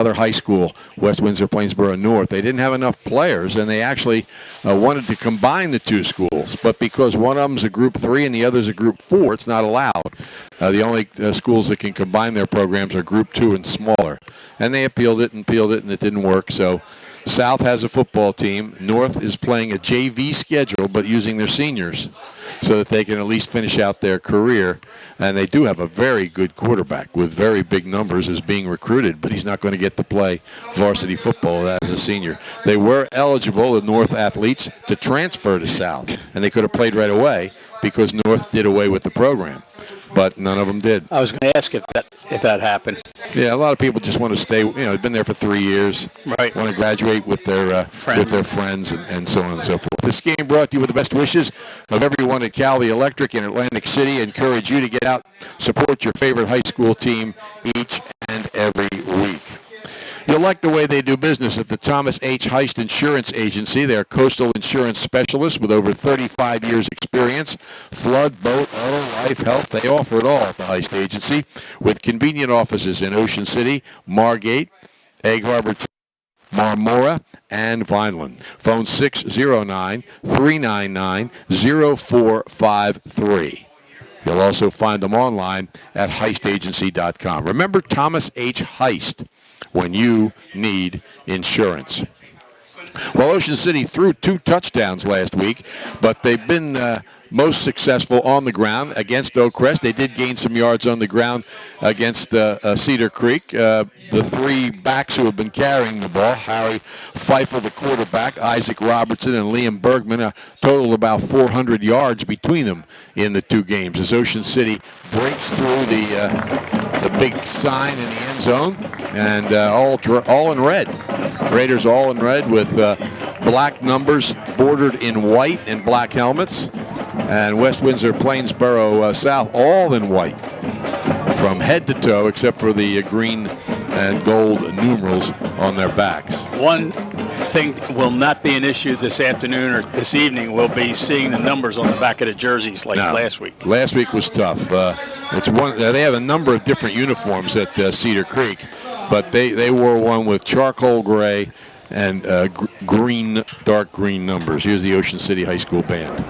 other high school, West Windsor-Plainsboro North. They didn't have enough players, and they actually wanted to combine the two schools. But because one of them's a Group 3 and the other's a Group 4, it's not allowed. The only schools that can combine their programs are Group 2 and smaller. And they appealed it, and it didn't work. So South has a football team. North is playing a JV schedule, but using their seniors so that they can at least finish out their career. And they do have a very good quarterback with very big numbers as being recruited, but he's not going to get to play varsity football as a senior. They were eligible, the North athletes, to transfer to South, and they could have played right away because North did away with the program. But none of them did. I was going to ask if that happened. Yeah, a lot of people just want to stay. They've been there for 3 years. Right. Want to graduate with their friends and so on and so forth. This game brought to you with the best wishes of everyone at Calvi Electric in Atlantic City. I encourage you to get out, support your favorite high school team each and every week. You'll like the way they do business at the Thomas H. Heist Insurance Agency. They're coastal insurance specialists with over 35 years experience. Flood, boat, auto, life, health, they offer it all at the Heist Agency with convenient offices in Ocean City, Margate, Egg Harbor, Marmora, and Vineland. Phone 609-399-0453. You'll also find them online at heistagency.com. Remember Thomas H. Heist when you need insurance. Well, Ocean City threw 2 touchdowns last week, but they've been most successful on the ground against Oak Crest. They did gain some yards on the ground against Cedar Creek. The 3 backs who have been carrying the ball, Harry Pfeiffer, the quarterback, Isaac Robertson, and Liam Bergman, a total of about 400 yards between them in the 2 games. As Ocean City breaks through the big sign in the end zone, and all in red. Raiders all in red with black numbers bordered in white and black helmets. And West Windsor-Plainsboro South all in white from head to toe, except for the green and gold numerals on their backs. One thing will not be an issue this afternoon or this evening. We'll be seeing the numbers on the back of the jerseys like last week. Last week was tough. They have a number of different uniforms at Cedar Creek, but they wore one with charcoal gray and green, dark green numbers. Here's the Ocean City High School band.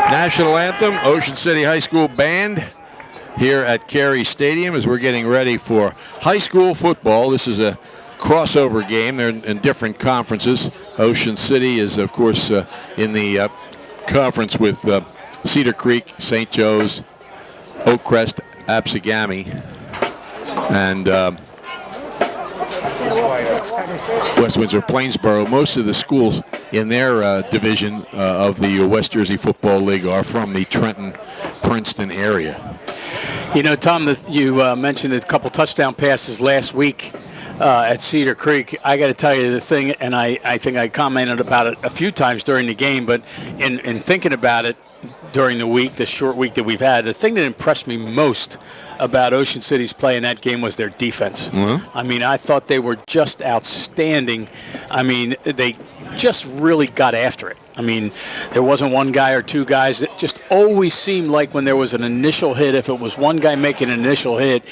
National anthem, Ocean City High School band here at Carey Stadium as we're getting ready for high school football. This is a crossover game. They're in different conferences. Ocean City is, of course, in the conference with Cedar Creek, St. Joe's, Oak Crest, Absegami, and West Windsor-Plainsboro. Most of the schools in their division of the West Jersey Football League are from the Trenton-Princeton area. You know, Tom, you mentioned a couple touchdown passes last week at Cedar Creek. I got to tell you the thing, and I think I commented about it a few times during the game, but in thinking about it during the week, the short week that we've had, the thing that impressed me most about Ocean City's play in that game was their defense. Mm-hmm. I mean, I thought they were just outstanding. I mean, they just really got after it. I mean, there wasn't one guy or two guys. It just always seemed like when there was an initial hit, if it was one guy making an initial hit,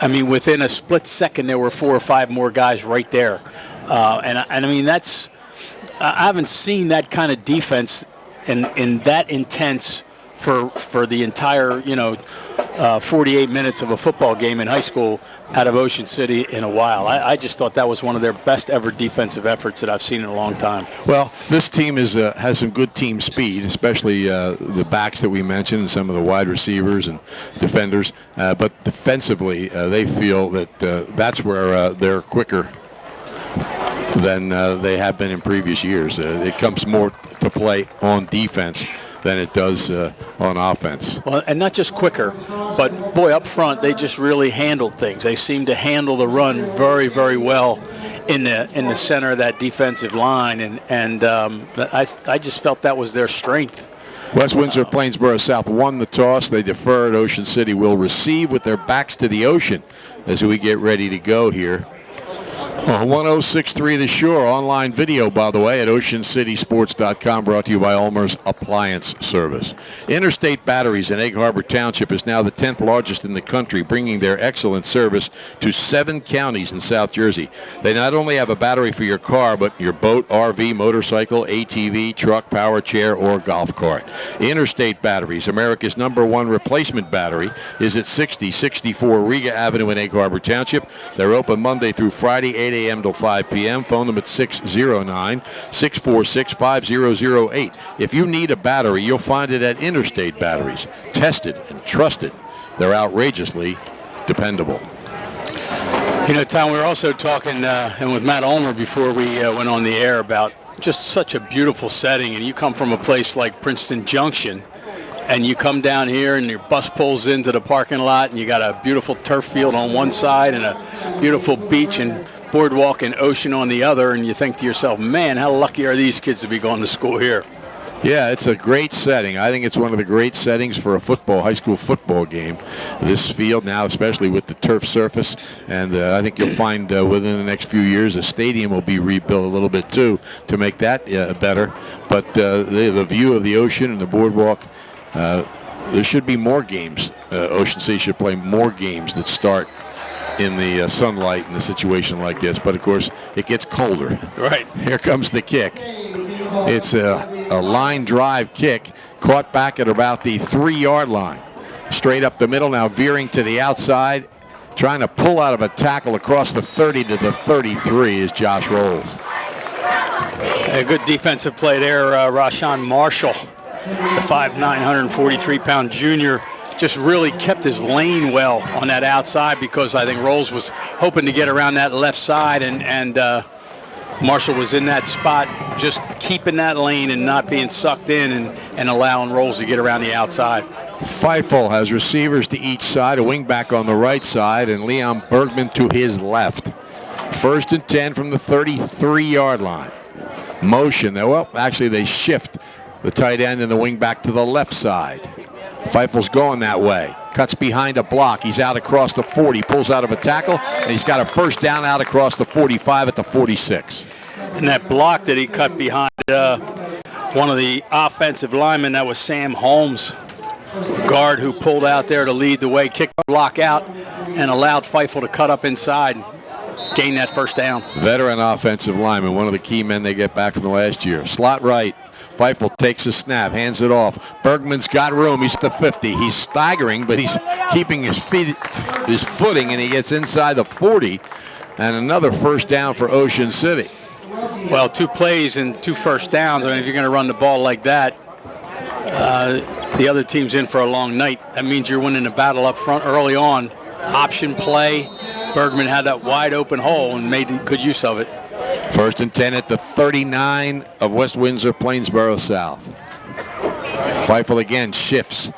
I mean, within a split second, there were 4 or 5 more guys right there. And I mean, I haven't seen that kind of defense in that intense for the entire, 48 minutes of a football game in high school out of Ocean City in a while. I just thought that was one of their best ever defensive efforts that I've seen in a long time. Well, this team has some good team speed, especially the backs that we mentioned and some of the wide receivers and defenders. But defensively, they feel that that's where they're quicker than they have been in previous years. It comes more to play on defense than it does on offense. Well, and not just quicker, but boy, up front they just really handled things. They seemed to handle the run very, very well in the center of that defensive line, and I just felt that was their strength. West Windsor-Plainsboro South won the toss. They deferred. Ocean City will receive with their backs to the ocean as we get ready to go here. 1063 The Shore, online video, by the way, at oceancitysports.com, brought to you by Ulmer's Appliance Service. Interstate Batteries in Egg Harbor Township is now the 10th largest in the country, bringing their excellent service to 7 counties in South Jersey. They not only have a battery for your car, but your boat, RV, motorcycle, ATV, truck, power chair, or golf cart. Interstate Batteries, America's #1 replacement battery, is at 6064 Riga Avenue in Egg Harbor Township. They're open Monday through Friday, 8 a.m. till 5 p.m. Phone them at 609-646-5008. If you need a battery, you'll find it at Interstate Batteries. Tested and trusted. They're outrageously dependable. Tom, we were also talking and with Matt Ulmer before we went on the air about just such a beautiful setting. And you come from a place like Princeton Junction, and you come down here and your bus pulls into the parking lot, and you got a beautiful turf field on one side and a beautiful beach and boardwalk and ocean on the other, and you think to yourself, man, how lucky are these kids to be going to school here? Yeah, it's a great setting. I think it's one of the great settings for a high school football game. This field now, especially with the turf surface, and I think you'll find within the next few years a stadium will be rebuilt a little bit too to make that better. But the view of the ocean and the boardwalk, there should be more games. Ocean City should play more games that start in the sunlight in a situation like this. But, of course, it gets colder. Right. Here comes the kick. It's a line drive kick caught back at about the 3-yard line. Straight up the middle, now veering to the outside, trying to pull out of a tackle across the 30 to the 33 is Josh Rolls. A good defensive play there, Rashawn Marshall, the 5'9", 143-pound junior, just really kept his lane well on that outside because I think Rolls was hoping to get around that left side, and Marshall was in that spot just keeping that lane and not being sucked in and allowing Rolls to get around the outside. Feifel has receivers to each side, a wingback on the right side, and Leon Bergman to his left. 1st and 10 from the 33-yard line. Motion. Well, actually, they shift the tight end and the wingback to the left side. Feifel's going that way. Cuts behind a block. He's out across the 40. Pulls out of a tackle, and he's got a first down out across the 45 at the 46. And that block that he cut behind one of the offensive linemen, that was Sam Holmes, guard who pulled out there to lead the way, kicked the block out, and allowed Feifel to cut up inside and gain that first down. Veteran offensive lineman, one of the key men they get back from the last year. Slot right. Feifel takes a snap, hands it off. Bergman's got room. He's at the 50. He's staggering, but he's keeping his footing, and he gets inside the 40. And another first down for Ocean City. Well, 2 plays and 2 first downs. I mean, if you're going to run the ball like that, the other team's in for a long night. That means you're winning the battle up front early on. Option play. Bergman had that wide open hole and made good use of it. 1st and 10 at the 39 of West Windsor-Plainsboro South. Feifel again shifts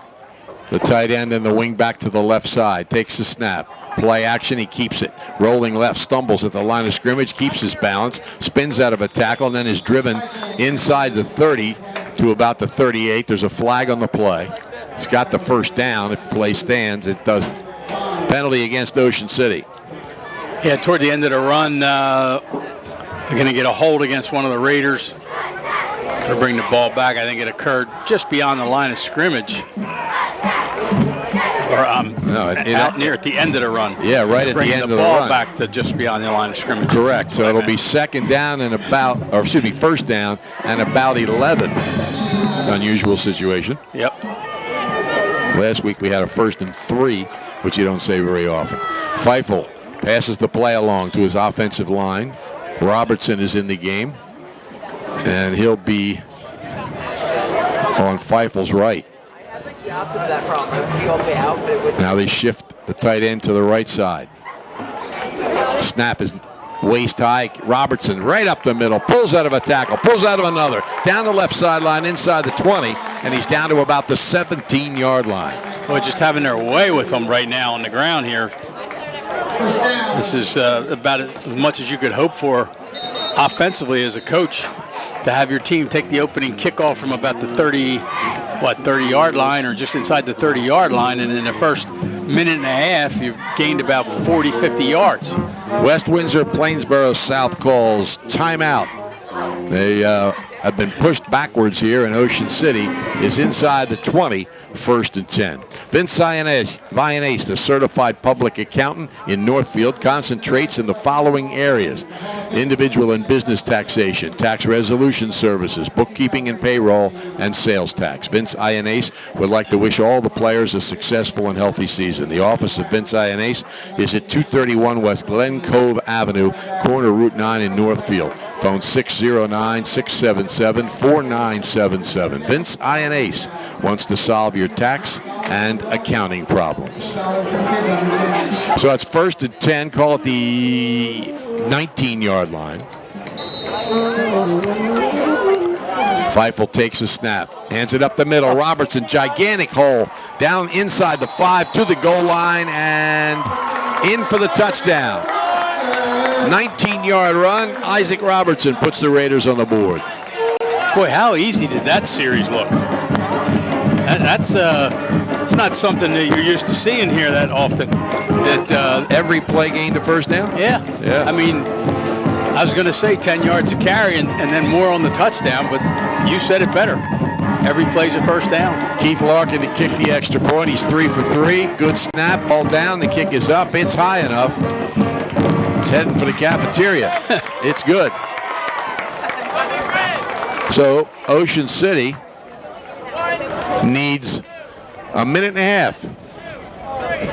the tight end and the wing back to the left side. Takes the snap. Play action, he keeps it. Rolling left, stumbles at the line of scrimmage, keeps his balance, spins out of a tackle, and then is driven inside the 30 to about the 38. There's a flag on the play. He's got the first down. If play stands, it doesn't. Penalty against Ocean City. Yeah, toward the end of the run, they're going to get a hold against one of the Raiders. They'll bring the ball back. I think it occurred just beyond the line of scrimmage. Or out near at the end of the run. Yeah, right at the end of the run. Bringing the ball back to just beyond the line of scrimmage. Correct. So it'll be first down and about 11. Unusual situation. Yep. Last week we had a 1st and 3, which you don't say very often. Feifel passes the play along to his offensive line. Robertson is in the game, and he'll be on Feifel's right. Now they shift the tight end to the right side. Snap is waist high. Robertson right up the middle, pulls out of a tackle, pulls out of another, down the left sideline inside the 20, and he's down to about the 17-yard line. Boy, just having their way with them right now on the ground here. This is about as much as you could hope for offensively as a coach, to have your team take the opening kickoff from about the 30-yard line or just inside the 30-yard line, and in the first minute and a half, you've gained about 40, 50 yards. West Windsor-Plainsboro South calls timeout. They have been pushed backwards here, and Ocean City is inside the 20, 1st and 10. Vince Vianese, the certified public accountant in Northfield, concentrates in the following areas: individual and business taxation, tax resolution services, bookkeeping and payroll, and sales tax. Vince Vianese would like to wish all the players a successful and healthy season. The office of Vince Vianese is at 231 West Glen Cove Avenue, corner Route 9 in Northfield. Phone 609-677-4977. Vince Vianese wants to solve your tax and accounting problems. So it's 1st and 10. Call it the 19-yard line. Feifel takes a snap, hands it up the middle. Robertson, gigantic hole, down inside the 5 to the goal line, and in for the touchdown. 19-yard run. Isaac Robertson puts the Raiders on the board. Boy, how easy did that series look? That's it's not something that you're used to seeing here that often. Every play gained a first down? Yeah. I mean, I was going to say 10 yards to carry and then more on the touchdown, but you said it better. Every play's a first down. Keith Larkin to kick the extra point. He's 3 for 3. Good snap, ball down. The kick is up. It's high enough. It's heading for the cafeteria. It's good. So Ocean City needs a minute and a half.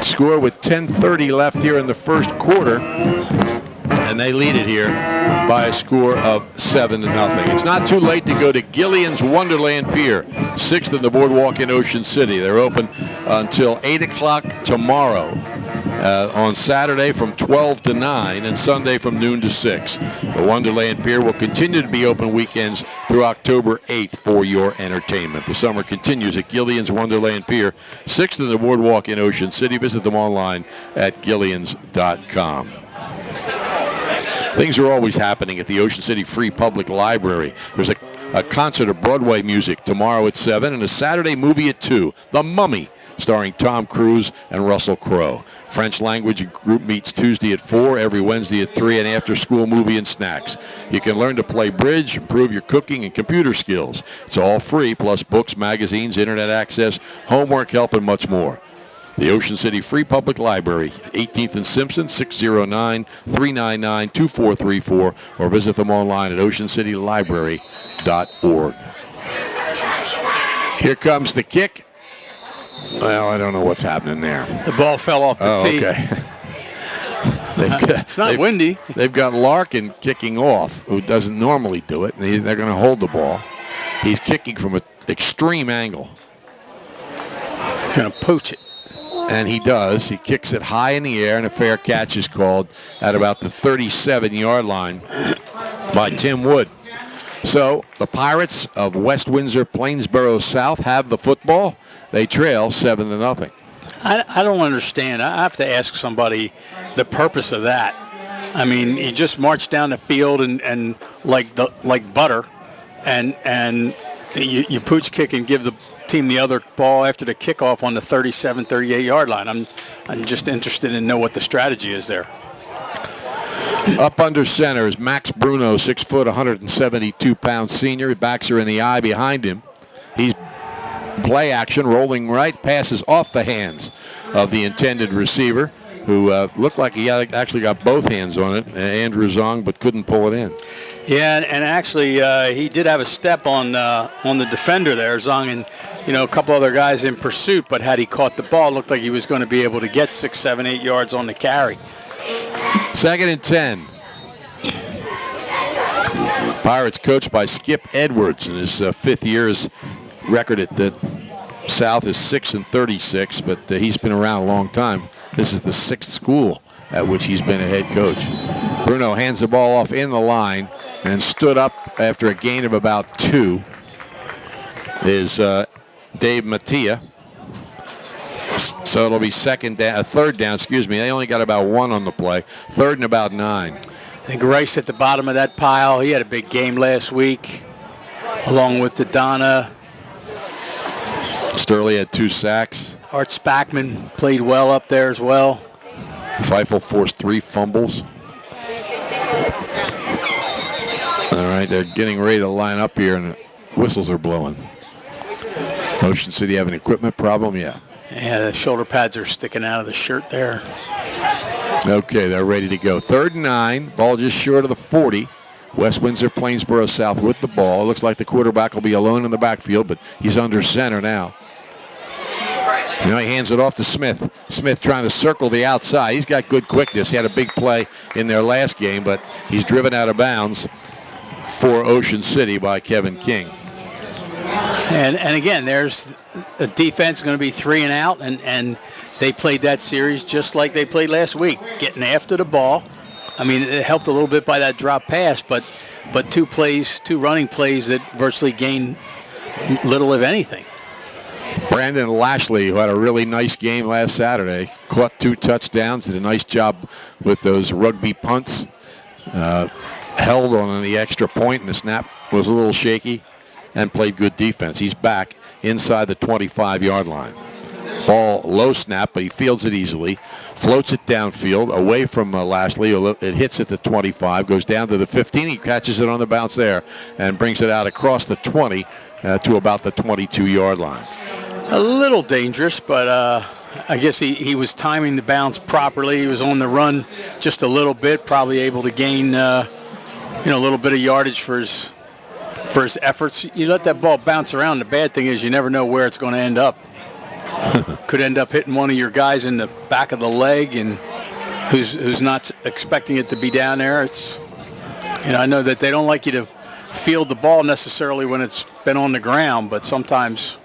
Score with 10:30 left here in the first quarter, and they lead it here by a score of 7-0. It's not too late to go to Gillian's Wonderland Pier, 6th in the boardwalk in Ocean City. They're open until 8 o'clock tomorrow. On Saturday from 12 to 9 and Sunday from noon to 6. The Wonderland Pier will continue to be open weekends through October 8th for your entertainment. The summer continues at Gillian's Wonderland Pier, 6th in the boardwalk in Ocean City. Visit them online at gillians.com. Things are always happening at the Ocean City Free Public Library. There's a concert of Broadway music tomorrow at 7 and a Saturday movie at 2, The Mummy, starring Tom Cruise and Russell Crowe. French language group meets Tuesday at 4, every Wednesday at 3, and after-school movie and snacks. You can learn to play bridge, improve your cooking and computer skills. It's all free, plus books, magazines, internet access, homework help, and much more. The Ocean City Free Public Library, 18th and Simpson, 609-399-2434, or visit them online at oceancitylibrary.org. Here comes the kick. Well, I don't know what's happening there. The ball fell off the tee. Okay. It's not windy. They've got Larkin kicking off, who doesn't normally do it. And they're going to hold the ball. He's kicking from an extreme angle. Going to pooch it. And he does. He kicks it high in the air, and a fair catch is called at about the 37-yard line by Tim Wood. So the Pirates of West Windsor-Plainsboro South have the football. They trail 7-0. I don't understand. I have to ask somebody the purpose of that. I mean, he just marched down the field and like butter, and you pooch kick and give team the other ball after the kickoff on the 37, 38-yard line. I'm just interested in know what the strategy is there. Up under center is Max Bruno, 6 foot, 172-pound senior. Backs are in the eye behind him. He's play action, rolling right, passes off the hands of the intended receiver, who looked like he actually got both hands on it, Andrew Zong, but couldn't pull it in. Yeah, and actually he did have a step on the defender there, Zong, and a couple other guys in pursuit, but had he caught the ball, it looked like he was going to be able to get 6, 7, 8 yards on the carry. 2nd and 10. Pirates coached by Skip Edwards in his 5th year. His record at the South is 6-36, but he's been around a long time. This is the 6th school at which he's been a head coach. Bruno hands the ball off in the line and stood up after a gain of about 2 is Dave Mattia. So it'll be 3rd down, They only got about 1 on the play. 3rd and about 9. I think Rice at the bottom of that pile. He had a big game last week, along with Dodonna. Sturley had 2 sacks. Art Spackman played well up there as well. Feifel forced 3 fumbles. All right, they're getting ready to line up here, and the whistles are blowing. Ocean City have an equipment problem? Yeah. Yeah, the shoulder pads are sticking out of the shirt there. Okay, they're ready to go. 3rd and 9, ball just short of the 40. West Windsor-Plainsboro South with the ball. It looks like the quarterback will be alone in the backfield, but he's under center now. Now he hands it off to Smith. Smith trying to circle the outside. He's got good quickness. He had a big play in their last game, but he's driven out of bounds for Ocean City by Kevin King. And again, there's the defense going to be 3 and out, and they played that series just like they played last week, getting after the ball. I mean, it helped a little bit by that drop pass, but 2 running plays that virtually gained little, if anything. Brandon Lashley, who had a really nice game last Saturday, caught 2 touchdowns, did a nice job with those rugby punts, held on the extra point, and the snap was a little shaky, and played good defense. He's back inside the 25-yard line. Ball low snap, but he fields it easily, floats it downfield away from Lashley. It hits at the 25, goes down to the 15. He catches it on the bounce there and brings it out across the 20 to about the 22-yard line. A little dangerous, but I guess he was timing the bounce properly. He was on the run just a little bit, probably able to gain a little bit of yardage for his efforts. You let that ball bounce around. The bad thing is you never know where it's going to end up. Could end up hitting one of your guys in the back of the leg, and who's not expecting it to be down there. It's I know that they don't like you to field the ball necessarily when it's been on the ground, but sometimes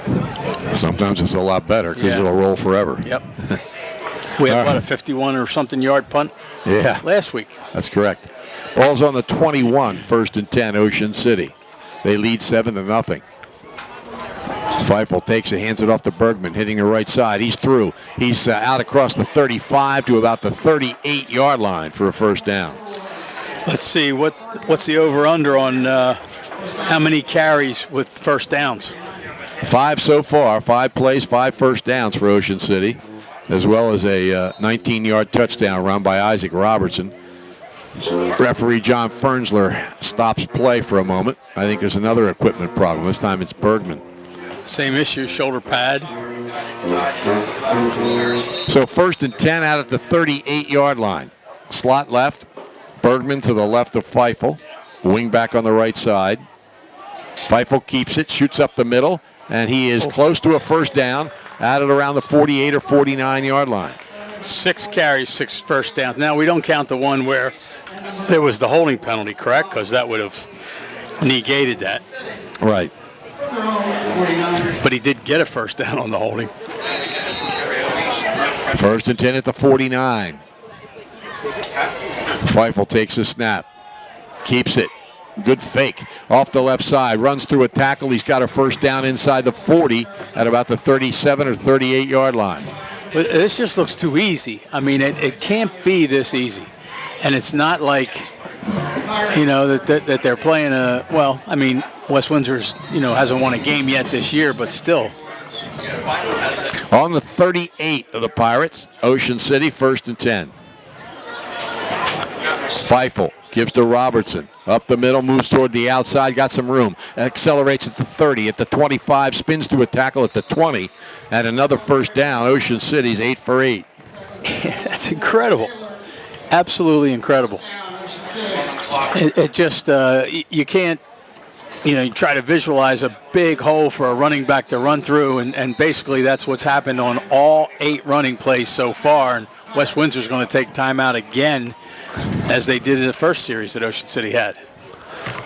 it's a lot better because it'll roll forever. Yep. We had a 51 or something yard punt. Yeah. Last week. That's correct. Ball's on the 21. 1st and 10, Ocean City. They lead 7-0. Feifel takes it, hands it off to Bergman, hitting the right side. He's through. He's out across the 35 to about the 38-yard line for a 1st down. Let's see, what's the over-under on how many carries with 1st downs? 5 so far, 5 plays, 5 1st downs for Ocean City, as well as a 19-yard touchdown run by Isaac Robertson. Referee John Fernsler stops play for a moment. I think there's another equipment problem. This time it's Bergman. Same issue, shoulder pad. So 1st and 10 out at the 38-yard line. Slot left. Bergman to the left of Feifel. Wing back on the right side. Feifel keeps it, shoots up the middle, and he is close to a 1st down out at around the 48 or 49-yard line. 6 carries, 6 1st downs. Now, we don't count the one where there was the holding penalty, correct? Because that would have negated that. Right. But he did get a 1st down on the holding. 1st and 10 at the 49. Feifel takes a snap. Keeps it. Good fake. Off the left side. Runs through a tackle. He's got a 1st down inside the 40 at about the 37 or 38-yard line. But this just looks too easy. I mean, it can't be this easy. And it's not like, that they're playing West Windsor's, hasn't won a game yet this year, but still. On the 38 of the Pirates, Ocean City, 1st and 10. Feifel gives to Robertson. Up the middle, moves toward the outside, got some room. Accelerates at the 30, at the 25, spins to a tackle at the 20, and another first down. Ocean City's 8 for 8. That's incredible. Absolutely incredible. It just, you can't, you try to visualize a big hole for a running back to run through, and basically that's what's happened on all 8 running plays so far. And West Windsor's going to take timeout again, as they did in the first series that Ocean City had.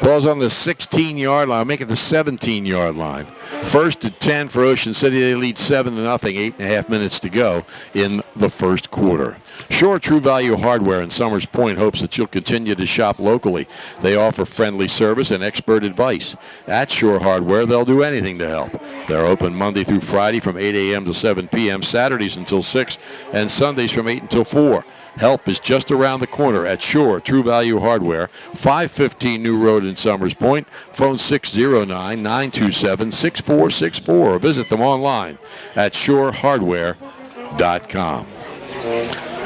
Ball's on the 16-yard line, make it the 17-yard line. 1st and 10 for Ocean City. They lead 7-0, 8.5 minutes to go in the first quarter. Shore True Value Hardware in Summers Point hopes that you'll continue to shop locally. They offer friendly service and expert advice. At Shore Hardware, they'll do anything to help. They're open Monday through Friday from 8 a.m. to 7 p.m., Saturdays until 6, and Sundays from 8 until 4. Help is just around the corner at Shore True Value Hardware, 515 New Road in Summers Point. Phone 609-927-6464 or visit them online at shorehardware.com.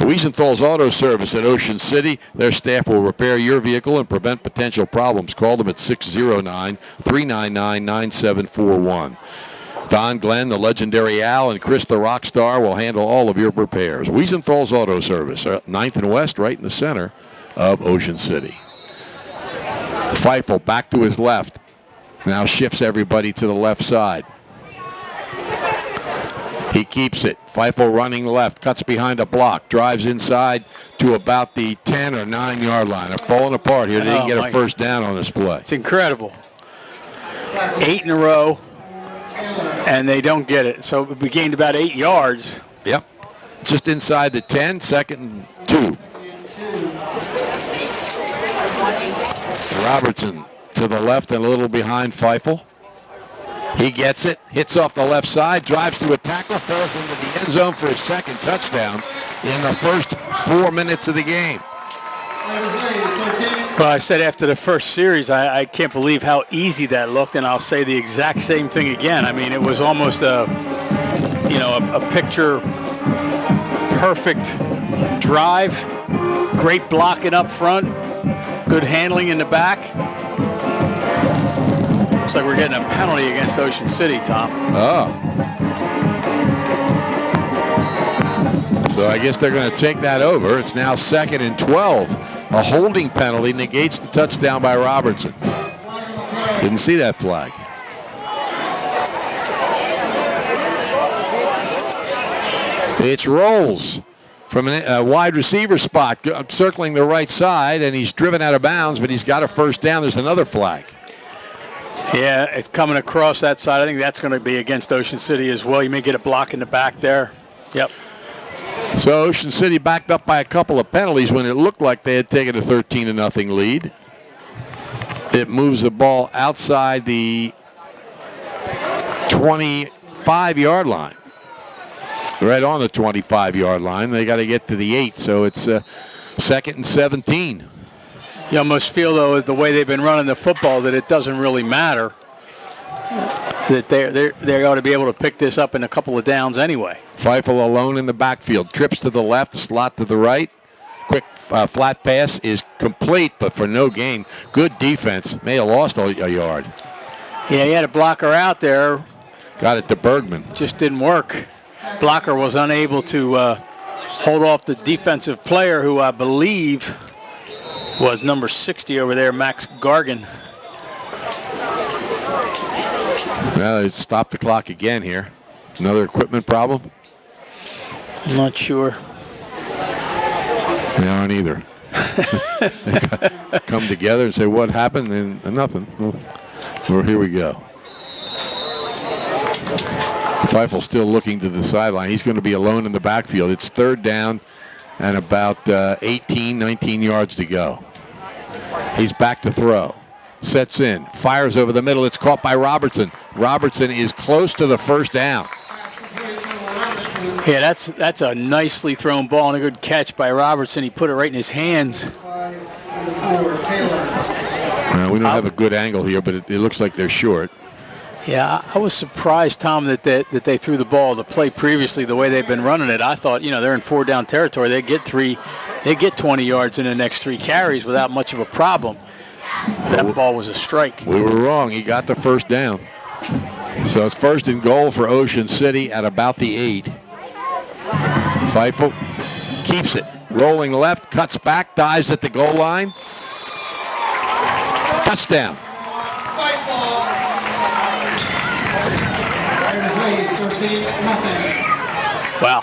Wiesenthal's Auto Service at Ocean City. Their staff will repair your vehicle and prevent potential problems. Call them at 609-399-9741. Don Glenn, the legendary Al, and Chris the Rockstar will handle all of your repairs. Wiesenthal's Auto Service, 9th and West, right in the center of Ocean City. Feifel back to his left. Now shifts everybody to the left side. He keeps it. Feifel running left, cuts behind a block, drives inside to about the 10 or 9-yard line. They're falling apart here. They didn't get a first down on this play. It's incredible. 8 in a row. And they don't get it. So we gained about 8 yards. Yep. Just inside the 10, 2nd and 2. Robertson to the left and a little behind Feifel. He gets it, hits off the left side, drives to a tackle, falls into the end zone for his 2nd touchdown in the first 4 minutes of the game. Well, I said after the first series, I can't believe how easy that looked, and I'll say the exact same thing again. I mean, it was almost a picture perfect drive, great blocking up front, good handling in the back. Looks like we're getting a penalty against Ocean City, Tom. Oh. So I guess they're going to take that over. It's now 2nd and 12. A holding penalty negates the touchdown by Robertson. Didn't see that flag. It's Rolls from a wide receiver spot, circling the right side, and he's driven out of bounds, but he's got a first down. There's another flag. Yeah, it's coming across that side. I think that's going to be against Ocean City as well. You may get a block in the back there. Yep. So Ocean City backed up by a couple of penalties when it looked like they had taken a 13-0 lead. It moves the ball outside the 25-yard line. Right on the 25-yard line. They got to get to the 8, so it's 2nd and 17. You almost feel, though, the way they've been running the football, that it doesn't really matter. That they ought to be able to pick this up in a couple of downs anyway. Feifel alone in the backfield. Trips to the left, slot to the right. Quick flat pass is complete, but for no gain. Good defense. May have lost a yard. Yeah, he had a blocker out there. Got it to Bergman. Just didn't work. Blocker was unable to hold off the defensive player, who I believe was number 60 over there, Max Gargan. Well, it stopped the clock again here. Another equipment problem? I'm not sure. They aren't either. They come together and say, what happened? And nothing. Well, here we go. Feifel still looking to the sideline. He's going to be alone in the backfield. It's 3rd down and about 18, 19 yards to go. He's back to throw. Sets in, fires over the middle. It's caught by Robertson. Robertson is close to the first down. Yeah, that's a nicely thrown ball and a good catch by Robertson. He put it right in his hands. We don't have a good angle here, but it looks like they're short. Yeah, I was surprised, Tom, that they threw the ball. The play previously, the way they've been running it, I thought, they're in 4-down territory. They get 20 yards in the next 3 carries without much of a problem. That ball was a strike. We were wrong. He got the first down. So it's 1st and goal for Ocean City at about the 8. Feifel keeps it. Rolling left, cuts back, dives at the goal line. Touchdown. Wow.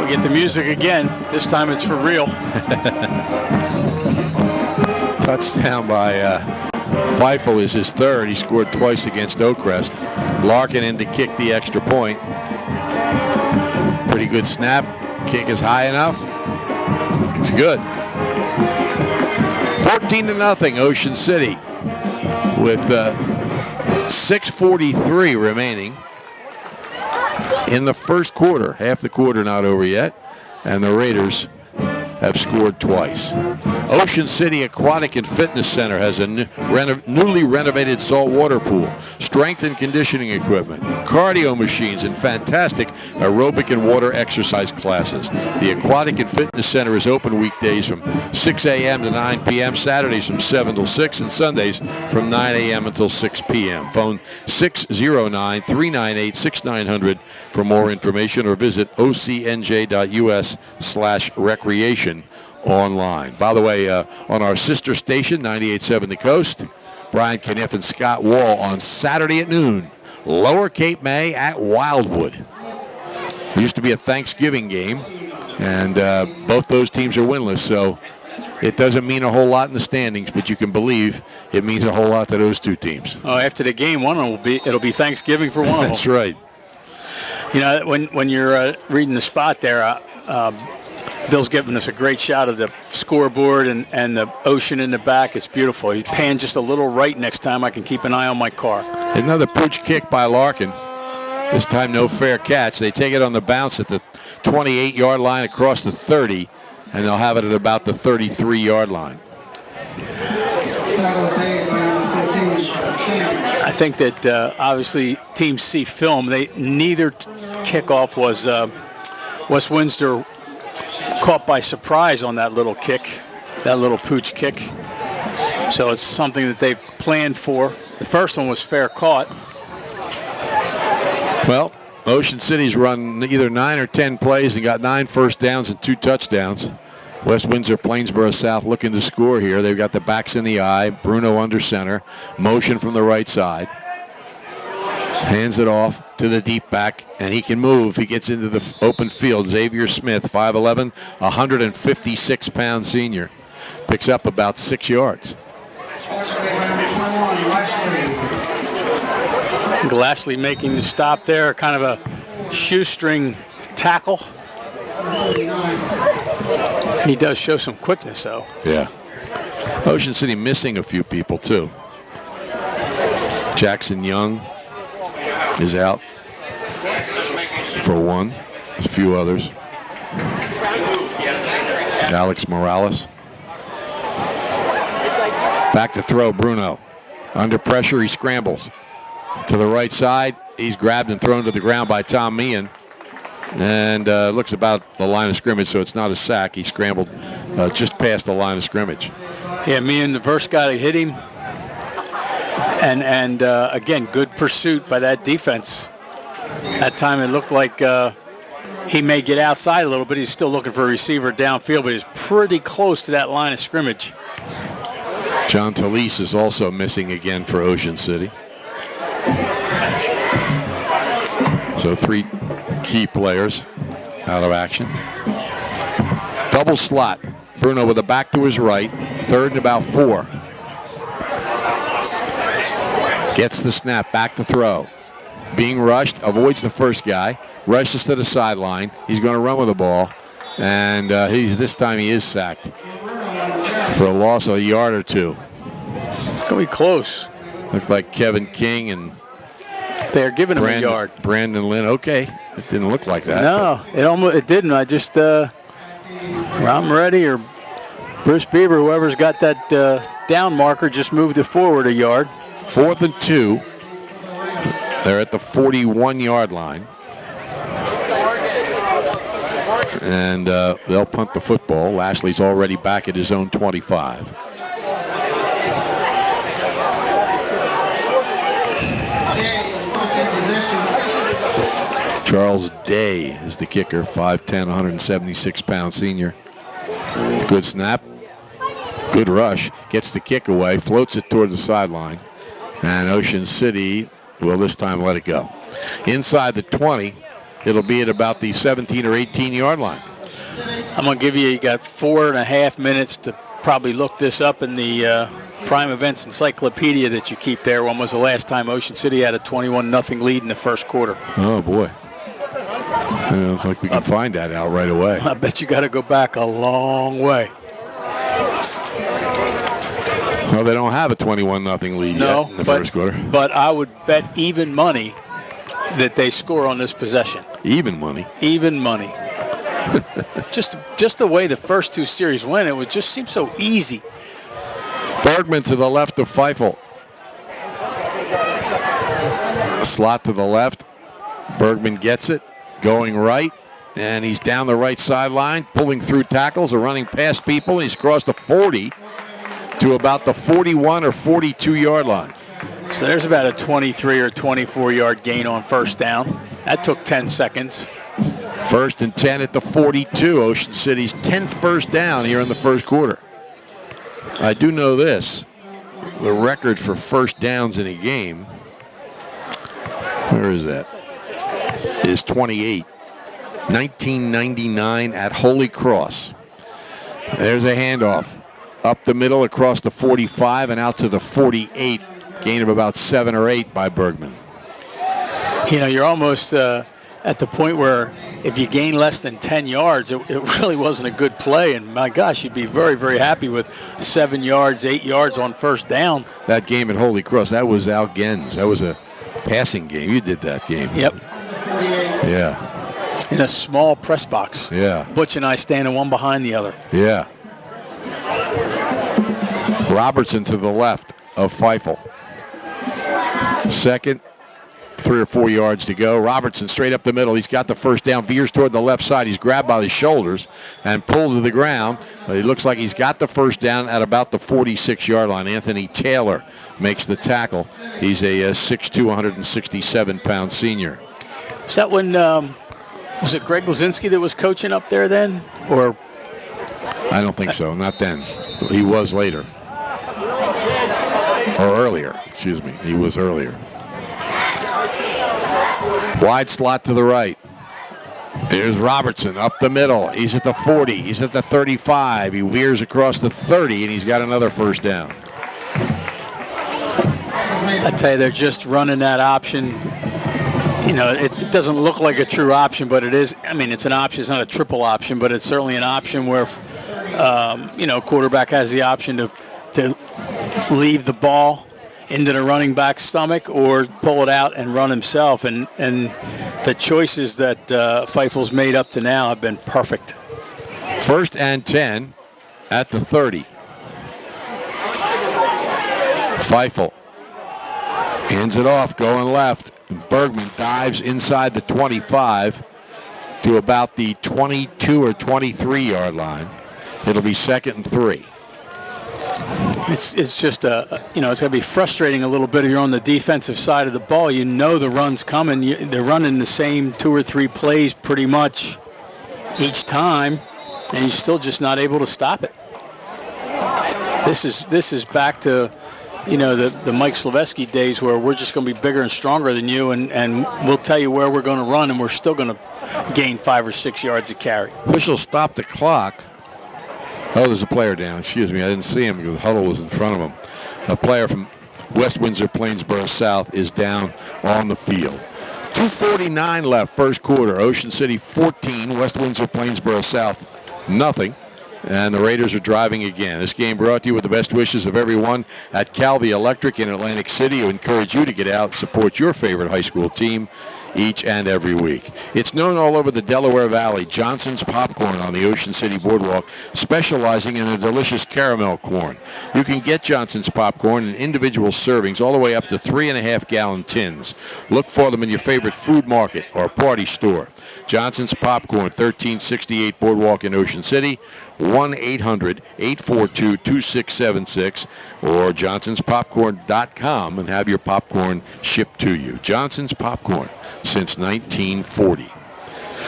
We get the music again. This time it's for real. Touchdown by Feifel is his 3rd. He scored twice against Oakcrest. Larkin in to kick the extra point. Pretty good snap. Kick is high enough. It's good. 14-0 Ocean City with 6:43 remaining in the first quarter. Half the quarter not over yet, and the Raiders have scored twice. Ocean City Aquatic and Fitness Center has a newly renovated saltwater pool, strength and conditioning equipment, cardio machines, and fantastic aerobic and water exercise classes. The Aquatic and Fitness Center is open weekdays from 6 a.m. to 9 p.m., Saturdays from 7 till 6, and Sundays from 9 a.m. until 6 p.m. Phone 609-398-6900 for more information, or visit ocnj.us/recreation online. By the way, on our sister station, 98.7 The Coast, Brian Kniff and Scott Wall on Saturday at noon, Lower Cape May at Wildwood. It used to be a Thanksgiving game, and both those teams are winless, so it doesn't mean a whole lot in the standings, but you can believe it means a whole lot to those two teams. Oh, after the game, it'll be Thanksgiving for one of them. That's right. When you're reading the spot there, Bill's giving us a great shot of the scoreboard and the ocean in the back. It's beautiful. He's panned just a little right next time. I can keep an eye on my car. Another pooch kick by Larkin. This time no fair catch. They take it on the bounce at the 28-yard line across the 30, and they'll have it at about the 33-yard line. I think that obviously teams see film. Neither kickoff was West Windsor caught by surprise on that little kick, that little pooch kick. So it's something that they planned for. The first one was fair caught. Well, Ocean City's run either 9 or 10 plays and got 9 first downs and 2 touchdowns. West Windsor-Plainsboro South looking to score here. They've got the backs in the eye. Bruno under center. Motion from the right side. Hands it off to the deep back, and he can move. He gets into the open field. Xavier Smith, 5'11", 156-pound senior. Picks up about 6 yards. Glassley making the stop there, kind of a shoestring tackle. He does show some quickness, though. Yeah. Ocean City missing a few people, too. Jackson Young is out for one. There's a few others. Alex Morales. Back to throw, Bruno. Under pressure, he scrambles. To the right side, he's grabbed and thrown to the ground by Tom Meehan. And looks about the line of scrimmage, so it's not a sack. He scrambled just past the line of scrimmage. Yeah, Meehan, the first guy to hit him. And again, good pursuit by that defense. That time it looked like he may get outside a little bit. He's still looking for a receiver downfield, but he's pretty close to that line of scrimmage. John Talise is also missing again for Ocean City. So 3 key players out of action. Double slot. Bruno with a back to his right. 3rd and about 4. Gets the snap, back to throw. Being rushed, avoids the first guy, rushes to the sideline. He's going to run with the ball, and this time he is sacked for a loss of a yard or 2. It's going to be close. Looks like Kevin King and they're giving him a yard. Brandon Lynn. Okay, it didn't look like that. No, it didn't. I just I'm ready, or Bruce Beaver, whoever's got that down marker, just moved it forward a yard. 4th and 2. They're at the 41-yard line. And they'll punt the football. Lashley's already back at his own 25. Charles Day is the kicker, 5'10", 176-pound senior. Good snap. Good rush. Gets the kick away, floats it toward the sideline. And Ocean City will this time let it go. Inside the 20, it'll be at about the 17 or 18-yard line. I'm going to give you got 4.5 minutes to probably look this up in the Prime Events Encyclopedia that you keep there. When was the last time Ocean City had a 21-0 lead in the first quarter? Oh, boy. I don't think we can find that out right away. I bet you got to go back a long way. Well, they don't have a 21-0 lead yet in the first quarter. But I would bet even money that they score on this possession. Even money? Even money. just the way the first two series went, it would just seem so easy. Bergman to the left of Feifel. Slot to the left. Bergman gets it, going right, and he's down the right sideline, pulling through tackles or running past people. He's crossed the 40 to about the 41 or 42-yard line. So there's about a 23 or 24-yard gain on first down. That took 10 seconds. 1st and 10 at the 42. Ocean City's 10th first down here in the first quarter. I do know this. The record for first downs in a game, where is that, is 28. 1999 at Holy Cross. There's a handoff. Up the middle across the 45 and out to the 48. Gain of about 7 or 8 by Bergman. You know, you're almost at the point where if you gain less than 10 yards, it really wasn't a good play. And my gosh, you'd be very, very happy with 7 yards, 8 yards on first down. That game at Holy Cross, that was Al Gens. That was a passing game. You did that game. Yep. Yeah. In a small press box. Yeah. Butch and I standing one behind the other. Yeah. Robertson to the left of Feifel. 2nd, 3 or 4 yards to go. Robertson straight up the middle. He's got the first down, veers toward the left side. He's grabbed by the shoulders and pulled to the ground. But it looks like he's got the first down at about the 46-yard line. Anthony Taylor makes the tackle. He's a 6'2", 167-pound senior. Was that when, was it Greg Lazinski that was coaching up there then? Or? I don't think so. Not then. He was later. Or earlier. Excuse me. He was earlier. Wide slot to the right. Here's Robertson up the middle. He's at the 40. He's at the 35. He veers across the 30, and he's got another first down. I tell you, they're just running that option. You know, it doesn't look like a true option, but it is. I mean, it's an option. It's not a triple option, but it's certainly an option where, you know, quarterback has the option to leave the ball into the running back's stomach or pull it out and run himself. And the choices that Feifel's made up to now have been perfect. 1st and 10 at the 30. Feifel hands it off, going left. Bergman dives inside the 25 to about the 22 or 23-yard line. It'll be 2nd and 3. It's just you know, it's going to be frustrating a little bit if you're on the defensive side of the ball. You know the run's coming. They're running the same 2 or 3 plays pretty much each time, and you're still just not able to stop it. This is back to, you know, the Mike Slavesky days where we're just going to be bigger and stronger than you, and we'll tell you where we're going to run, and we're still going to gain 5 or 6 yards of carry. Officials stop the clock. Oh, there's a player down. Excuse me, I didn't see him because the huddle was in front of him. A player from West Windsor-Plainsboro South is down on the field. 2:49 left, first quarter. Ocean City 14, West Windsor-Plainsboro South nothing. And the Raiders are driving again. This game brought to you with the best wishes of everyone at Calvi Electric in Atlantic City, who encourage you to get out and support your favorite high school team each and every week. It's known all over the Delaware Valley. Johnson's Popcorn on the Ocean City Boardwalk, specializing in a delicious caramel corn. You can get Johnson's Popcorn in individual servings all the way up to 3.5-gallon tins. Look for them in your favorite food market or party store. Johnson's Popcorn, 1368 Boardwalk in Ocean City, 1-800-842-2676, or johnsonspopcorn.com and have your popcorn shipped to you. Johnson's Popcorn, since 1940.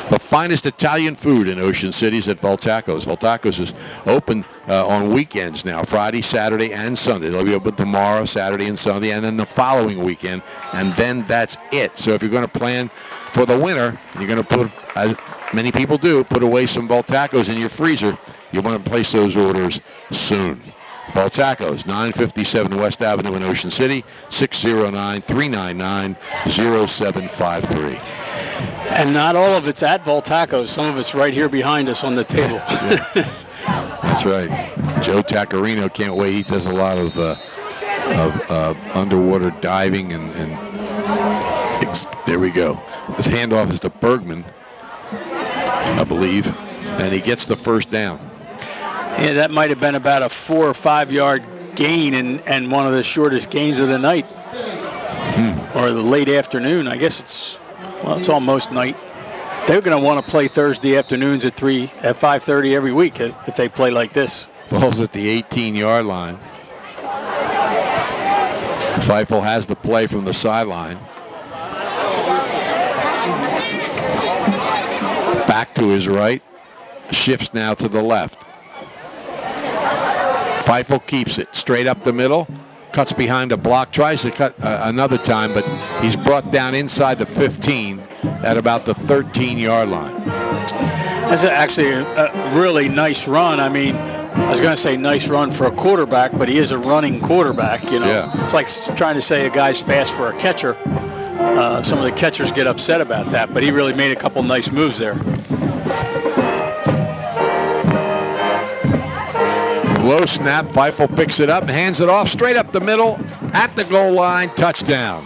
The finest Italian food in Ocean City is at Voltaco's. Voltaco's is open on weekends now, Friday, Saturday, and Sunday. They'll be open tomorrow, Saturday, and Sunday, and then the following weekend, and then that's it. So if you're going to plan for the winter, and you're going to put, as many people do, put away some Voltaco's in your freezer, you want to place those orders soon. Voltaco's, 957 West Avenue in Ocean City, 609-399-0753. And not all of it's at Voltaco's. Some of it's right here behind us on the table. Yeah. That's right. Joe Taccarino can't wait. He does a lot of underwater diving and there we go. His handoff is to Bergman, I believe, and he gets the first down. Yeah, that might have been about a 4 or 5 yard gain and one of the shortest gains of the night or the late afternoon. I guess it's almost night. They're going to want to play Thursday afternoons at 5:30 every week if they play like this. Ball's at the 18-yard line. Feifel has the play from the sideline. Back to his right. Shifts now to the left. Feifel keeps it straight up the middle. Cuts behind a block. Tries to cut another time, but he's brought down inside the 15 at about the 13-yard line. That's actually a really nice run. I mean, I was going to say nice run for a quarterback, but he is a running quarterback. You know, Yeah. It's like trying to say a guy's fast for a catcher. Some of the catchers get upset about that, but he really made a couple nice moves there. Low snap. Feifel picks it up and hands it off straight up the middle at the goal line. Touchdown.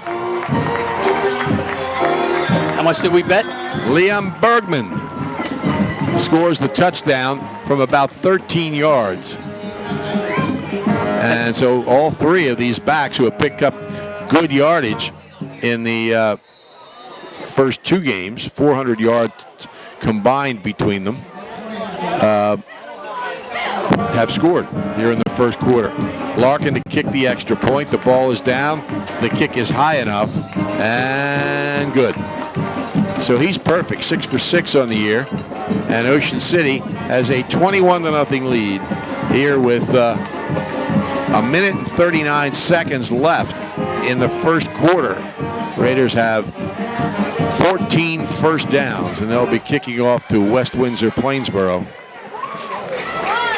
How much did we bet? Liam Bergman scores the touchdown from about 13 yards. And so all three of these backs who have picked up good yardage in the first two games, 400 yards combined between them, have scored here in the first quarter. Larkin to kick the extra point. The ball is down. The kick is high enough and good. So he's perfect, 6 for 6 on the year. And Ocean City has a 21-0 lead here with a minute and 39 seconds left in the first quarter. Raiders have 14 first downs, and they'll be kicking off to West Windsor-Plainsboro,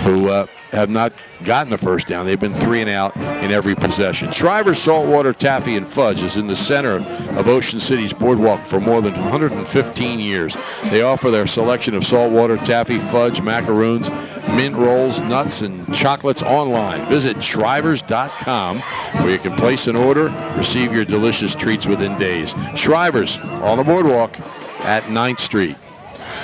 who have not gotten the first down. They've been 3 and out in every possession. Shriver's Saltwater Taffy and Fudge is in the center of Ocean City's boardwalk for more than 115 years. They offer their selection of saltwater taffy, fudge, macaroons, mint rolls, nuts, and chocolates online. Visit Shrivers.com where you can place an order, receive your delicious treats within days. Shrivers on the boardwalk at 9th Street.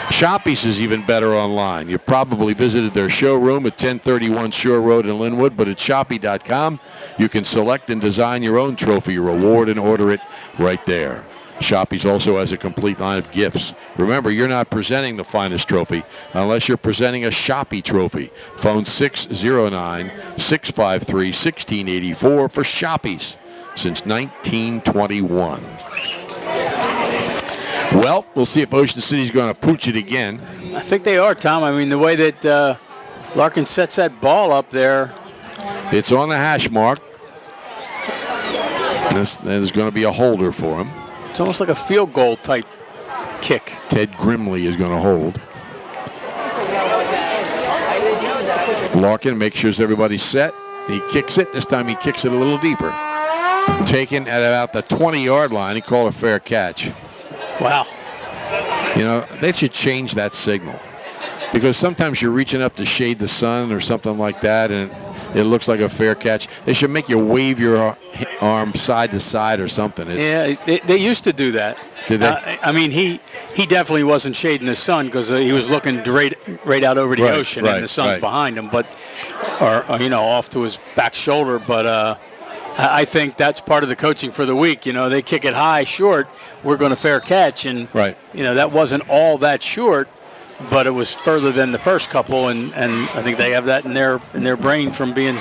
Shoppies is even better online. You probably visited their showroom at 1031 Shore Road in Linwood, but at Shoppy.com, you can select and design your own trophy reward and order it right there. Shoppies also has a complete line of gifts. Remember, you're not presenting the finest trophy unless you're presenting a Shoppy trophy. Phone 609-653-1684 for Shoppies since 1921. Well, we'll see if Ocean City's going to pooch it again. I think they are, Tom. I mean, the way that Larkin sets that ball up there. It's on the hash mark. There's going to be a holder for him. It's almost like a field goal type kick. Ted Grimley is going to hold. Larkin makes sure everybody's set. He kicks it. This time he kicks it a little deeper. Taken at about the 20-yard line. He called a fair catch. Wow. You know, they should change that signal, because sometimes you're reaching up to shade the sun or something like that, and it looks like a fair catch. They should make you wave your arm side to side or something. Yeah, they used to do that. Did they? I mean, he definitely wasn't shading the sun because he was looking right out over the ocean, and the sun's behind him, but or off to his back shoulder. But I think that's part of the coaching for the week. They kick it high, short. We're going to fair catch, and that wasn't all that short, but it was further than the first couple, and I think they have that in their brain from being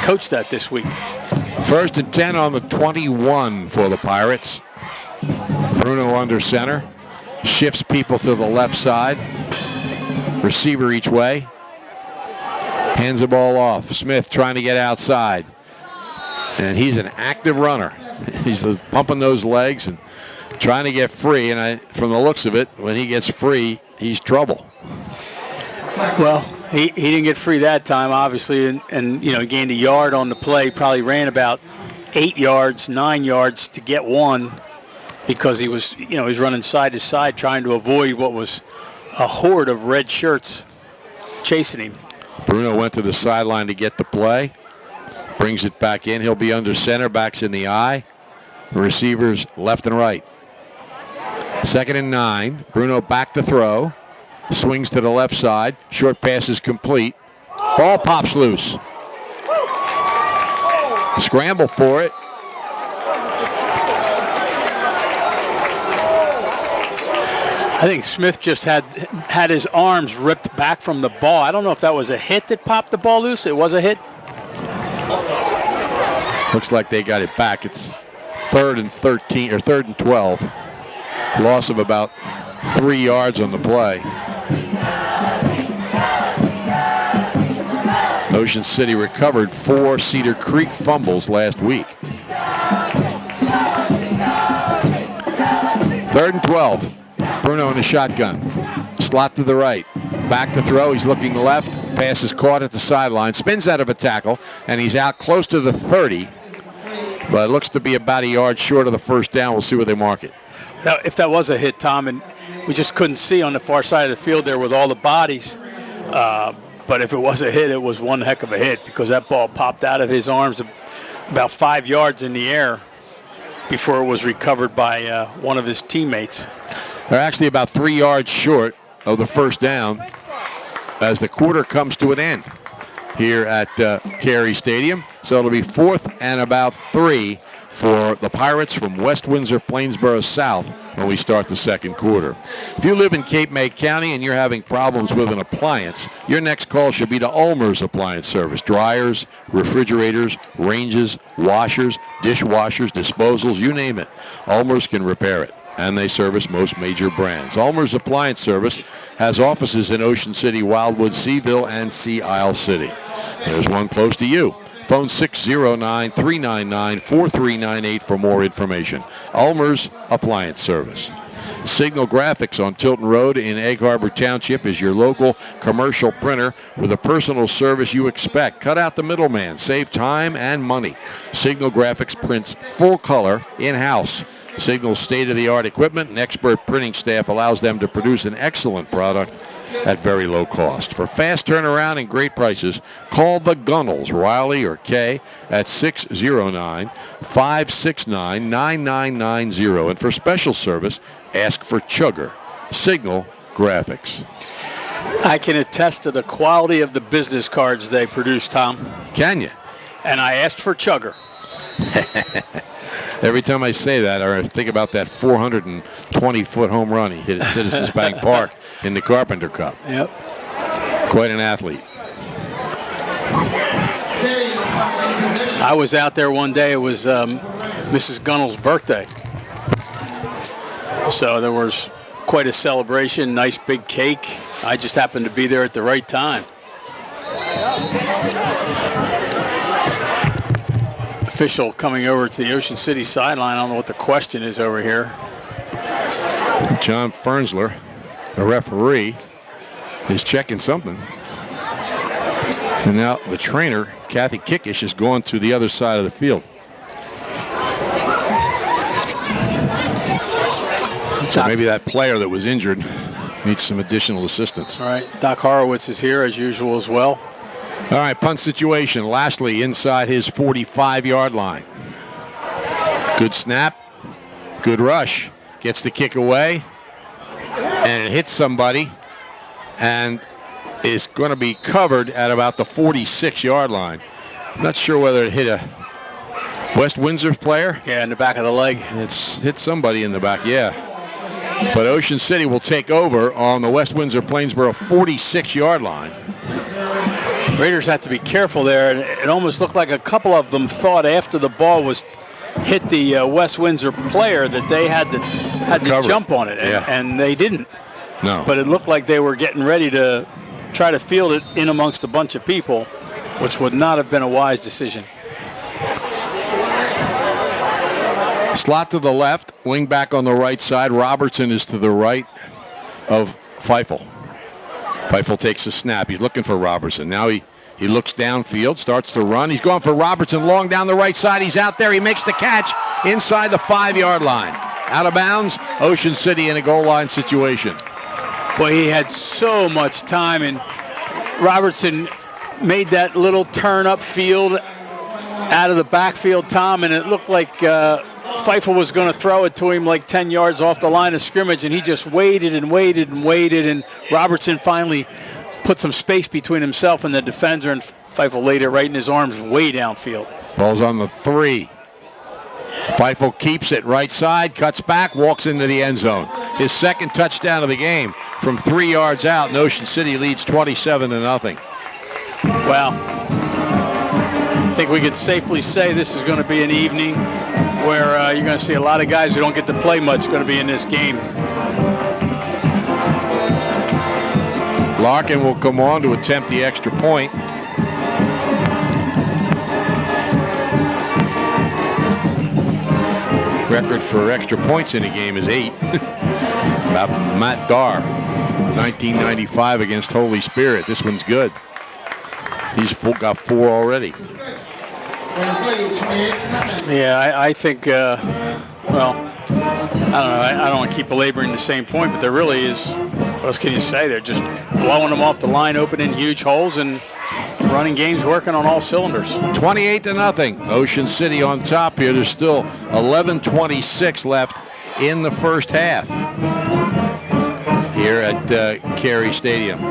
coached that this week. 1st and 10 on the 21 for the Pirates. Bruno under center. Shifts people to the left side. Receiver each way. Hands the ball off. Smith trying to get outside. And he's an active runner. He's pumping those legs and trying to get free. And from the looks of it, when he gets free, he's trouble. Well, he didn't get free that time, obviously, and gained a yard on the play. Probably ran about 8 yards, 9 yards to get one, because he was running side to side trying to avoid what was a horde of red shirts chasing him. Bruno went to the sideline to get the play. Brings it back in. He'll be under center. Backs in the eye. Receivers left and right. 2nd and 9. Bruno back to throw. Swings to the left side. Short pass is complete. Ball pops loose. Scramble for it. I think Smith just had his arms ripped back from the ball. I don't know if that was a hit that popped the ball loose. It was a hit. Looks like they got it back. It's 3rd and 13 or 3rd and 12. Loss of about 3 yards on the play. Ocean City recovered 4 Cedar Creek fumbles last week. 3rd and 12. Bruno in the shotgun. Slot to the right. Back to throw. He's looking left. Pass is caught at the sideline. Spins out of a tackle, and he's out close to the 30. But it looks to be about a yard short of the first down. We'll see where they mark it. Now, if that was a hit, Tom, and we just couldn't see on the far side of the field there with all the bodies, but if it was a hit, it was one heck of a hit, because that ball popped out of his arms about 5 yards in the air before it was recovered by one of his teammates. They're actually about 3 yards short of the first down as the quarter comes to an end here at Carey Stadium. So it'll be 4th and about 3 for the Pirates from West Windsor-Plainsboro South when we start the second quarter. If you live in Cape May County and you're having problems with an appliance, your next call should be to Ulmer's Appliance Service. Dryers, refrigerators, ranges, washers, dishwashers, disposals, you name it. Ulmer's can repair it, and they service most major brands. Ulmer's Appliance Service has offices in Ocean City, Wildwood, Seaville, and Sea Isle City. There's one close to you. Phone 609-399-4398 for more information. Ulmer's Appliance Service. Signal Graphics on Tilton Road in Egg Harbor Township is your local commercial printer with the personal service you expect. Cut out the middleman. Save time and money. Signal Graphics prints full color in-house. Signal's state-of-the-art equipment and expert printing staff allows them to produce an excellent product at very low cost. For fast turnaround and great prices, call the Gunnels, Riley or Kay, at 609-569-9990. And for special service, ask for Chugger. Signal Graphics. I can attest to the quality of the business cards they produce, Tom. Can you? And I asked for Chugger. Every time I say that, or I think about that 420-foot home run he hit at Citizens Bank Park in the Carpenter Cup. Yep. Quite an athlete. I was out there one day. It was Mrs. Gunnell's birthday. So there was quite a celebration, nice big cake. I just happened to be there at the right time. Official coming over to the Ocean City sideline. I don't know what the question is over here. John Fernsler, the referee, is checking something. And now the trainer, Kathy Kickish, is going to the other side of the field. So maybe that player that was injured needs some additional assistance. All right, Doc Horowitz is here as usual as well. All right, punt situation. Lastly, inside his 45-yard line. Good snap. Good rush. gets the kick away, and it hits somebody, and is going to be covered at about the 46-yard line. Not sure whether it hit a West Windsor player. Yeah, in the back of the leg. It's hit somebody in the back, yeah. But Ocean City will take over on the West Windsor-Plainsboro 46-yard line. Raiders have to be careful there. It almost looked like a couple of them thought after the ball was hit the West Windsor player that they had to jump on it, and they didn't. No. But it looked like they were getting ready to try to field it in amongst a bunch of people, which would not have been a wise decision. Slot to the left, wing back on the right side. Robertson is to the right of Feifel. Feifel takes a snap. He's looking for Robertson. Now he looks downfield, starts to run. He's going for Robertson long down the right side. He's out there. He makes the catch inside the 5-yard line. Out of bounds, Ocean City in a goal line situation. Boy, he had so much time, and Robertson made that little turn upfield out of the backfield, Tom, and it looked like Feifel was going to throw it to him like 10 yards off the line of scrimmage, and he just waited and waited and waited, and Robertson finally put some space between himself and the defender, and Feifel laid it right in his arms way downfield. Ball's on the 3. Feifel keeps it right side, cuts back, walks into the end zone. His second touchdown of the game from 3 yards out, and Ocean City leads 27-0. Well, I think we could safely say this is going to be an evening where you're going to see a lot of guys who don't get to play much going to be in this game. Larkin will come on to attempt the extra point. Record for extra points in a game is 8. Matt Darr, 1995 against Holy Spirit. This one's good. He's got 4 already. Yeah, I think, well, I don't know. I don't want to keep belaboring the same point, but there really is, what else can you say? They're just blowing them off the line, opening huge holes, and running game's working on all cylinders. 28-0. Ocean City on top here. There's still 11:26 left in the first half here at Carey Stadium.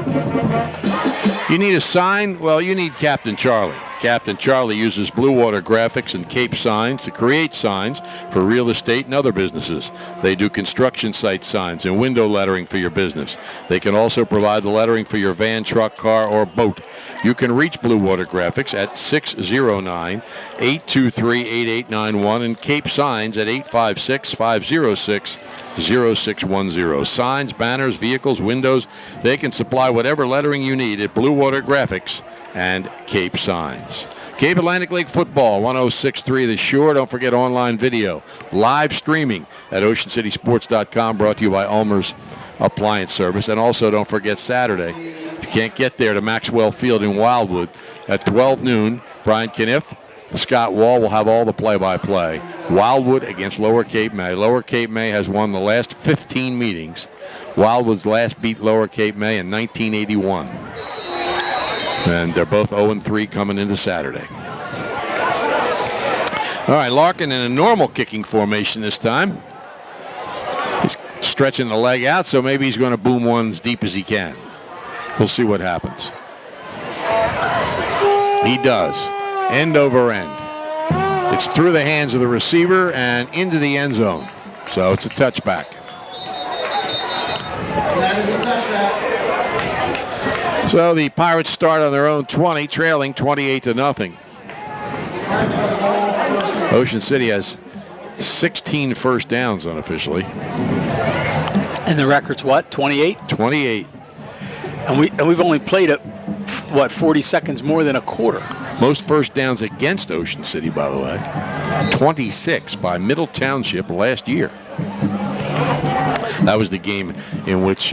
You need a sign? Well, you need Captain Charlie. Captain Charlie uses Blue Water Graphics and Cape Signs to create signs for real estate and other businesses. They do construction site signs and window lettering for your business. They can also provide the lettering for your van, truck, car, or boat. You can reach Blue Water Graphics at 609-823-8891 and Cape Signs at 856-506-0610. Signs, banners, vehicles, windows, they can supply whatever lettering you need at Blue Water Graphics and Cape Signs. Cape Atlantic League Football, 106.3 The Shore. Don't forget online video, live streaming at oceancitysports.com, brought to you by Ulmer's Appliance Service. And also don't forget Saturday, if you can't get there, to Maxwell Field in Wildwood at 12 noon. Brian Kniff, Scott Wall will have all the play-by-play. Wildwood against Lower Cape May. Lower Cape May has won the last 15 meetings. Wildwood's last beat Lower Cape May in 1981. And they're both 0-3 coming into Saturday. All right, Larkin in a normal kicking formation this time. He's stretching the leg out, so maybe he's going to boom one as deep as he can. We'll see what happens. He does. End over end. It's through the hands of the receiver and into the end zone. So it's a touchback. That is a touchback. So the Pirates start on their own 20, trailing 28-0. Ocean City has 16 first downs unofficially. And the record's what, 28? 28. And we've only played it, what, 40 seconds more than a quarter. Most first downs against Ocean City, by the way. 26 by Middle Township last year. That was the game in which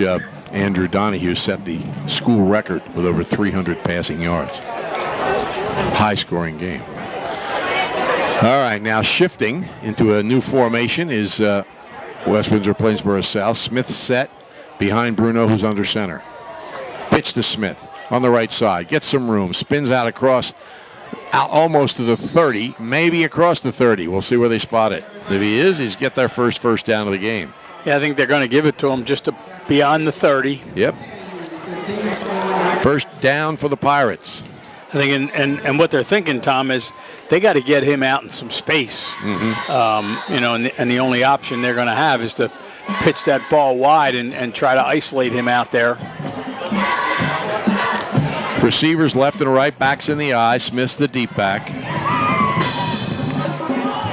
Andrew Donahue set the school record with over 300 passing yards. High-scoring game. All right, now shifting into a new formation is West Windsor-Plainsboro South. Smith set behind Bruno, who's under center. Pitch to Smith on the right side. Gets some room. Spins out across, out almost to the 30, maybe across the 30. We'll see where they spot it. If he is, he's get their first down of the game. Yeah, I think they're going to give it to him just beyond the 30. Yep. First down for the Pirates. I think, and what they're thinking, Tom, is they got to get him out in some space. Mm-hmm. And the only option they're going to have is to pitch that ball wide and try to isolate him out there. Receivers left and right, backs in the eye. Smith's the deep back.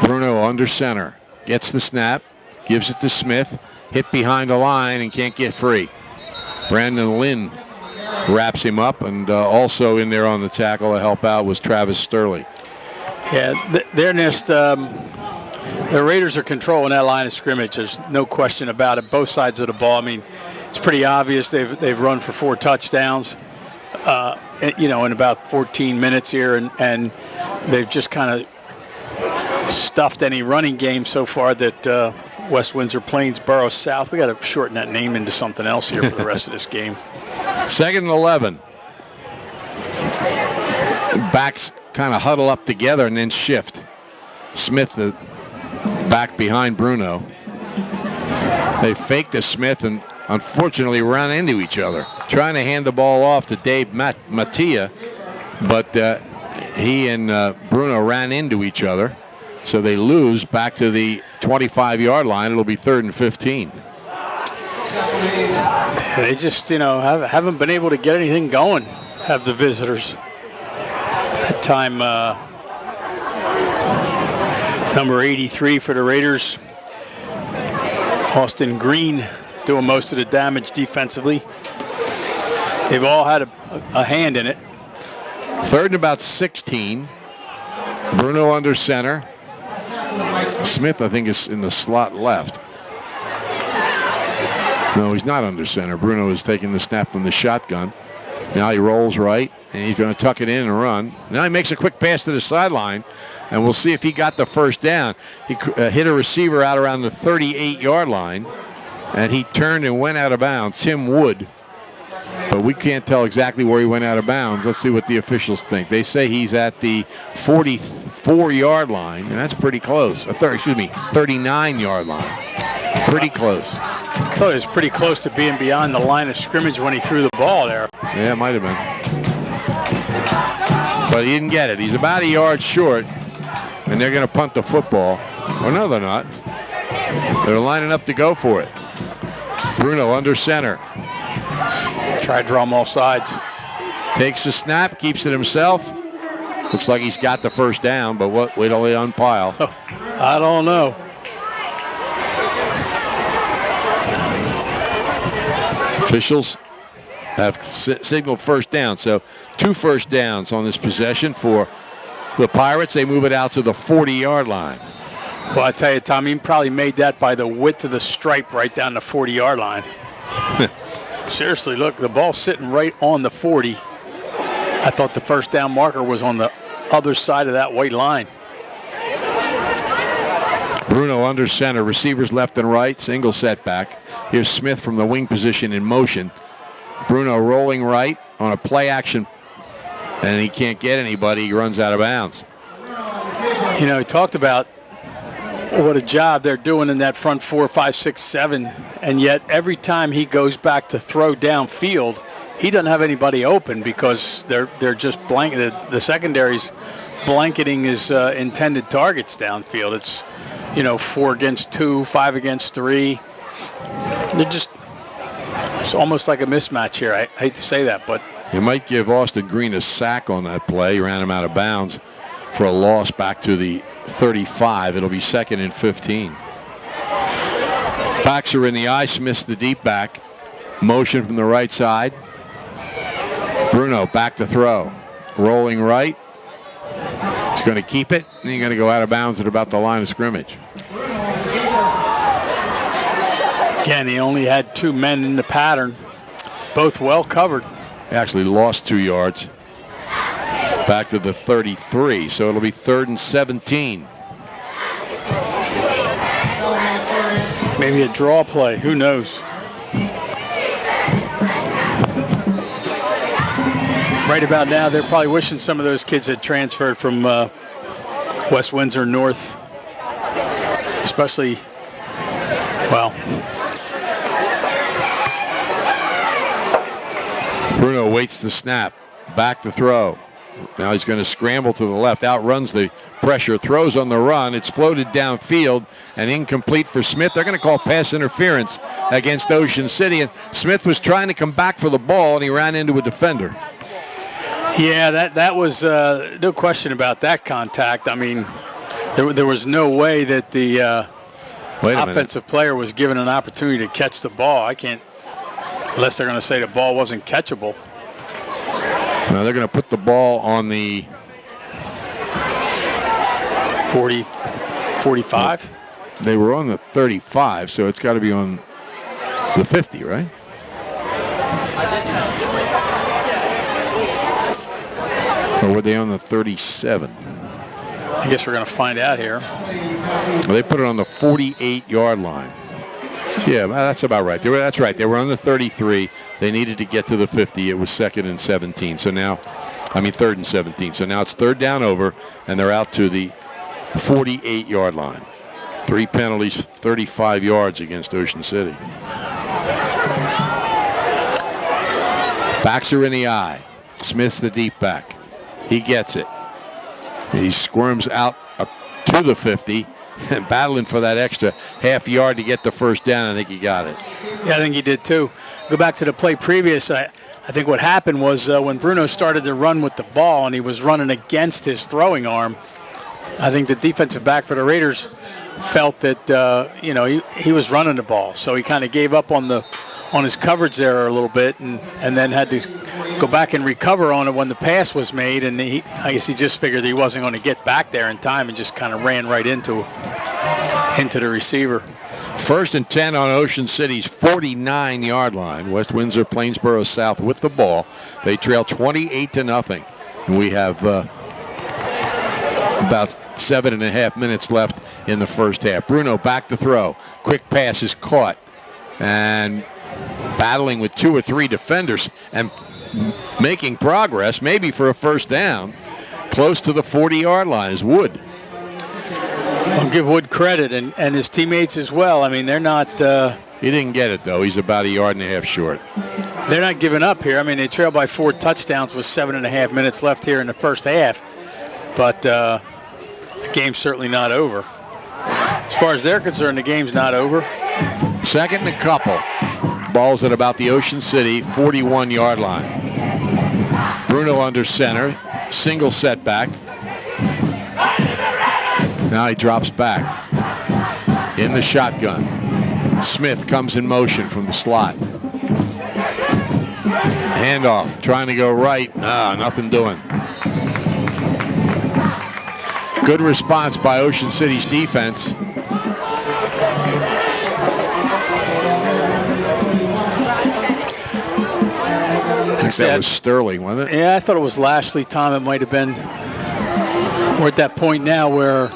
Bruno under center. Gets the snap, gives it to Smith. Hit behind the line and can't get free. Brandon Lynn wraps him up, and also in there on the tackle to help out was Travis Sterling. Yeah, the Raiders are controlling that line of scrimmage. There's no question about it. Both sides of the ball. I mean, it's pretty obvious they've run for 4 touchdowns, in about 14 minutes here, and they've just kind of stuffed any running game so far that West Windsor-Plainsboro South. We got to shorten that name into something else here for the rest of this game. 2nd and 11. Backs kind of huddle up together and then shift. Smith the back behind Bruno. They faked to Smith and unfortunately ran into each other. Trying to hand the ball off to Dave Mattia, but he and Bruno ran into each other. So they lose back to the 25-yard line. It'll be 3rd and 15. They just, haven't been able to get anything going, have the visitors. That time, number 83 for the Raiders, Austin Green, doing most of the damage defensively. They've all had a hand in it. 3rd and about 16. Bruno under center. Smith, I think, is in the slot left. No, he's not under center. Bruno is taking the snap from the shotgun. Now he rolls right, and he's going to tuck it in and run. Now he makes a quick pass to the sideline, and we'll see if he got the first down. He hit a receiver out around the 38-yard line, and he turned and went out of bounds. Tim Wood. But we can't tell exactly where he went out of bounds. Let's see what the officials think. They say he's at the 44-yard line, and that's pretty close. 39-yard line. Pretty close. I thought it was pretty close to being beyond the line of scrimmage when he threw the ball there. Yeah, it might have been. But he didn't get it. He's about a yard short, and they're going to punt the football. Oh, no, they're not. They're lining up to go for it. Bruno under center. Try to draw him off sides. Takes the snap, keeps it himself. Looks like he's got the first down, but wait till they unpile. Oh, I don't know. Officials have signaled first down, so 2 first downs on this possession for the Pirates. They move it out to the 40-yard line. Well, I tell you, Tom, he probably made that by the width of the stripe right down the 40-yard line. Seriously, look, the ball's sitting right on the 40. I thought the first down marker was on the other side of that white line. Bruno under center, receivers left and right, single setback. Here's Smith from the wing position in motion. Bruno rolling right on a play action, and he can't get anybody. He runs out of bounds. He talked about what a job they're doing in that front 4, 5, 6, 7, and yet every time he goes back to throw downfield, he doesn't have anybody open because they're just the secondary's blanketing his intended targets downfield. It's 4 against 2, 5 against 3. It's almost like a mismatch here. I hate to say that, but you might give Austin Green a sack on that play. He ran him out of bounds for a loss back to the 35. It'll be 2nd and 15. Backs are in the eye. Smith's the deep back. Motion from the right side. Bruno back to throw. Rolling right. He's going to keep it, and he's going to go out of bounds at about the line of scrimmage. Again, he only had 2 men in the pattern, both well covered. He actually lost 2 yards. Back to the 33, so it'll be 3rd and 17. Maybe a draw play, who knows? Right about now, they're probably wishing some of those kids had transferred from West Windsor North, especially, well, Bruno waits the snap. Back to throw. Now he's going to scramble to the left. Outruns the pressure. Throws on the run. It's floated downfield and incomplete for Smith. They're going to call pass interference against Ocean City. And Smith was trying to come back for the ball, and he ran into a defender. Yeah, that was no question about that contact. I mean, there was no way that the offensive player was given an opportunity to catch the ball. I can't, unless they're going to say the ball wasn't catchable. Now they're going to put the ball on the 40, 45. They were on the 35, so it's got to be on the 50, right? Or were they on the 37? I guess we're going to find out here. Well, they put it on the 48-yard line. Yeah, that's about right. That's right. They were on the 33. They needed to get to the 50. It was 2nd and 17. So now, 3rd and 17. So now it's 3rd down over, and they're out to the 48-yard line. 3 penalties, 35 yards against Ocean City. Backs are in the eye. Smith's the deep back. He gets it. He squirms out to the 50 and battling for that extra half yard to get the first down. I think he got it. Yeah, I think he did too. Go back to the play previous. I think what happened was when Bruno started to run with the ball and he was running against his throwing arm, I think the defensive back for the Raiders felt that he was running the ball, so he kind of gave up on his coverage there a little bit, and then had to go back and recover on it when the pass was made. And I guess he just figured he wasn't going to get back there in time and just kind of ran right into the receiver. 1st and 10 on Ocean City's 49-yard line. West Windsor-Plainsboro South with the ball. They trail 28-0. We have about 7.5 minutes left in the first half. Bruno back to throw. Quick pass is caught. And battling with 2 or 3 defenders and making progress, maybe for a first down, close to the 40-yard line is Wood. I'll give Wood credit and his teammates as well. I mean, they're not... He didn't get it, though. He's about 1.5 yards short. They're not giving up here. I mean, they trail by 4 touchdowns with 7.5 minutes left here in the first half. But the game's certainly not over. As far as they're concerned, the game's not over. 2nd and a couple. Ball's at about the Ocean City 41-yard line. Bruno under center. Single setback. Now he drops back. In the shotgun. Smith comes in motion from the slot. Handoff. Trying to go right. Nothing doing. Good response by Ocean City's defense. That was Sterling, wasn't it? Yeah, I thought it was Lashley, Tom. It might have been. We're at that point now where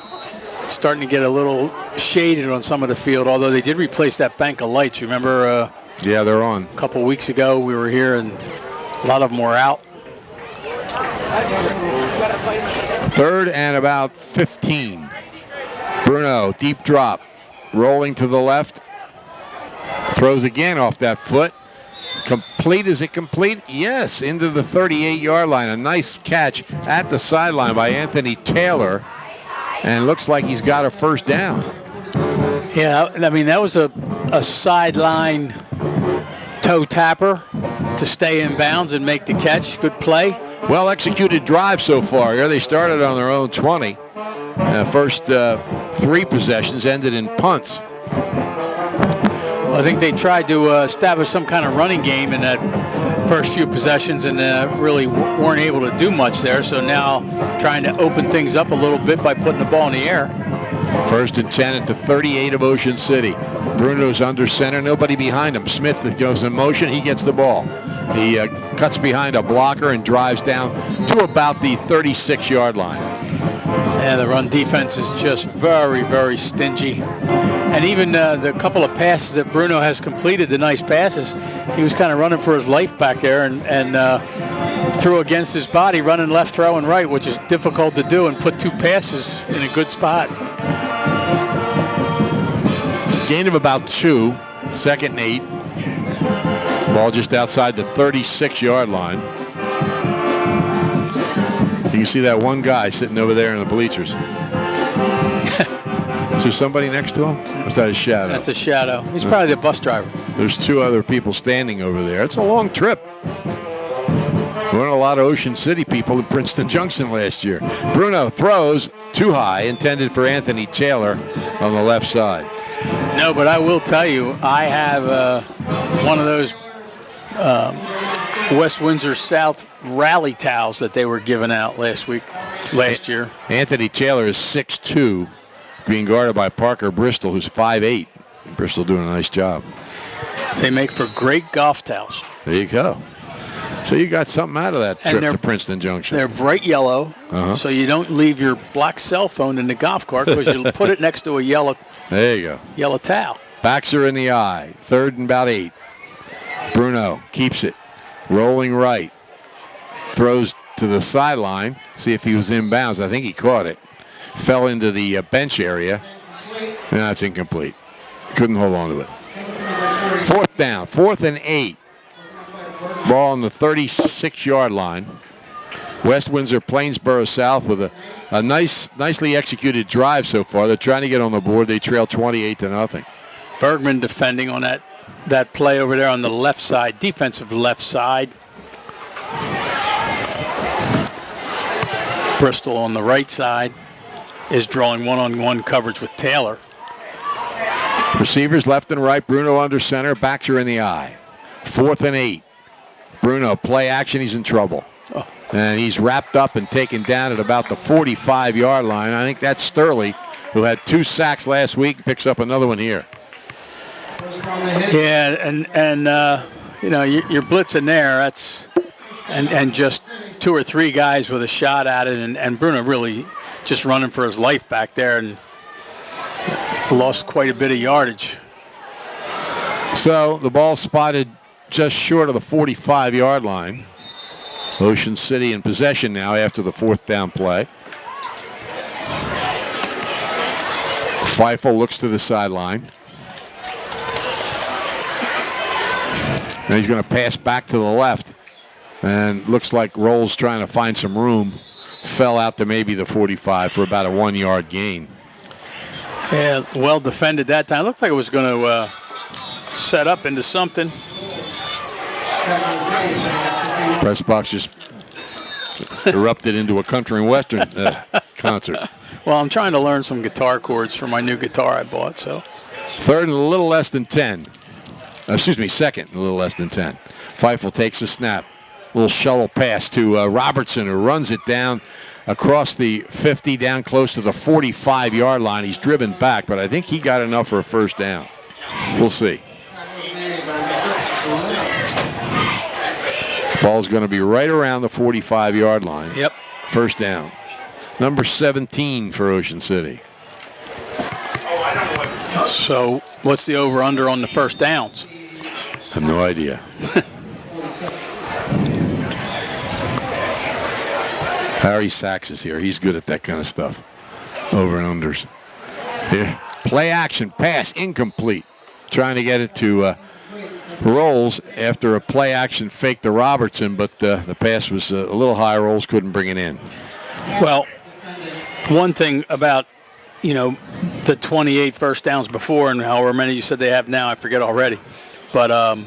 it's starting to get a little shaded on some of the field, although they did replace that bank of lights. Remember? Yeah, they're on. A couple weeks ago, we were here, and a lot of them were out. 3rd and about 15. Bruno, deep drop. Rolling to the left. Throws again off that foot. Complete, is it complete? Yes, into the 38-yard line. A nice catch at the sideline by Anthony Taylor. And looks like he's got a first down. Yeah, I mean, that was a sideline toe tapper to stay in bounds and make the catch. Good play. Well executed drive so far here. They started on their own 20. First 3 possessions ended in punts. Well, I think they tried to establish some kind of running game in that first few possessions and really weren't able to do much there. So now trying to open things up a little bit by putting the ball in the air. 1st and 10 at the 38 of Ocean City. Bruno's under center, nobody behind him. Smith goes in motion, he gets the ball. He cuts behind a blocker and drives down to about the 36-yard line. Yeah, the run defense is just very, very stingy. And even the couple of passes that Bruno has completed, the nice passes, he was kind of running for his life back there and threw against his body, running left, throwing right, which is difficult to do, and put 2 passes in a good spot. Gain of about 2, 2nd and 8. Ball just outside the 36-yard line. You can see that one guy sitting over there in the bleachers. Is there somebody next to him? Or is that a shadow? That's a shadow. He's probably the bus driver. There's two other people standing over there. It's a long trip. We went a lot of Ocean City people in Princeton Junction last year. Bruno throws too high, intended for Anthony Taylor on the left side. No, but I will tell you, I have one of those West Windsor South rally towels that they were giving out last year. Anthony Taylor is 6'2", being guarded by Parker Bristol, who's 5'8". Bristol doing a nice job. They make for great golf towels. There you go. So you got something out of that trip to Princeton Junction. They're bright yellow, so you don't leave your black cell phone in the golf cart because you'll put it next to a yellow. There you go. Yellow towel. Backs are in the eye. 3rd and about 8. Bruno keeps it. Rolling right. Throws to the sideline. See if he was inbounds. I think he caught it. Fell into the bench area. And that's incomplete. Couldn't hold on to it. 4th down. 4th and 8. Ball on the 36-yard line. West Windsor-Plainsboro South with a nicely executed drive so far. They're trying to get on the board. They trail 28-0. Bergman defending on that play over there on the left side, defensive left side. Bristol on the right side is drawing one-on-one coverage with Taylor. Receivers left and right. Bruno under center. Backs are in the eye. 4th and 8. Bruno, play action. He's in trouble. Oh. And he's wrapped up and taken down at about the 45-yard line. I think that's Sturley, who had 2 sacks last week, picks up another one here. Yeah, and you're blitzing there. That's and just 2 or 3 guys with a shot at it, and Bruno really just running for his life back there and lost quite a bit of yardage. So the ball spotted just short of the 45-yard line. Ocean City in possession now after the 4th down play. Feifel looks to the sideline. Now he's going to pass back to the left. And looks like Rolls trying to find some room. Fell out to maybe the 45 for about a 1-yard gain. Yeah, well defended that time. Looked like it was going to set up into something. Press box just erupted into a country and western concert. Well, I'm trying to learn some guitar chords for my new guitar I bought. So 3rd and a little less than 10. 2nd and a little less than 10. Feifel takes a snap. Little shuttle pass to Robertson, who runs it down across the 50, down close to the 45-yard line. He's driven back, but I think he got enough for a 1st down. We'll see. Ball's going to be right around the 45-yard line. Yep. 1st down. Number 17 for Ocean City. So what's the over-under on the 1st downs? I have no idea. Harry Sachs is here. He's good at that kind of stuff. Over and unders. Here. Play action. Pass. Incomplete. Trying to get it to Rolls after a play action fake to Robertson, but the pass was a little high. Rolls couldn't bring it in. Well, one thing about, the 28 1st downs before and however many you said they have now, I forget already. But,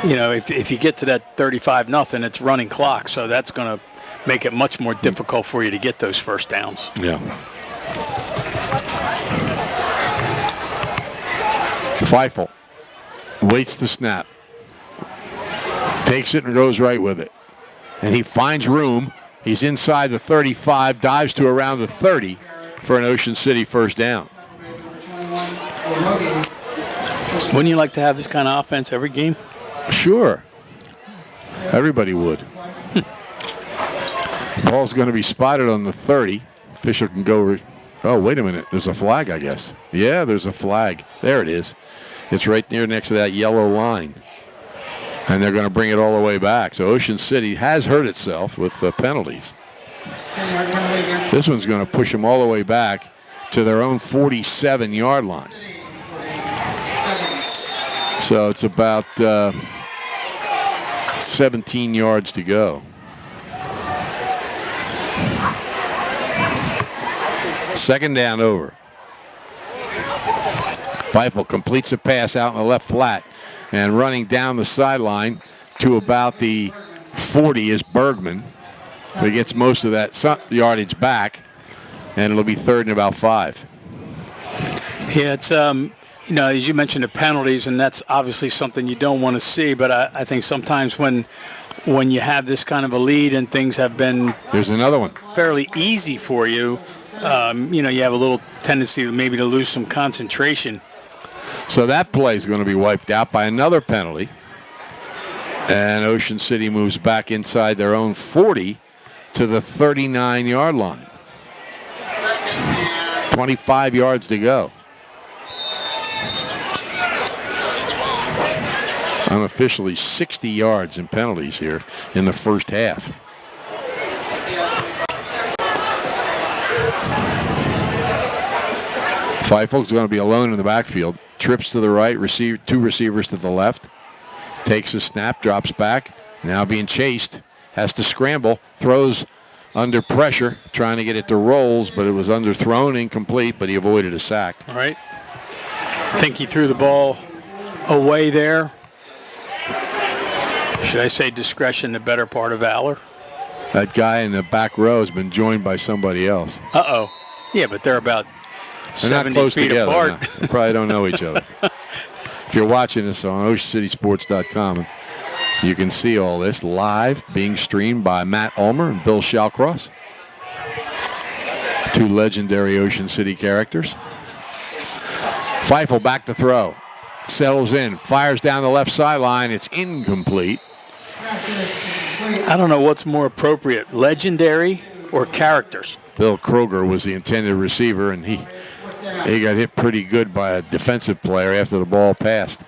if you get to that 35-0, it's running clock. So that's going to make it much more difficult for you to get those 1st downs. Yeah. Feifel waits the snap. Takes it and goes right with it. And he finds room. He's inside the 35, dives to around the 30 for an Ocean City 1st down. Wouldn't you like to have this kind of offense every game? Sure. Everybody would. Ball's going to be spotted on the 30. Official can go. Oh, wait a minute. There's a flag, I guess. Yeah, there's a flag. There it is. It's right next to that yellow line. And they're going to bring it all the way back. So Ocean City has hurt itself with penalties. This one's going to push them all the way back to their own 47-yard line. So it's about 17 yards to go. Second down over. Feifel completes a pass out in the left flat, and running down the sideline to about the 40 is Bergman. He gets most of that yardage back, and it'll be third and about 5. Yeah, it's as you mentioned, the penalties, and that's obviously something you don't want to see. But I think sometimes when you have this kind of a lead and things have been there's another one fairly easy for you, you have a little tendency maybe to lose some concentration. So that play is going to be wiped out by another penalty. And Ocean City moves back inside their own 40 to the 39-yard line. 25 yards to go. Unofficially 60 yards in penalties here in the first half. Feifel's going to be alone in the backfield. Trips to the right, two receivers to the left. Takes a snap, drops back. Now being chased. Has to scramble. Throws under pressure, trying to get it to Rolls, but it was underthrown, incomplete, but he avoided a sack. All right. I think he threw the ball away there. Should I say discretion, the better part of valor? That guy in the back row has been joined by somebody else. Uh-oh. Yeah, but they're about 70 not close feet together. apart. No. They probably don't know each other. If you're watching this on OceanCitySports.com, you can see all this live, being streamed by Matt Ulmer and Bill Shallcross, two legendary Ocean City characters. Feifel back to throw. Settles in, fires down the left sideline. It's incomplete. I don't know what's more appropriate, legendary or characters. Bill Kroger was the intended receiver, and he got hit pretty good by a defensive player after the ball passed.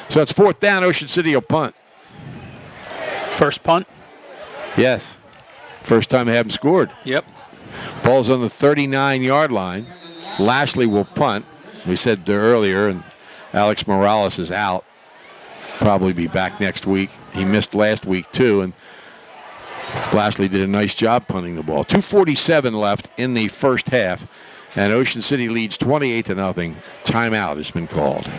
So it's fourth down. Ocean City will punt. First punt? Yes. First time they haven't scored. Yep. Ball's on the 39-yard line. Lashley will punt. We said there earlier, and Alex Morales is out. Probably be back next week. He missed last week, too, and Lashley did a nice job punting the ball. 2:47 left in the first half, and Ocean City leads 28-0. Timeout has been called.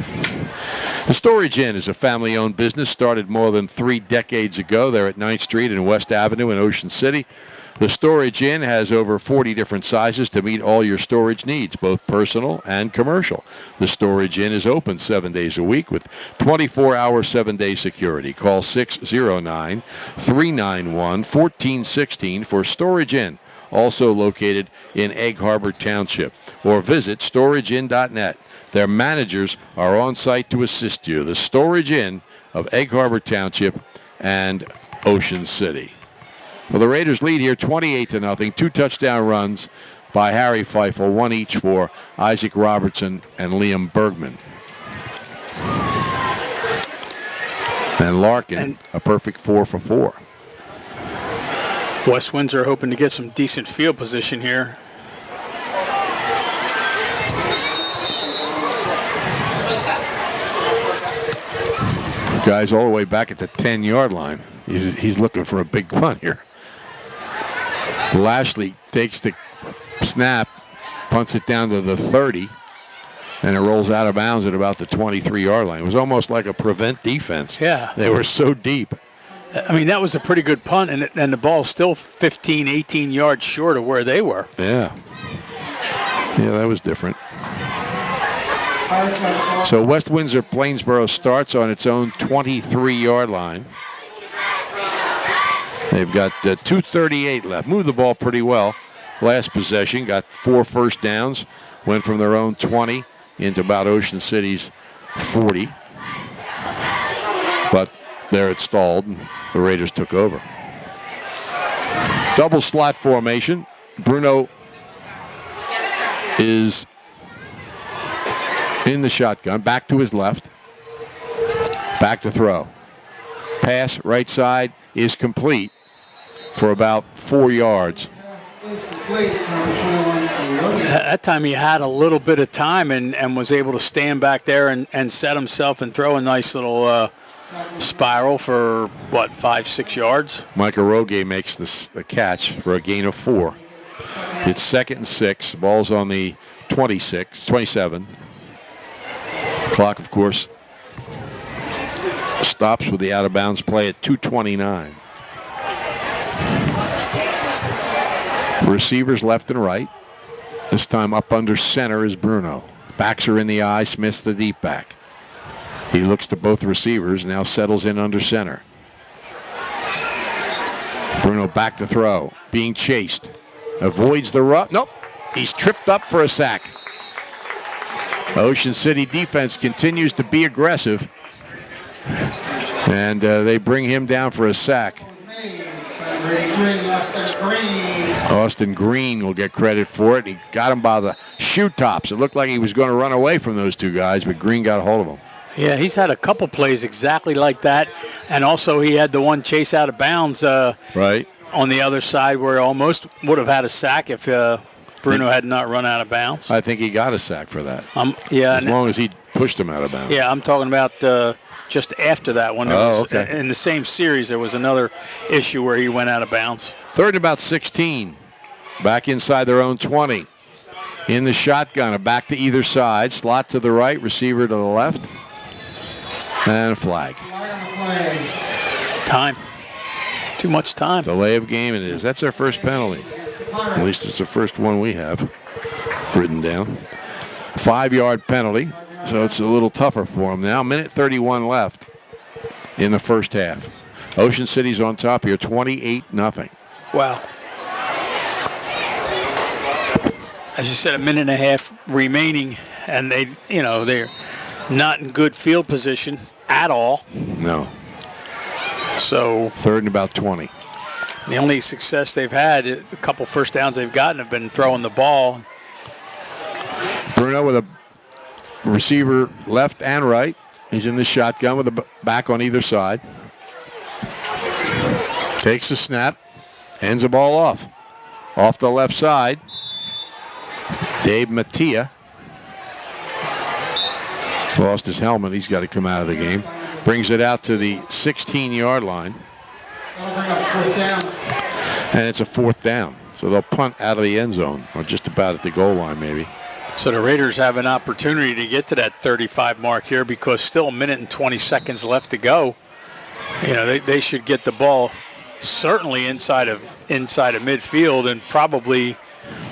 The Storage Inn is a family-owned business started more than 3 decades ago. They're at 9th Street and West Avenue in Ocean City. The Storage Inn has over 40 different sizes to meet all your storage needs, both personal and commercial. The Storage Inn is open 7 days a week with 24-hour, 7-day security. Call 609-391-1416 for Storage Inn, also located in Egg Harbor Township, or visit storageinn.net. Their managers are on site to assist you. The Storage Inn of Egg Harbor Township and Ocean City. Well, the Raiders lead here 28-0. 2 touchdown runs by Harry Feifel, one each for Isaac Robertson and Liam Bergman. And Larkin, a perfect 4 for 4. West Windsor hoping to get some decent field position here. Guys all the way back at the 10-yard line. He's looking for a big punt here. Lashley takes the snap, punts it down to the 30, and it rolls out of bounds at about the 23-yard line. It was almost like a prevent defense. Yeah. They were so deep. I mean, that was a pretty good punt, and the ball's still 15, 18 yards short of where they were. Yeah. Yeah, that was different. So West Windsor-Plainsboro starts on its own 23-yard line. They've got 2:38 left. Moved the ball pretty well. Last possession, got 4 first downs. Went from their own 20 into about Ocean City's 40. But there it stalled, and the Raiders took over. Double slot formation. Bruno is in the shotgun. Back to his left. Back to throw. Pass right side is complete for about 4 yards. That time he had a little bit of time and was able to stand back there and set himself and throw a nice little spiral for, 5-6 yards? Micah Roge makes the catch for a gain of 4. It's 2nd and 6. Ball's on the 27. Clock, of course, stops with the out-of-bounds play at 2:29. Receivers left and right. This time up under center is Bruno. Backs are in the eye. Smith's the deep back. He looks to both receivers, now settles in under center. Bruno back to throw, being chased. Avoids the run. Nope, he's tripped up for a sack. Ocean City defense continues to be aggressive. And they bring him down for a sack. Austin Green will get credit for it. He got him by the shoe tops. It looked like he was going to run away from those two guys, but Green got a hold of him. Yeah, he's had a couple plays exactly like that. And also he had the one chase out of bounds right on the other side where he almost would have had a sack if Bruno had not run out of bounds. I think he got a sack for that. Yeah, as long as he pushed him out of bounds. Yeah, I'm talking about just after that one. Okay. In the same series, there was another issue where he went out of bounds. 3rd and about 16. Back inside their own 20. In the shotgun, a back to either side. Slot to the right, receiver to the left. And a flag. Time. Too much time. Delay of game it is. That's our first penalty. At least it's the first one we have written down. 5-yard penalty. So it's a little tougher for him now. 1:31 left in the first half. Ocean City's on top here, 28-0. Wow. As you said, a minute and a half remaining, and they're not in good field position at all. No. So 3rd and about 20. The only success they've had, a couple first downs they've gotten, have been throwing the ball. Bruno with a receiver left and right. He's in the shotgun with a back on either side. Takes the snap. Hands the ball off. Off the left side. Dave Mattia. Lost his helmet. He's got to come out of the game. Brings it out to the 16-yard line. And it's a 4th down. So they'll punt out of the end zone, or just about at the goal line maybe. So the Raiders have an opportunity to get to that 35 mark here because still a minute and 20 seconds left to go. They should get the ball certainly inside of midfield and probably,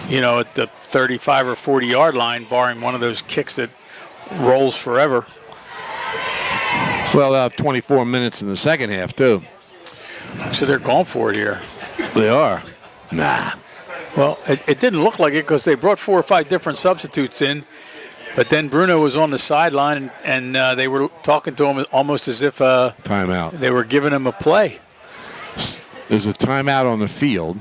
at the 35 or 40-yard line, barring one of those kicks that rolls forever. Well, they'll have 24 minutes in the second half, too. So they're going for it here. They are. Nah. Well, it didn't look like it because they brought 4 or 5 different substitutes in. But then Bruno was on the sideline, and they were talking to him almost as if timeout. They were giving him a play. There's a timeout on the field.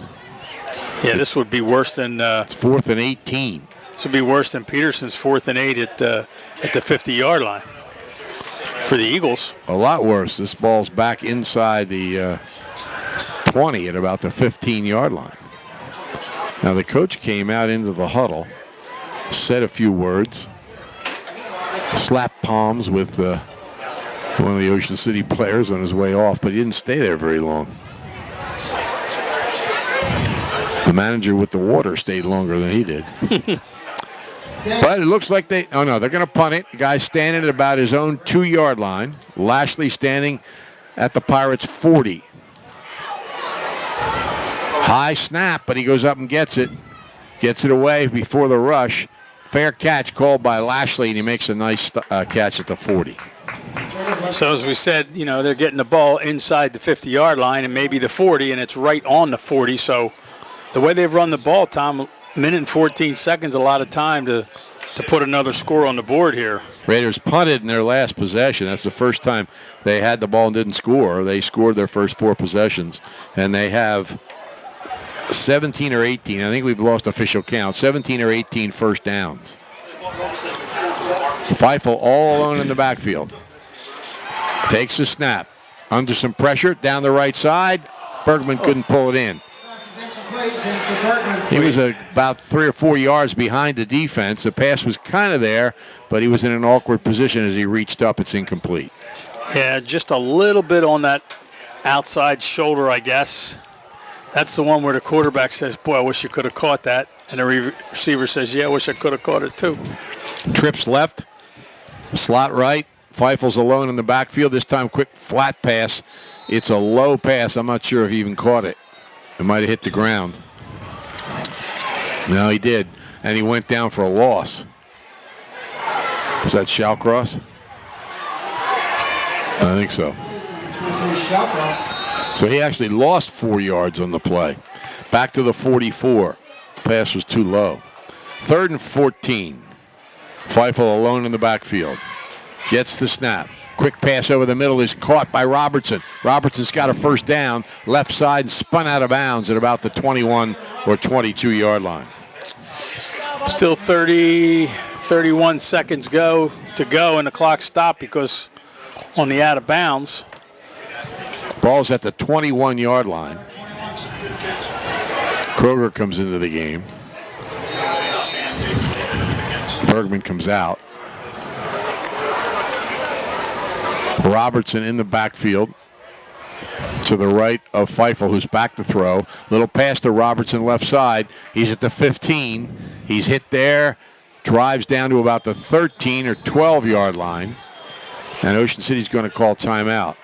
Yeah, this would be worse than... it's 4th and 18. This would be worse than Peterson's 4th and 8 at the 50-yard line for the Eagles. A lot worse. This ball's back inside the 20 at about the 15-yard line. Now, the coach came out into the huddle, said a few words, slapped palms with one of the Ocean City players on his way off, but he didn't stay there very long. The manager with the water stayed longer than he did. But it looks like they're going to punt it. The guy's standing at about his own 2-yard line. Lashley standing at the Pirates' 40. High snap, but he goes up and gets it. Gets it away before the rush. Fair catch called by Lashley, and he makes a nice catch at the 40. So as we said, they're getting the ball inside the 50-yard line and maybe the 40, and it's right on the 40. So the way they've run the ball, Tom, minute and 14 seconds, a lot of time to put another score on the board here. Raiders punted in their last possession. That's the first time they had the ball and didn't score. They scored their first 4 possessions, and they have 17 or 18. I think we've lost official count. 17 or 18 first downs. Feifel all alone in the backfield. Takes the snap. Under some pressure, down the right side. Bergman couldn't pull it in. He was about 3 or 4 yards behind the defense. The pass was kind of there, but he was in an awkward position as he reached up. It's incomplete. Yeah, just a little bit on that outside shoulder, I guess. That's the one where the quarterback says, boy, I wish you could have caught that. And the receiver says, yeah, I wish I could have caught it too. Trips left, slot right. Feifel's alone in the backfield. This time, quick flat pass. It's a low pass. I'm not sure if he even caught it. It might have hit the ground. No, he did. And he went down for a loss. Is that Shallcross? I think so. So he actually lost 4 yards on the play. Back to the 44. Pass was too low. 3rd and 14. Feifel alone in the backfield. Gets the snap. Quick pass over the middle is caught by Robertson. Robertson's got a first down, left side, and spun out of bounds at about the 21 or 22-yard line. Still 31 seconds to go, and the clock stopped because on the out of bounds. Ball's at the 21-yard line. Kroger comes into the game. Bergman comes out. Robertson in the backfield to the right of Feifel, who's back to throw. Little pass to Robertson left side. He's at the 15. He's hit there. Drives down to about the 13 or 12-yard line. And Ocean City's going to call timeout.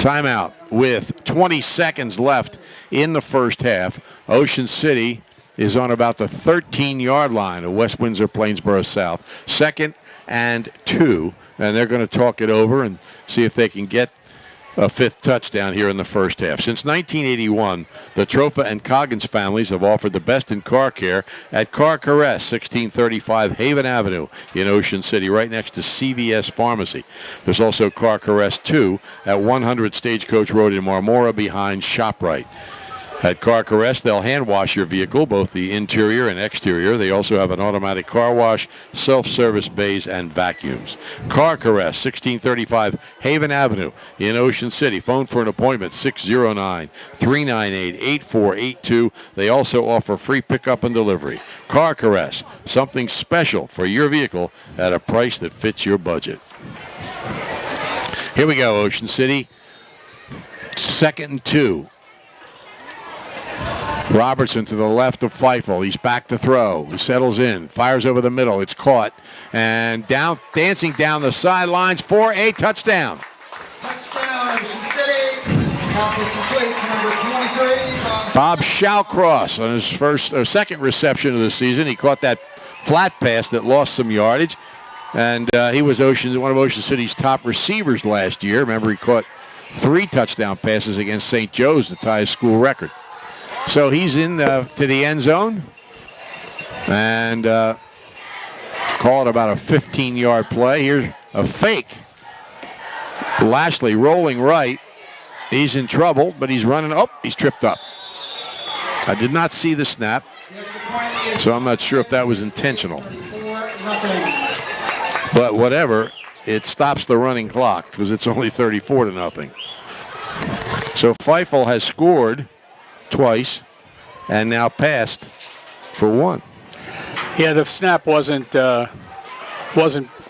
Timeout with 20 seconds left in the first half. Ocean City is on about the 13-yard line of West Windsor-Plainsboro South. 2nd and 2, and they're going to talk it over and see if they can get a 5th touchdown here in the first half. Since 1981, the Trofa and Coggins families have offered the best in car care at Car Caress, 1635 Haven Avenue in Ocean City, right next to CVS Pharmacy. There's also Car Caress 2 at 100 Stagecoach Road in Marmora behind ShopRite. At Car Caress, they'll hand wash your vehicle, both the interior and exterior. They also have an automatic car wash, self-service bays, and vacuums. Car Caress, 1635 Haven Avenue in Ocean City. Phone for an appointment, 609-398-8482. They also offer free pickup and delivery. Car Caress, something special for your vehicle at a price that fits your budget. Here we go, Ocean City. 2nd and 2. Robertson to the left of Feifel. He's back to throw. He settles in. Fires over the middle. It's caught. And dancing down the sidelines for a touchdown. Touchdown, Ocean City. Pass was complete to number 23. Bob Shallcross on his second reception of the season. He caught that flat pass that lost some yardage. And he was one of Ocean City's top receivers last year. Remember, he caught 3 touchdown passes against St. Joe's to tie his school record. So he's in to the end zone, and call it about a 15-yard play. Here's a fake. Lashley rolling right. He's in trouble, but he's running. Oh, he's tripped up. I did not see the snap, so I'm not sure if that was intentional. But whatever, it stops the running clock because it's only 34-0. So Feifel has scored twice and now passed for 1. Yeah, the snap wasn't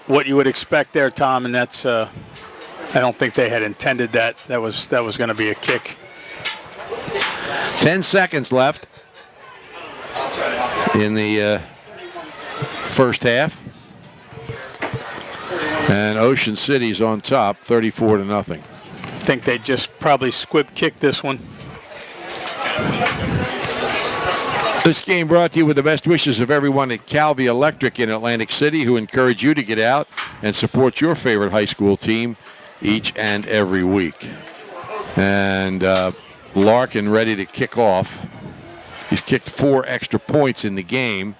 what you would expect there, Tom, and that's I don't think they had intended that. That was going to be a kick. 10 seconds left in the first half, and Ocean City's on top, 34-0. I think they just probably squib kicked this one. This game brought to you with the best wishes of everyone at Calvi Electric in Atlantic City, who encourage you to get out and support your favorite high school team each and every week. And Larkin ready to kick off. He's kicked 4 extra points in the game.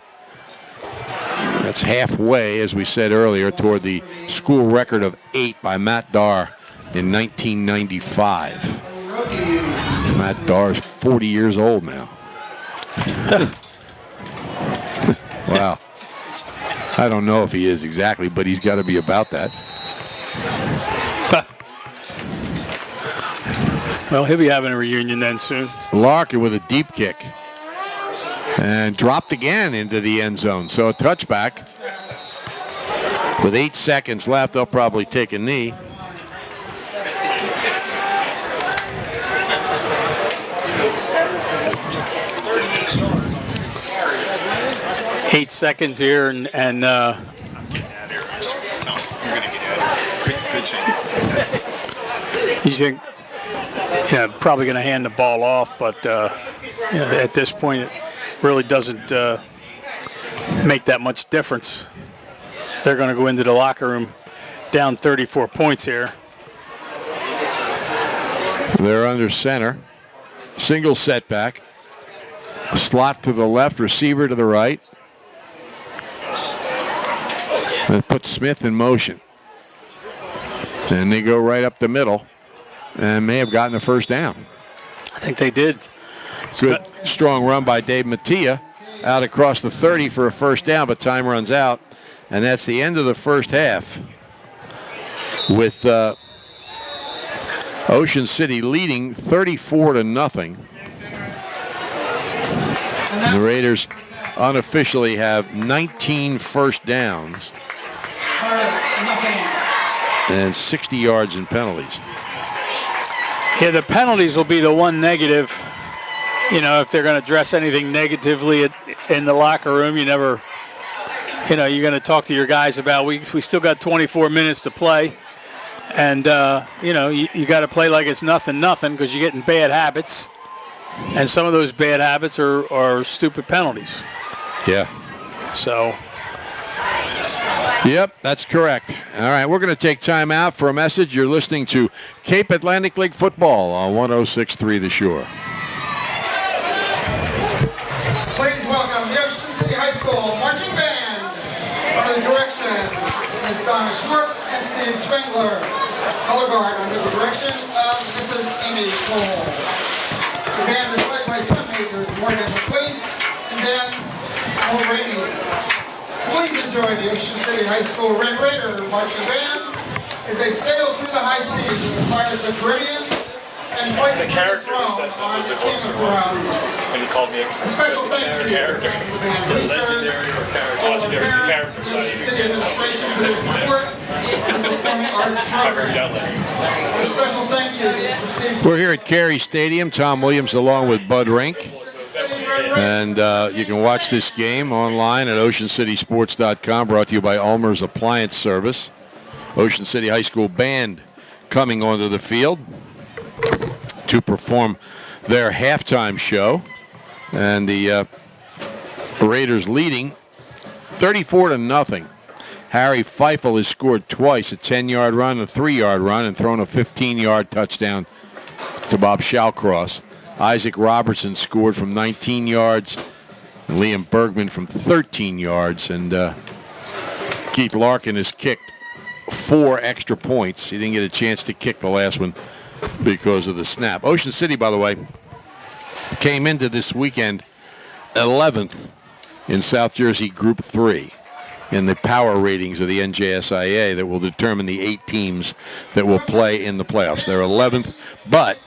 That's halfway, as we said earlier, toward the school record of 8 by Matt Darr in 1995. Matt Darr's 40 years old now. Wow. I don't know if he is exactly, but he's got to be about that. Well, he'll be having a reunion then soon. Larkin with a deep kick. And dropped again into the end zone. So a touchback. With 8 seconds left, they'll probably take a knee. Eight seconds here, and he's probably going to hand the ball off, but at this point, it really doesn't make that much difference. They're going to go into the locker room down 34 points here. They're under center. Single setback. Slot to the left, receiver to the right. And put Smith in motion. And they go right up the middle and may have gotten the first down. I think they did. Good, strong run by Dave Mattia out across the 30 for a first down, but time runs out. And that's the end of the first half with Ocean City leading 34-0. The Raiders unofficially have 19 first downs and 60 yards in penalties. Yeah, the penalties will be the one negative. If they're going to address anything negatively in the locker room, you're going to talk to your guys about we still got 24 minutes to play. And, you got to play like it's nothing because you're getting bad habits. And some of those bad habits are stupid penalties. Yeah. So. Yep, that's correct. All right, we're going to take time out for a message. You're listening to Cape Atlantic League Football on 106.3 The Shore. Please welcome the Ocean City High School Marching Band under the direction of Donna Schwartz and Steve Spengler. Color guard under the direction of Mrs. Amy Cole. The band is led by drum majors Morgan McLeese and Dan Mulroney. Please enjoy the Ocean City High School Red Raider Marching Band as they sail through the high seas with the Pirates of the Caribbean and fight the character assessment was the closer one. When he called me a special thank you character. to the band boosters, Legendary or all the legendary parents, character. Ocean City administration for their support and the performing arts program. A special thank you to Steve. We're here at Carey Stadium. Tom Williams along with Bud Rink. And you can watch this game online at oceancitysports.com, brought to you by Ulmer's Appliance Service. Ocean City High School Band coming onto the field to perform their halftime show. And the Raiders leading 34-0. Harry Feifel has scored twice, a 10-yard run, a 3-yard run, and thrown a 15-yard touchdown to Bob Shallcross. Isaac Robertson scored from 19 yards, and Liam Bergman from 13 yards, and Keith Larkin has kicked 4 extra points. He didn't get a chance to kick the last one because of the snap. Ocean City, by the way, came into this weekend 11th in South Jersey Group 3 in the power ratings of the NJSIA that will determine the 8 teams that will play in the playoffs. They're 11th, but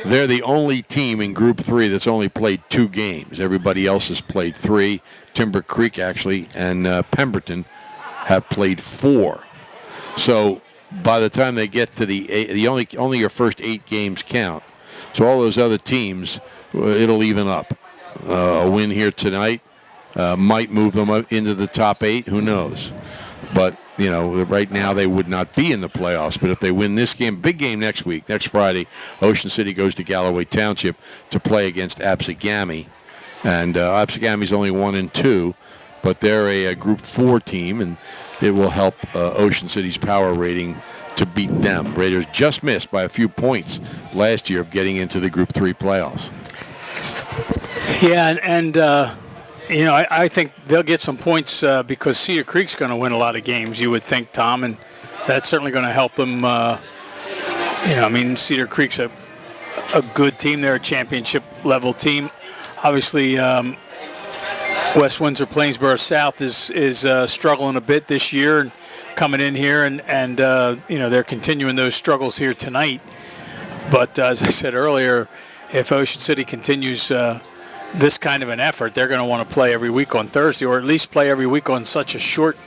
they're the only team in Group 3 that's only played 2 games. Everybody else has played 3. Timber Creek, actually, and Pemberton have played 4. So by the time they get to the only your first 8 games count. So all those other teams, it'll even up. A win here tonight might move them up into the top 8. Who knows? But right now they would not be in the playoffs. But if they win this game, big game next week, next Friday, Ocean City goes to Galloway Township to play against Absegami. And Absegami's only 1-2, but they're a Group 4 team, and it will help Ocean City's power rating to beat them. Raiders just missed by a few points last year of getting into the Group 3 playoffs. Yeah, and I think they'll get some points because Cedar Creek's going to win a lot of games, you would think, Tom, and that's certainly going to help them. Cedar Creek's a good team. They're a championship-level team. Obviously, West Windsor-Plainsboro South is struggling a bit this year and coming in here, and they're continuing those struggles here tonight. But as I said earlier, if Ocean City continues this kind of an effort, they're going to want to play every week on Thursday, or at least play every week on such a short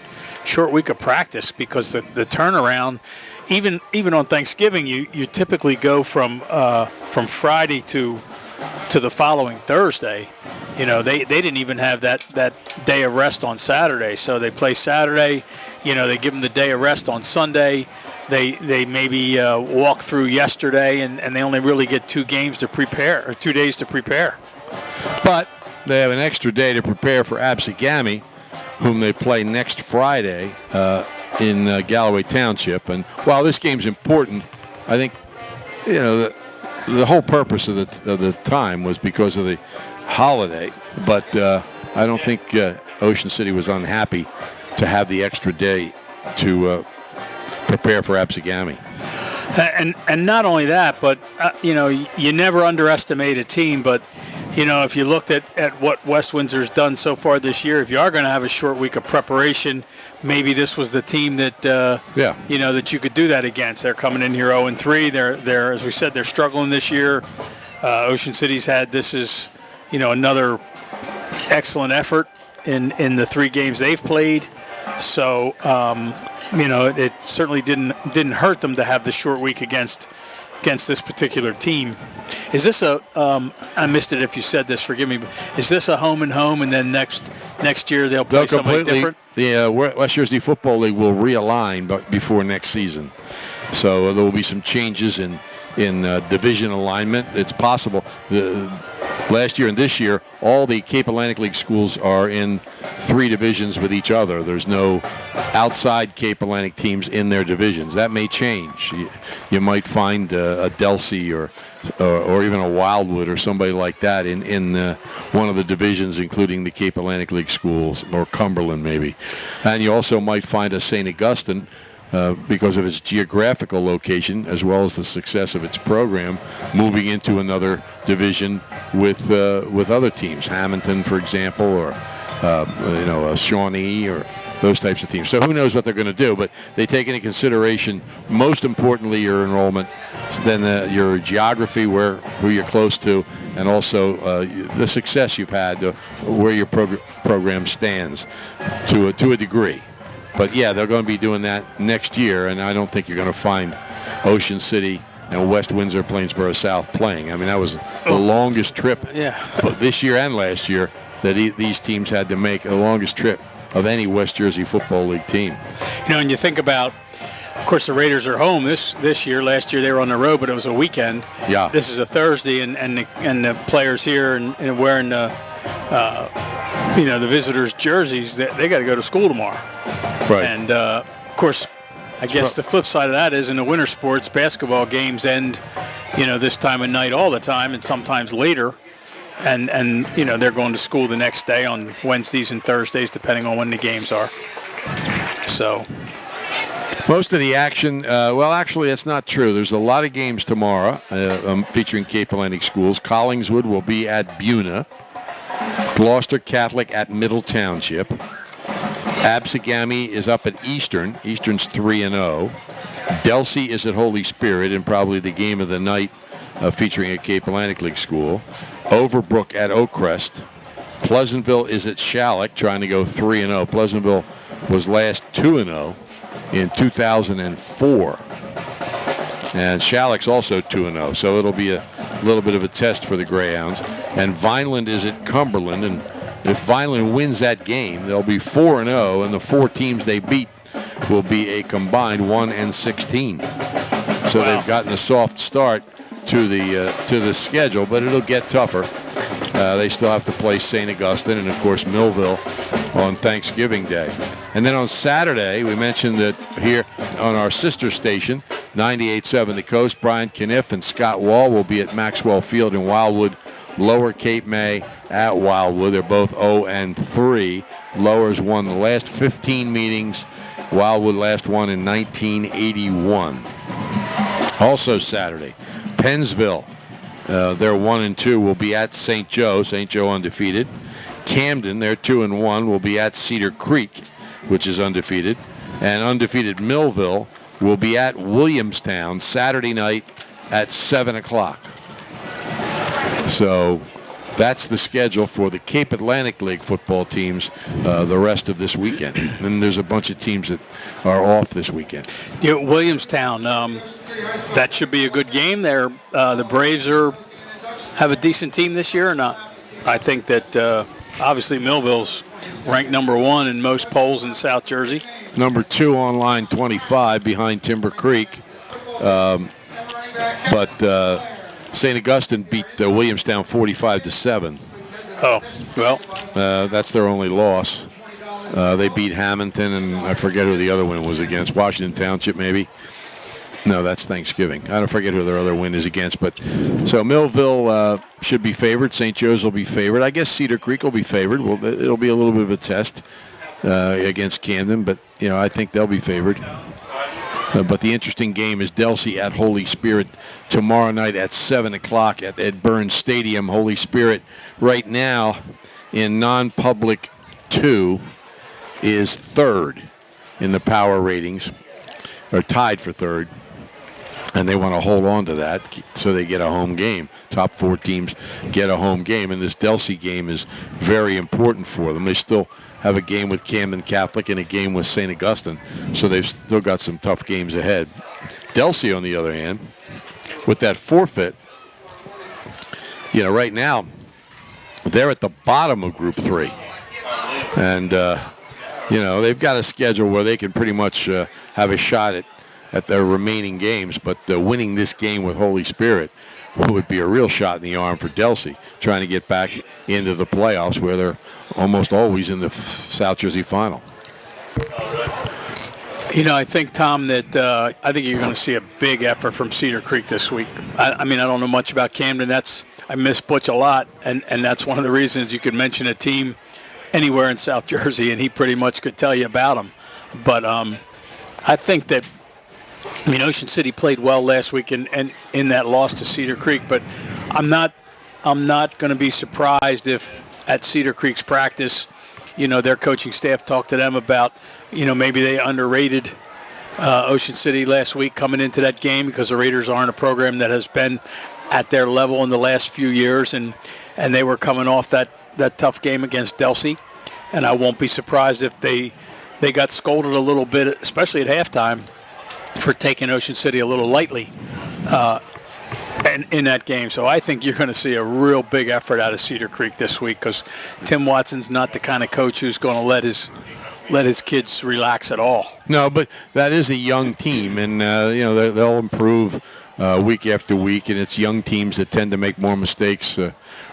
short week of practice because the turnaround, even on Thanksgiving, you typically go from Friday to the following Thursday. They didn't even have that day of rest on Saturday, so they play Saturday. They give them the day of rest on Sunday. They maybe walk through yesterday, and they only really get 2 games to prepare, or 2 days to prepare. But they have an extra day to prepare for Absegami, whom they play next Friday in Galloway Township. And while this game's important, I think the whole purpose of the time was because of the holiday. But I don't think Ocean City was unhappy to have the extra day to prepare for Absegami. And not only that, but you never underestimate a team. But if you looked at what West Windsor's done so far this year, if you are going to have a short week of preparation, maybe this was the team that that you could do that against. They're coming in here 0-3. They're as we said, they're struggling this year. Ocean City's had this is another excellent effort in the 3 games they've played. So it certainly didn't hurt them to have the short week against this particular team. Is this I missed it if you said this, forgive me, but is this a home and home, and then next year they'll play somebody different? The West Jersey Football League will realign before next season. So there will be some changes in division alignment. It's possible. Last year and this year, all the Cape Atlantic League schools are in 3 divisions with each other. There's no outside Cape Atlantic teams in their divisions. That may change. You might find a Delsey or even a Wildwood or somebody like that in one of the divisions, including the Cape Atlantic League schools, or Cumberland maybe. And you also might find a St. Augustine, because of its geographical location as well as the success of its program, moving into another division with other teams, Hamilton, for example, or Shawnee, or those types of teams. So who knows what they're going to do? But they take into consideration, most importantly, your enrollment, then your geography, who you're close to, and also the success you've had, where your program stands, to a degree. But yeah, they're going to be doing that next year, and I don't think you're going to find Ocean City and West Windsor-Plainsboro South playing. I mean, that was the longest trip, but this year and last year, that these teams had to make, the longest trip of any West Jersey Football League team. And you think about, of course, the Raiders are home this year. Last year they were on the road, but it was a weekend. Yeah. This is a Thursday, and the players here and wearing the visitors' jerseys, they got to go to school tomorrow. Right. And of course, I guess the flip side of that is, in the winter sports, basketball games end, this time of night all the time, and sometimes later. And they're going to school the next day on Wednesdays and Thursdays, depending on when the games are. So most of the action, well, actually, that's not true. There's a lot of games tomorrow featuring Cape Atlantic schools. Collingswood will be at Buna. Gloucester Catholic at Middle Township. Absegami is up at Eastern. Eastern's 3-0. Delsey is at Holy Spirit, and probably the game of the night, featuring a Cape Atlantic League school. Overbrook at Oakcrest. Pleasantville is at Shalleck, trying to go 3-0. Pleasantville was last 2-0 in 2004. And Shalleck's also 2-0, so it'll be a little bit of a test for the Greyhounds. And Vineland is at Cumberland, and if Vineland wins that game, they'll be 4-0, and the 4 teams they beat will be a combined 1-16. So they've gotten a soft start to the schedule, but it'll get tougher. They still have to play St. Augustine and, of course, Millville on Thanksgiving Day. And then on Saturday, we mentioned that here on our sister station, 98.7 The Coast, Brian Kniff and Scott Wall will be at Maxwell Field in Wildwood. Lower Cape May at Wildwood. They're both 0-3. Lower's won the last 15 meetings. Wildwood last won in 1981. Also Saturday, Pennsville, they're 1-2, will be at St. Joe. St. Joe undefeated. Camden, they're 2-1, will be at Cedar Creek, which is undefeated. And undefeated Millville will be at Williamstown Saturday night at 7 o'clock. So that's the schedule for the Cape Atlantic League football teams the rest of this weekend. And there's a bunch of teams that are off this weekend. Yeah, Williamstown, that should be a good game there. The Braves have a decent team this year or not? I think that obviously Millville's ranked number 1 in most polls in South Jersey. Number 2 on line 25 behind Timber Creek. But St. Augustine beat Williamstown 45-7. Oh, well. That's their only loss. They beat Hamilton, and I forget who the other win was against. Washington Township, maybe? No, that's Thanksgiving. I don't forget who their other win is against. But so Millville should be favored. St. Joe's will be favored. I guess Cedar Creek will be favored. Well, it'll be a little bit of a test against Camden, but I think they'll be favored. But the interesting game is Delsey at Holy Spirit tomorrow night at 7 o'clock at Burns Stadium. Holy Spirit right now in non-public 2 is 3rd in the power ratings, or tied for 3rd. And they want to hold on to that so they get a home game. Top 4 teams get a home game, and this Delsey game is very important for them. They still have a game with Camden Catholic and a game with St. Augustine, so they've still got some tough games ahead. Delsey, on the other hand, with that forfeit, right now they're at the bottom of Group 3. And, they've got a schedule where they can pretty much have a shot at their remaining games, but winning this game with Holy Spirit would be a real shot in the arm for Delsey, trying to get back into the playoffs where they're almost always in the South Jersey final. I think, Tom, that I think you're going to see a big effort from Cedar Creek this week. I don't know much about Camden. I miss Butch a lot, and that's one of the reasons you could mention a team anywhere in South Jersey, and he pretty much could tell you about them. But I think that, Ocean City played well last week and in that loss to Cedar Creek, but I'm not going to be surprised if at Cedar Creek's practice, their coaching staff talked to them about, maybe they underrated Ocean City last week coming into that game, because the Raiders aren't a program that has been at their level in the last few years, and they were coming off that tough game against Delsey, and I won't be surprised if they got scolded a little bit, especially at halftime, for taking Ocean City a little lightly in that game. So I think you're going to see a real big effort out of Cedar Creek this week, because Tim Watson's not the kind of coach who's going to let his kids relax at all. No, but that is a young team, and they'll improve week after week, and it's young teams that tend to make more mistakes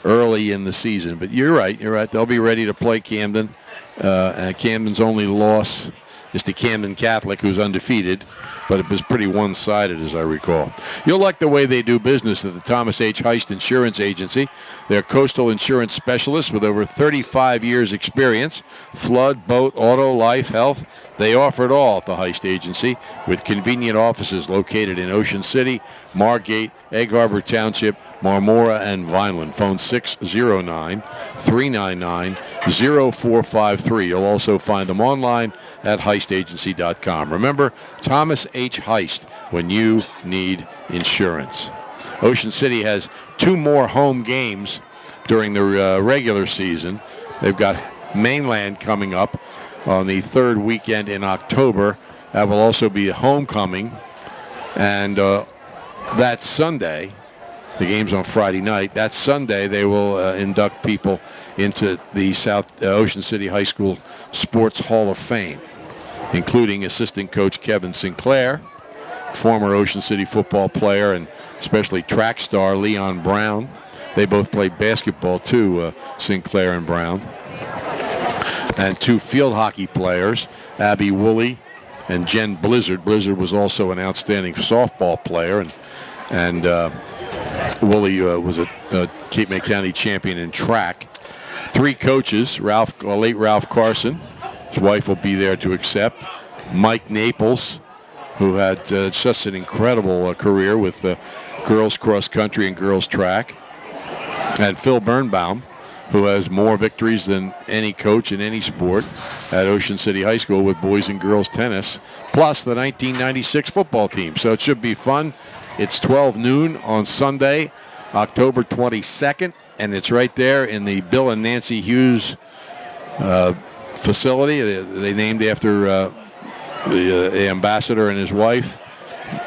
early in the season. But you're right. They'll be ready to play Camden. Camden's only loss is to Camden Catholic, who's undefeated, but it was pretty one-sided, as I recall. You'll like the way they do business at the Thomas H. Heist Insurance Agency. They're coastal insurance specialists with over 35 years' experience. Flood, boat, auto, life, health. They offer it all at the Heist Agency, with convenient offices located in Ocean City, Margate, Egg Harbor Township, Marmora, and Vineland. Phone 609-399-0453. You'll also find them online at heistagency.com. Remember, Thomas H. Heist, when you need insurance. Ocean City has 2 more home games during the regular season. They've got Mainland coming up on the 3rd weekend in October. That will also be a homecoming. And that Sunday, the game's on Friday night. That Sunday, they will induct people into the South Ocean City High School Sports Hall of Fame, including assistant coach Kevin Sinclair, former Ocean City football player and especially track star Leon Brown. They both played basketball too, Sinclair and Brown. And 2 field hockey players, Abby Woolley and Jen Blizzard. Blizzard was also an outstanding softball player, and Woolley was a Cape May County champion in track. 3 coaches, late Ralph Carson, his wife will be there to accept, Mike Naples, who had just an incredible career with girls cross country and girls track, and Phil Birnbaum, who has more victories than any coach in any sport at Ocean City High School with boys and girls tennis, plus the 1996 football team. So it should be fun. It's 12 noon on Sunday, October 22nd and it's right there in the Bill and Nancy Hughes facility. They named after the ambassador and his wife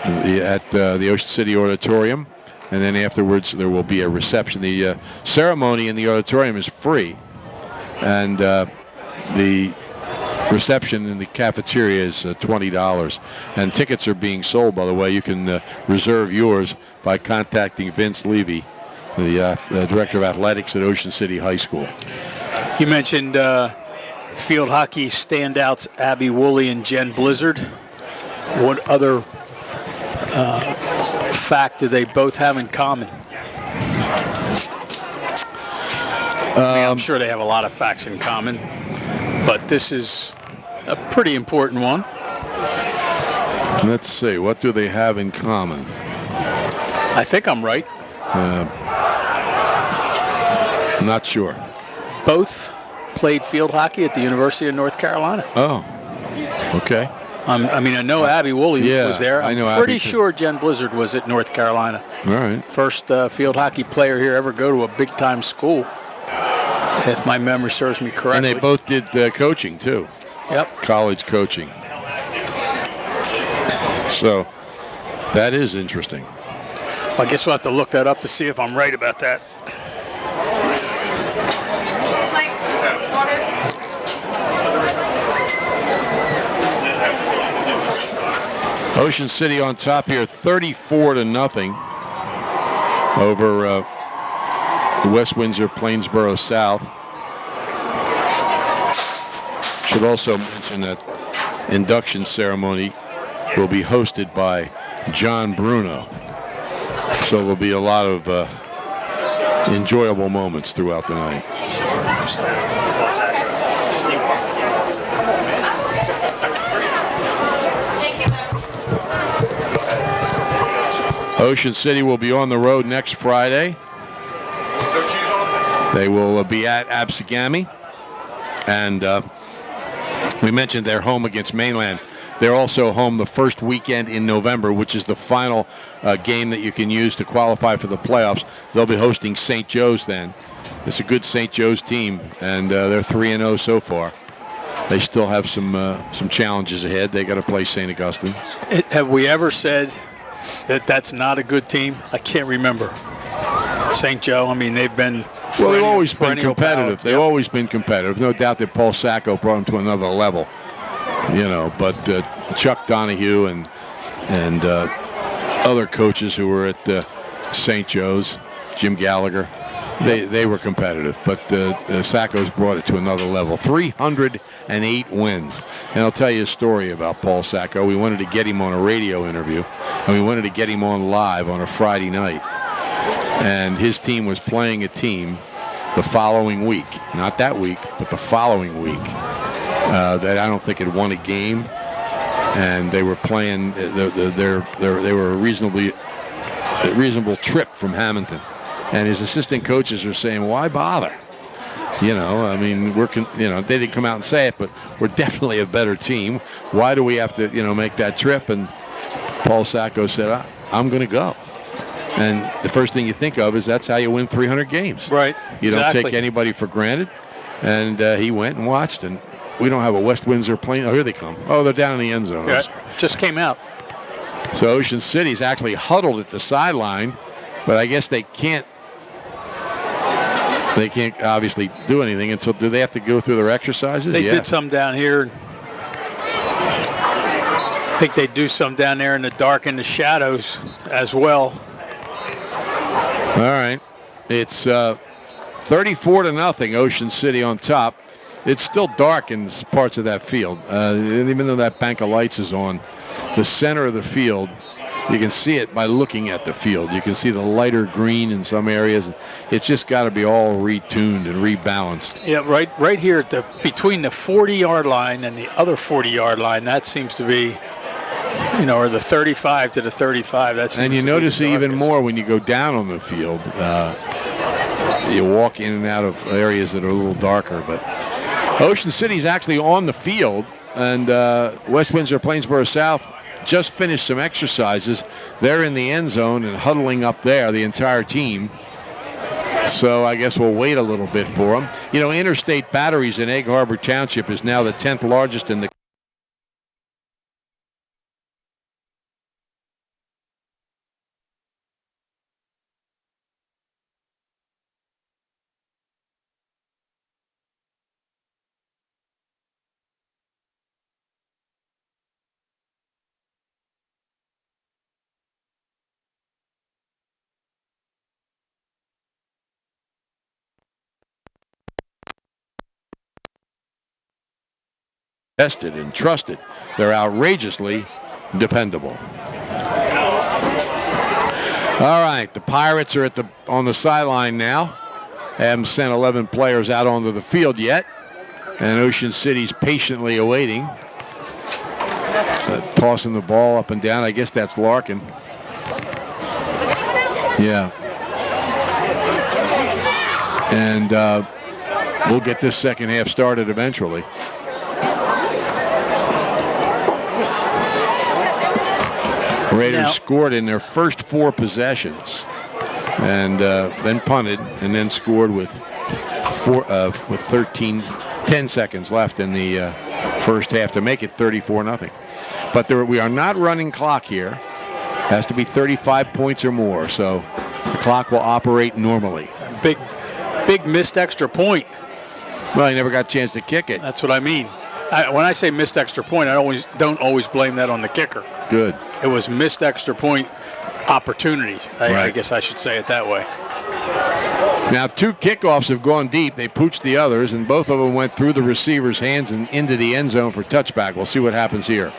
at the Ocean City Auditorium. And then afterwards, there will be a reception. The ceremony in the auditorium is free, and the reception in the cafeteria is $20. And tickets are being sold, by the way. You can reserve yours by contacting Vince Levy, the director of athletics at Ocean City High School. You mentioned field hockey standouts Abby Woolley and Jen Blizzard. What other fact do they both have in common? I'm sure they have a lot of facts in common, but this is a pretty important one. Let's see, what do they have in common? I think I'm right. Not sure. Both played field hockey at the University of North Carolina. Oh, okay. I know Abby Woolley was there. I know I'm pretty Abby sure Jen Blizzard was at North Carolina. All right. First field hockey player here ever go to a big-time school, if my memory serves me correctly. And they both did coaching, too. Yep. College coaching. So that is interesting. Well, I guess we'll have to look that up to see if I'm right about that. Ocean City on top here, 34-0 over West Windsor-Plainsboro South. Should also mention that induction ceremony will be hosted by John Bruno. So there'll be a lot of enjoyable moments throughout the night. Ocean City will be on the road next Friday. They will be at Absegami. And we mentioned they're home against Mainland. They're also home the first weekend in November, which is the final game that you can use to qualify for the playoffs. They'll be hosting St. Joe's then. It's a good St. Joe's team, and they're 3-0 so far. They still have some challenges ahead. They got to play St. Augustine. Have we ever said that that's not a good team? I can't remember. St. Joe, I mean, they've been they've always been competitive. Power. They've always been competitive. No doubt that Paul Sacco brought them to another level. But Chuck Donahue and other coaches who were at St. Joe's, Jim Gallagher, they were competitive. But Sacco's brought it to another level. 308 wins. And I'll tell you a story about Paul Sacco. We wanted to get him on a radio interview, and we wanted to get him on live on a Friday night. And his team was playing a team the following week. Not that week, but the following week. That I don't think had won a game, and they were playing. They were a reasonable trip from Hamilton, and his assistant coaches are saying, "Why bother?" I mean, they didn't come out and say it, but we're definitely a better team. Why do we have to, make that trip? And Paul Sacco said, "I'm going to go." And the first thing you think of is that's how you win 300 games. Right. You don't exactly. take anybody for granted. And he went and watched, and we don't have a West Windsor plane. Oh, here they come. Oh, they're down in the end zone. Yeah, just came out. So Ocean City's actually huddled at the sideline, but I guess they can't obviously do anything until, do they have to go through their exercises? They did some down here. I think they do some down there in the dark and the shadows as well. All right. It's 34-0, Ocean City on top. It's still dark in parts of that field. Even though that bank of lights is on, the center of the field, you can see it by looking at the field. You can see the lighter green in some areas. It's just got to be all retuned and rebalanced. Yeah, right here between the 40-yard line and the other 40-yard line, that seems to be, or the 35 to the 35. That seems and you to notice be the even darkest. more when you go down on the field. You walk in and out of areas that are a little darker. But Ocean City's actually on the field, and West Windsor-Plainsboro South just finished some exercises. They're in the end zone and huddling up there, the entire team. So I guess we'll wait a little bit for them. You know, Interstate Batteries in Egg Harbor Township is now the 10th largest in the tested and trusted. They're outrageously dependable. All right, the Pirates are on the sideline now. Haven't sent 11 players out onto the field yet, and Ocean City's patiently awaiting. Tossing the ball up and down. I guess that's Larkin. Yeah. And we'll get this second half started eventually. Raiders scored in their first 4 possessions, and then punted, and then scored with 10 seconds left in the first half to make it 34-0. But we are not running clock here. Has to be 35 points or more, so the clock will operate normally. Big missed extra point. Well, he never got a chance to kick it. That's what I mean. When I say missed extra point, I don't always blame that on the kicker. Good. It was missed extra point opportunities. I guess I should say it that way. Now, 2 kickoffs have gone deep. They pooched the others, and both of them went through the receiver's hands and into the end zone for touchback. We'll see what happens here.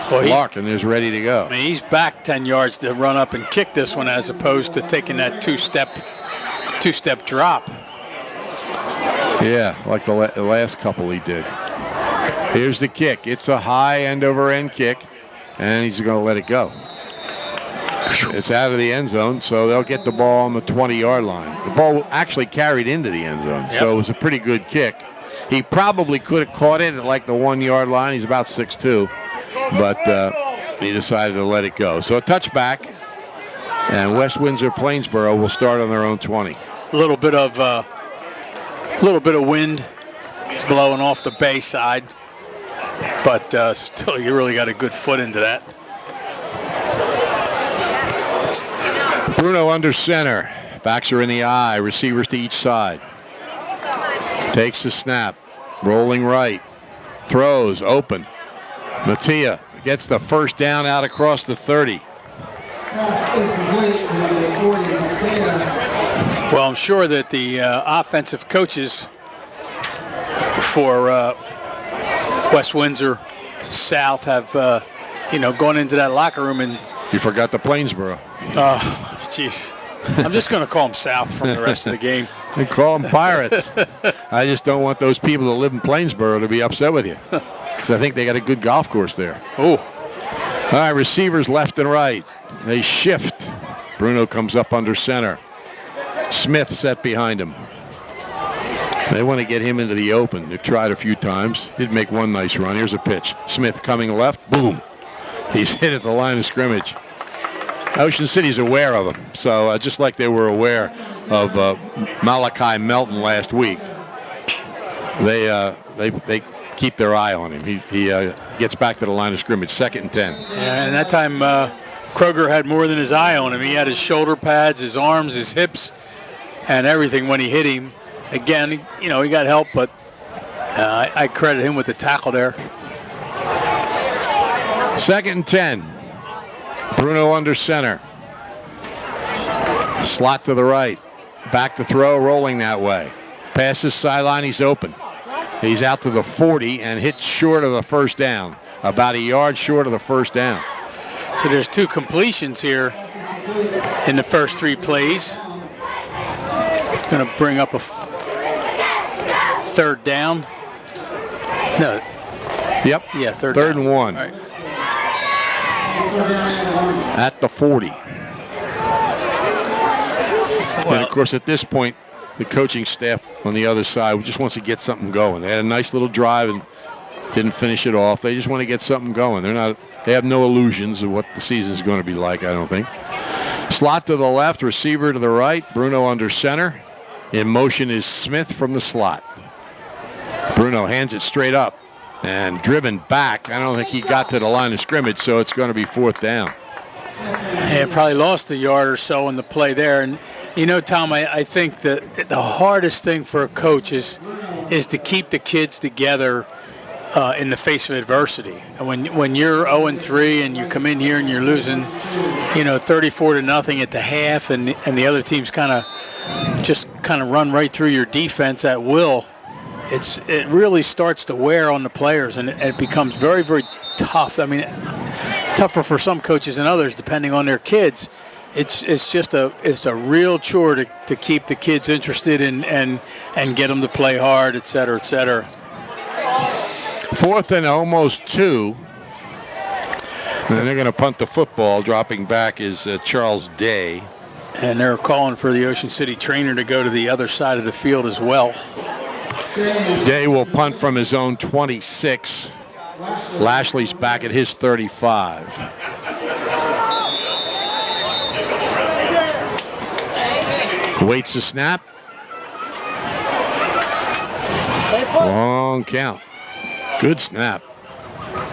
Well, Larkin is ready to go. I mean, he's back 10 yards to run up and kick this one as opposed to taking that two-step drop. Yeah, like the last couple he did. Here's the kick. It's a high end-over-end kick, and he's going to let it go. It's out of the end zone, so they'll get the ball on the 20-yard line. The ball actually carried into the end zone, so it was a pretty good kick. He probably could have caught it at like the 1-yard line. He's about 6'2", but he decided to let it go. So a touchback, and West Windsor-Plainsboro will start on their own 20. A little bit of wind blowing off the bay side, but still, you really got a good foot into that. Bruno under center. Backs are in the eye. Receivers to each side. Takes the snap. Rolling right. Throws. Open. Mattia gets the first down out across the 30. Well, I'm sure that the offensive coaches for West Windsor South have, gone into that locker room and... You forgot the Plainsboro. Oh, jeez. I'm just going to call them South from the rest of the game. They call them Pirates. I just don't want those people that live in Plainsboro to be upset with you. Because I think they got a good golf course there. Oh. All right, receivers left and right. They shift. Bruno comes up under center. Smith set behind him. They want to get him into the open. They've tried a few times. Did make one nice run. Here's a pitch. Smith coming left. Boom. He's hit at the line of scrimmage. Ocean City's aware of him. So just like they were aware of Malachi Melton last week, they keep their eye on him. He gets back to the line of scrimmage. 2nd and 10. Yeah, and that time Kroger had more than his eye on him. He had his shoulder pads, his arms, his hips, and everything when he hit him. Again, he got help, but I credit him with the tackle there. 2nd and 10. Bruno under center. Slot to the right. Back to throw, rolling that way. Passes sideline, he's open. He's out to the 40 and hit short of the first down. About a yard short of the first down. So there's 2 completions here in the first 3 plays. Going to bring up a 3rd down. No. Yep. Yeah, third and 1. All right. At the 40. And of course, at this point, the coaching staff on the other side just wants to get something going. They had a nice little drive and didn't finish it off. They just want to get something going. They have no illusions of what the season is going to be like, I don't think. Slot to the left, receiver to the right. Bruno under center. In motion is Smith from the slot. Bruno hands it straight up and driven back. I don't think he got to the line of scrimmage, so it's going to be 4th down. Yeah, probably lost a yard or so in the play there. And, you know, Tom, I think that the hardest thing for a coach is to keep the kids together in the face of adversity. And when you're 0-3 and you come in here and you're losing, 34-0 at the half, and the other team's kind of run right through your defense at will, it really starts to wear on the players, and it becomes very, very tough. I mean, tougher for some coaches than others, depending on their kids. It's a real chore to keep the kids interested and get them to play hard, et cetera, et cetera. 4th and almost 2. And they're going to punt the football. Dropping back is Charles Day. And they're calling for the Ocean City trainer to go to the other side of the field as well. Day will punt from his own 26. Lashley's back at his 35. Waits the snap. Long count. Good snap.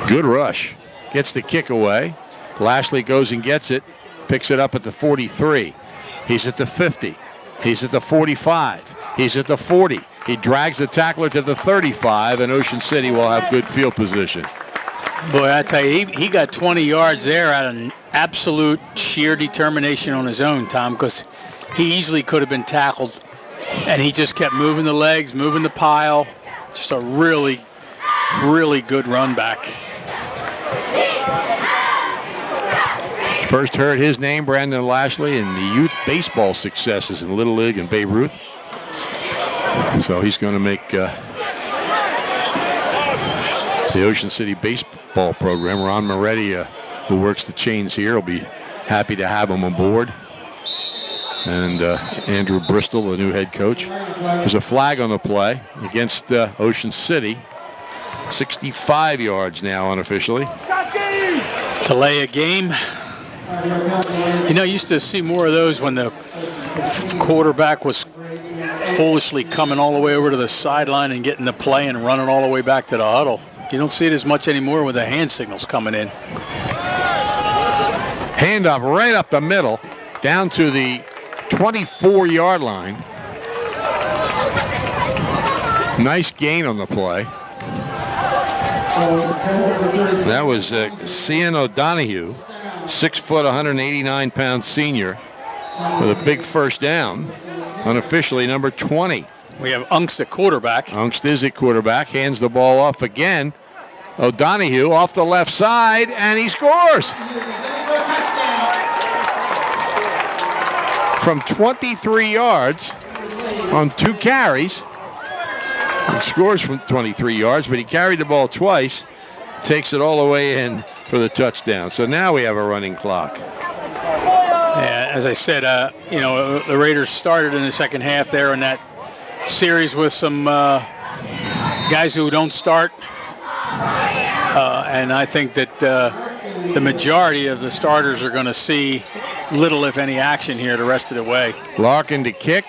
Good rush. Gets the kick away. Lashley goes and gets it. Picks it up at the 43. He's at the 50. He's at the 45. He's at the 40. He drags the tackler to the 35, and Ocean City will have good field position. Boy, I tell you, he got 20 yards there out of absolute sheer determination on his own, Tom, because he easily could have been tackled, and he just kept moving the legs, moving the pile. Just a really, really good run back. First heard his name, Brandon Lashley, in the youth baseball successes in Little League and Babe Ruth. So he's going to make the Ocean City baseball program. Ron Moretti, who works the chains here, will be happy to have him aboard. And Andrew Bristol, the new head coach. There's a flag on the play against Ocean City. 65 yards now unofficially. Delay a game. You used to see more of those when the quarterback was foolishly coming all the way over to the sideline and getting the play and running all the way back to the huddle. You don't see it as much anymore with the hand signals coming in. Hand up right up the middle, down to the 24-yard line. Nice gain on the play. That was Cian O'Donoghue, 6 foot, 189-pound senior, with a big first down. Unofficially, number 20. We have Ungst at quarterback. Ungst is at quarterback, hands the ball off again. O'Donoghue off the left side, and he scores. From 23 yards on 2 carries. He scores from 23 yards, but he carried the ball twice, takes it all the way in for the touchdown. So now we have a running clock. Yeah, as I said, the Raiders started in the second half there in that series with some guys who don't start. And I think that the majority of the starters are going to see little, if any, action here the rest of the way. Larkin to kick,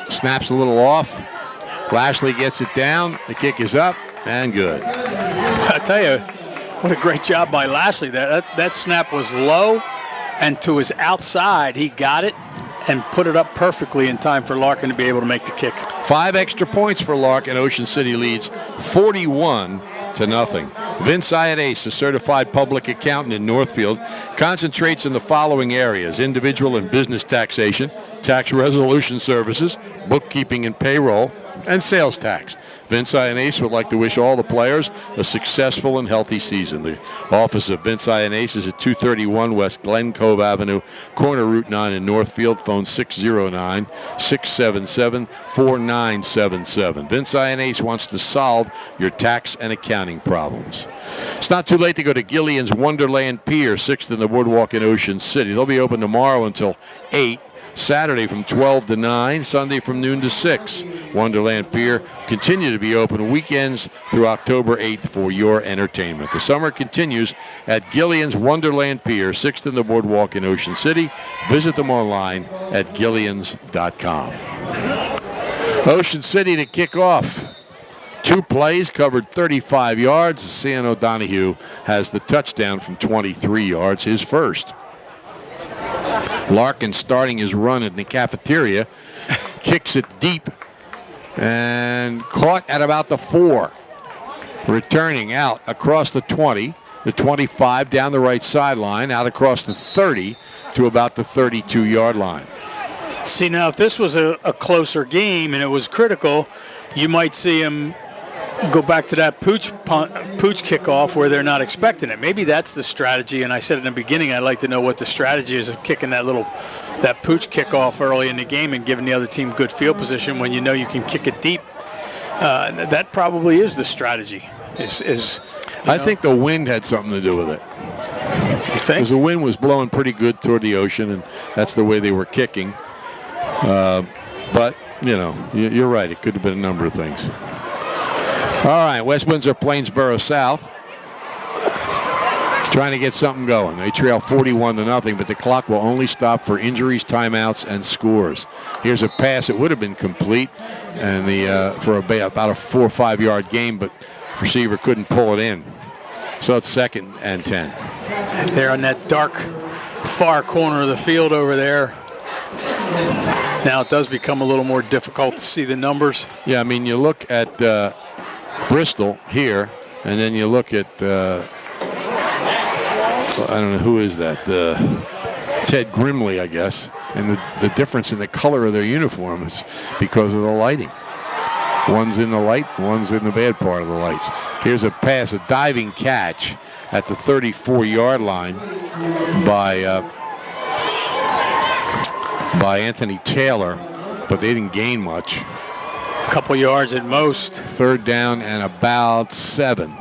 snaps a little off. Lashley gets it down. The kick is up and good. I tell you, what a great job by Lashley. That snap was low, and to his outside, he got it and put it up perfectly in time for Larkin to be able to make the kick. 5 extra points for Larkin. Ocean City leads 41-0. Vince Ionase, a certified public accountant in Northfield, concentrates in the following areas: individual and business taxation, tax resolution services, bookkeeping and payroll, and sales tax. Vince Ionase would like to wish all the players a successful and healthy season. The office of Vince Ionase is at 231 West Glen Cove Avenue, corner Route 9 in Northfield. Phone 609-677-4977. Vince Ionase wants to solve your tax and accounting problems. It's not too late to go to Gillian's Wonderland Pier, 6th in the Boardwalk in Ocean City. They'll be open tomorrow until 8. Saturday from 12 to 9, Sunday from noon to 6. Wonderland Pier continue to be open weekends through October 8th for your entertainment. The summer continues at Gillian's Wonderland Pier, 6th in the Boardwalk in Ocean City. Visit them online at gillians.com. Ocean City to kick off. 2 plays, covered 35 yards. Cian O'Donohue has the touchdown from 23 yards, his first. Larkin starting his run in the cafeteria, kicks it deep and caught at about the 4. Returning out across the 20, the 25 down the right sideline, out across the 30 to about the 32-yard line. See, now if this was a closer game and it was critical, you might see him go back to that pooch kickoff where they're not expecting it. Maybe that's the strategy, and I said in the beginning I'd like to know what the strategy is of kicking that pooch kickoff early in the game and giving the other team good field position when you know you can kick it deep. That probably is the strategy. I think the wind had something to do with it. You think? Because the wind was blowing pretty good toward the ocean, and that's the way they were kicking. But, you're right. It could have been a number of things. All right, West Windsor-Plainsboro South trying to get something going. They trail 41-0, but the clock will only stop for injuries, timeouts, and scores. Here's a pass. It would have been complete and for about a 4 or 5 yard gain, but receiver couldn't pull it in. So it's 2nd and 10. They're on that dark far corner of the field over there. Now it does become a little more difficult to see the numbers. Yeah, I mean, you look at Bristol here, and then you look at, I don't know, who is that? Ted Grimley, I guess. And the difference in the color of their uniform is because of the lighting. One's in the light, one's in the bad part of the lights. Here's a pass, a diving catch at the 34-yard line by Anthony Taylor, but they didn't gain much. A couple yards at most. 3rd down and about 7.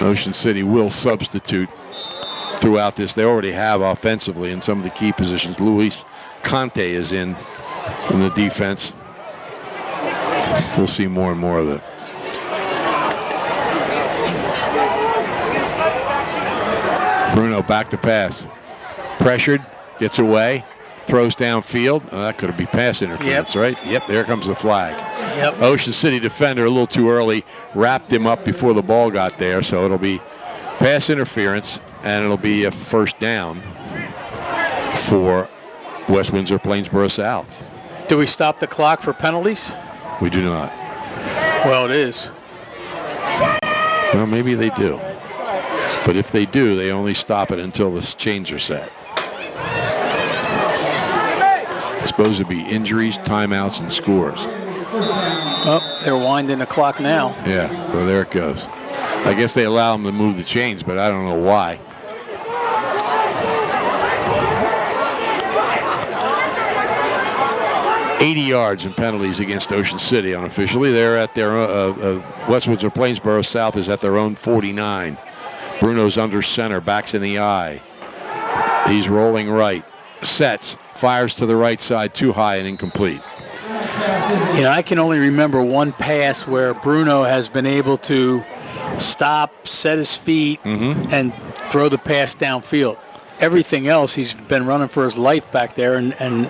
Ocean City will substitute throughout this. They already have offensively in some of the key positions. Luis Conte is in the defense. We'll see more and more of it. Bruno back to pass. Pressured, gets away, throws downfield. Oh, that could be pass interference, right? Yep, there comes the flag. Yep. Ocean City defender a little too early, wrapped him up before the ball got there, so it'll be pass interference, and it'll be a 1st down for West Windsor-Plainsboro South. Do we stop the clock for penalties? We do not. Well, it is. Well, maybe they do. But if they do, they only stop it until the chains are set. It's supposed to be injuries, timeouts, and scores. Oh, they're winding the clock now. Yeah, so there it goes. I guess they allow them to move the chains, but I don't know why. $80 yards in penalties against Ocean City unofficially. They're at their West Windsor-Plainsboro South is at their own 49. Bruno's under center, backs in the eye. He's rolling right, sets, fires to the right side, too high and incomplete. I can only remember one pass where Bruno has been able to stop, set his feet, and throw the pass downfield. Everything else, he's been running for his life back there and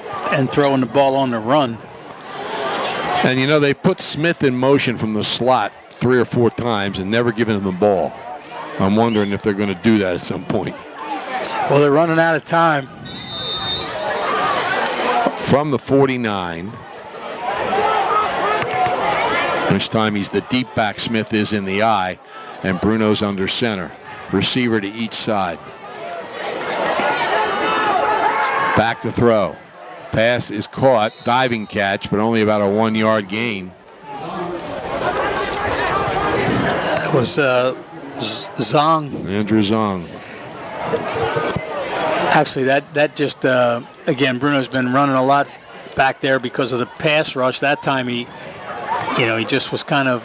throwing the ball on the run. And, they put Smith in motion from the slot 3 or 4 times and never given him the ball. I'm wondering if they're going to do that at some point. Well, they're running out of time. From the 49. This time he's the deep back. Smith is in the eye, and Bruno's under center. Receiver to each side. Back to throw. Pass is caught. Diving catch, but only about a 1 yard gain. That was Zong. Andrew Zong. Actually, that just, again, Bruno's been running a lot back there because of the pass rush. That time he just was kind of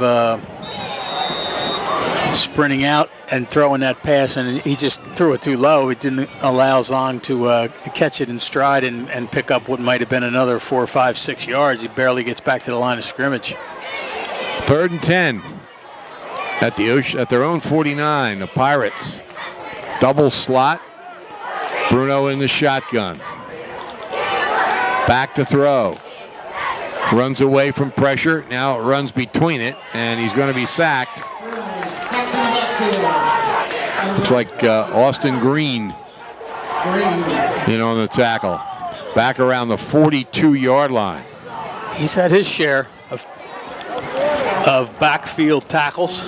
sprinting out and throwing that pass, and he just threw it too low. It didn't allow Zong to catch it in stride and pick up what might have been another 4, 5, 6 yards. He barely gets back to the line of scrimmage. 3rd and 10 at their own 49. The Pirates double slot. Bruno in the shotgun. Back to throw. Runs away from pressure. Now it runs between it, and he's going to be sacked. Looks like Austin Green on the tackle. Back around the 42-yard line. He's had his share of backfield tackles.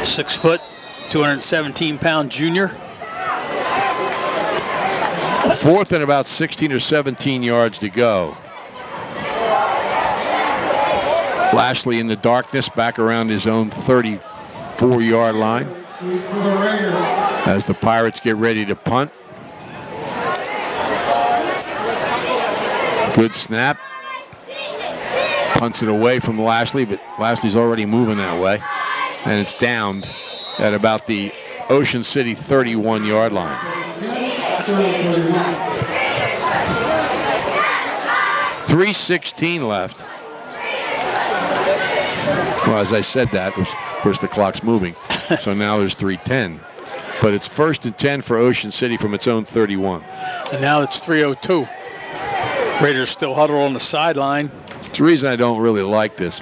6 foot, 217-pound junior. 4th and about 16 or 17 yards to go. Lashley in the darkness, back around his own 34-yard line as the Pirates get ready to punt. Good snap. Punts it away from Lashley, but Lashley's already moving that way. And it's downed at about the Ocean City 31-yard line. 3:16 left. Well, as I said that, of course the clock's moving. So now there's 3:10. But it's 1st and 10 for Ocean City from its own 31. And now it's 3:02. Raiders still huddle on the sideline. It's the reason I don't really like this.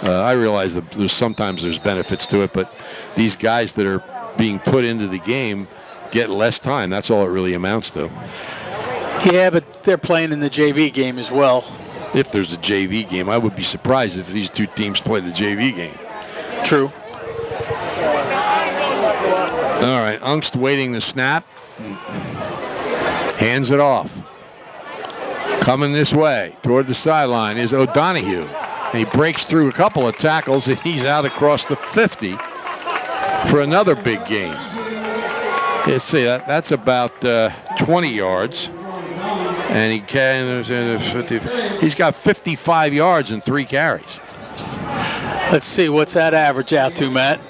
I realize that sometimes there's benefits to it, but these guys that are being put into the game get less time. That's all it really amounts to. Yeah, but they're playing in the JV game as well. If there's a JV game, I would be surprised if these two teams play the JV game. True. All right, Ungst waiting the snap. Hands it off. Coming this way toward the sideline is O'Donohue. And he breaks through a couple of tackles, and he's out across the 50 for another big gain. Let's see, that's about 20 yards. And he's got 55 yards and 3 carries. Let's see, what's that average out to, Matt?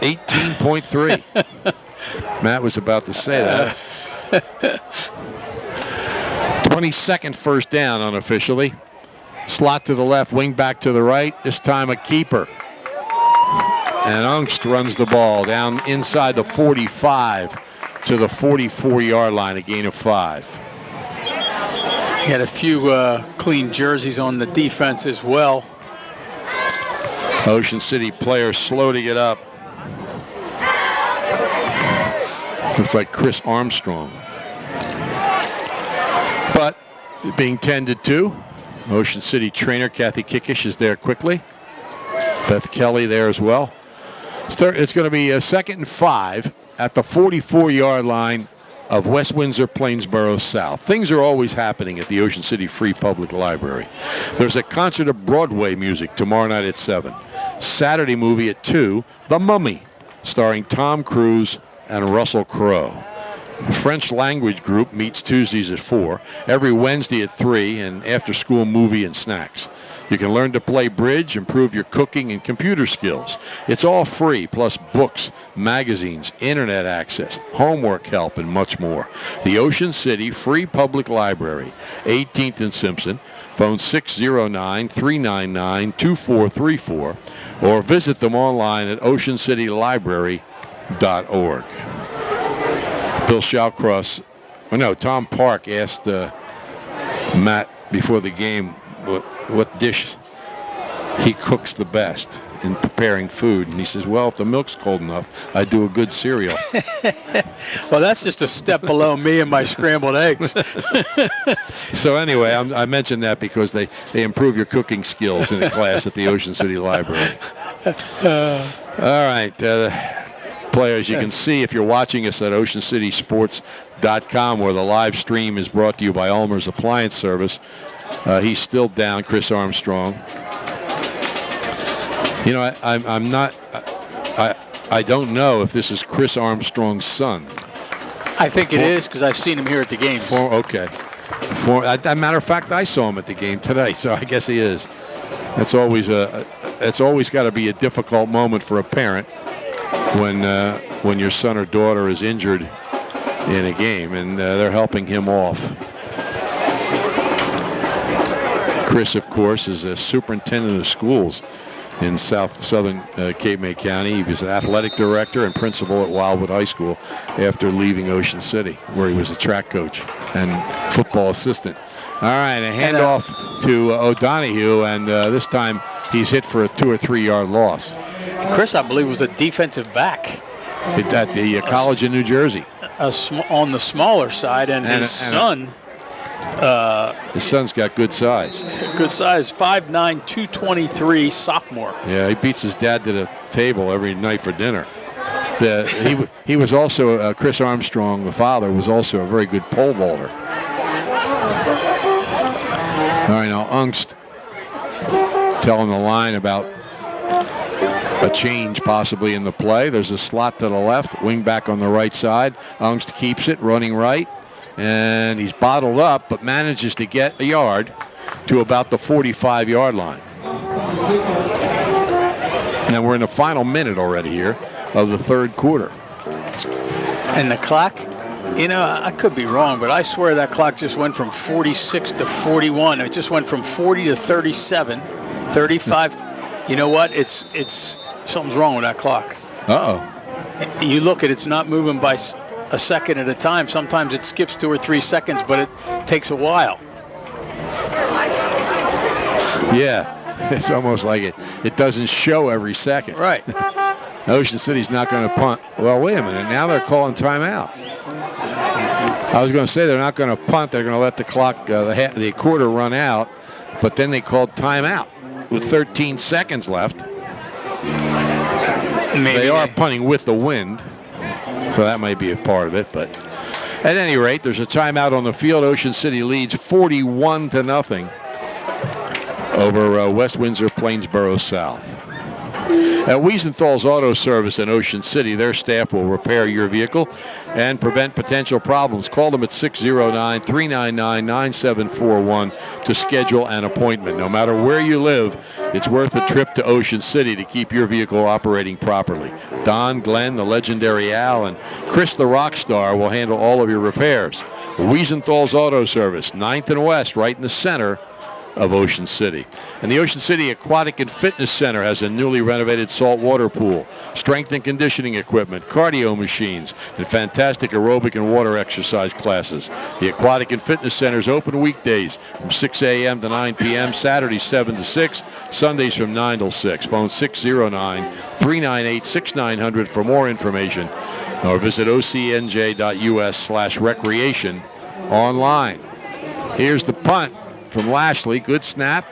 18.3. Matt was about to say that. 22nd first down unofficially. Slot to the left, wing back to the right. This time a keeper. And Ungst runs the ball down inside the 45 to the 44-yard line, a gain of 5. He had a few clean jerseys on the defense as well. Ocean City players slow to get up. Looks like Chris Armstrong. But being tended to, Ocean City trainer Kathy Kickish is there quickly. Beth Kelly there as well. It's going to be a 2nd and 5 at the 44-yard line of West Windsor-Plainsboro South. Things are always happening at the Ocean City Free Public Library. There's a concert of Broadway music tomorrow night at 7. Saturday movie at 2, The Mummy, starring Tom Cruise and Russell Crowe. The French language group meets Tuesdays at 4, every Wednesday at 3, and after-school movie and snacks. You can learn to play bridge, improve your cooking and computer skills. It's all free, plus books, magazines, internet access, homework help, and much more. The Ocean City Free Public Library, 18th and Simpson. Phone 609-399-2434, or visit them online at oceancitylibrary.org. Bill Shawcross, Tom Park asked Matt before the game what dish he cooks the best in preparing food. And he says, well, if the milk's cold enough, I do a good cereal. Well, that's just a step below me and my scrambled eggs. So anyway, I mentioned that because they improve your cooking skills in a class at the Ocean City Library. All right. Players, you can see if you're watching us at oceancitysports.com, where the live stream is brought to you by Ulmer's Appliance Service. He's still down, Chris Armstrong. I'm not. I don't know if this is Chris Armstrong's son. I think it is, because I've seen him here at the games. Okay. As a matter of fact, I saw him at the game today, so I guess he is. It's always got to be a difficult moment for a parent when your son or daughter is injured in a game, and they're helping him off. Chris, of course, is a superintendent of schools in southern Cape May County. He was an athletic director and principal at Wildwood High School after leaving Ocean City, where he was a track coach and football assistant. All right, a handoff to O'Donohue, and this time he's hit for a 2 or 3 yard loss. Chris, I believe, was a defensive back At the college in New Jersey. On the smaller side, and his son. His son's got good size. Good size, 5'9", 223, sophomore. Yeah, he beats his dad to the table every night for dinner. He was also, Chris Armstrong, the father, was also a very good pole vaulter. All right, now Ungst telling the line about a change possibly in the play. There's a slot to the left, wing back on the right side. Ungst keeps it, running right. And he's bottled up, but manages to get a yard to about the 45-yard line. And we're in the final minute already here of the third quarter. And the clock, you know, I could be wrong, but I swear that clock just went from 46 to 41. It just went from 40 to 37, 35. You know what? It's something's wrong with that clock. Uh-oh. You look at it's not moving by a second at a time. Sometimes it skips 2 or 3 seconds, but it takes a while. Yeah, it's almost like it doesn't show every second. Right. Ocean City's not going to punt. Well, wait a minute. Now they're calling timeout. I was going to say they're not going to punt. They're going to let the clock, the quarter run out, but then they called timeout with 13 seconds left. Maybe they are punting with the wind, so that might be a part of it. But at any rate, there's a timeout on the field. Ocean City leads 41-0 over West Windsor-Plainsboro South. At Wiesenthal's Auto Service in Ocean City, their staff will repair your vehicle and prevent potential problems. Call them at 609-399-9741 to schedule an appointment. No matter where you live, it's worth a trip to Ocean City to keep your vehicle operating properly. Don, Glenn, the legendary Al, and Chris the rock star will handle all of your repairs. Wiesenthal's Auto Service, 9th and West, right in the center of Ocean City. And the Ocean City Aquatic and Fitness Center has a newly renovated saltwater pool, strength and conditioning equipment, cardio machines, and fantastic aerobic and water exercise classes. The Aquatic and Fitness Center is open weekdays from 6 a.m. to 9 p.m., Saturdays 7 to 6, Sundays from 9 till 6. Phone 609-398-6900 for more information, or visit ocnj.us/recreation online. Here's the punt from Lashley. Good snap.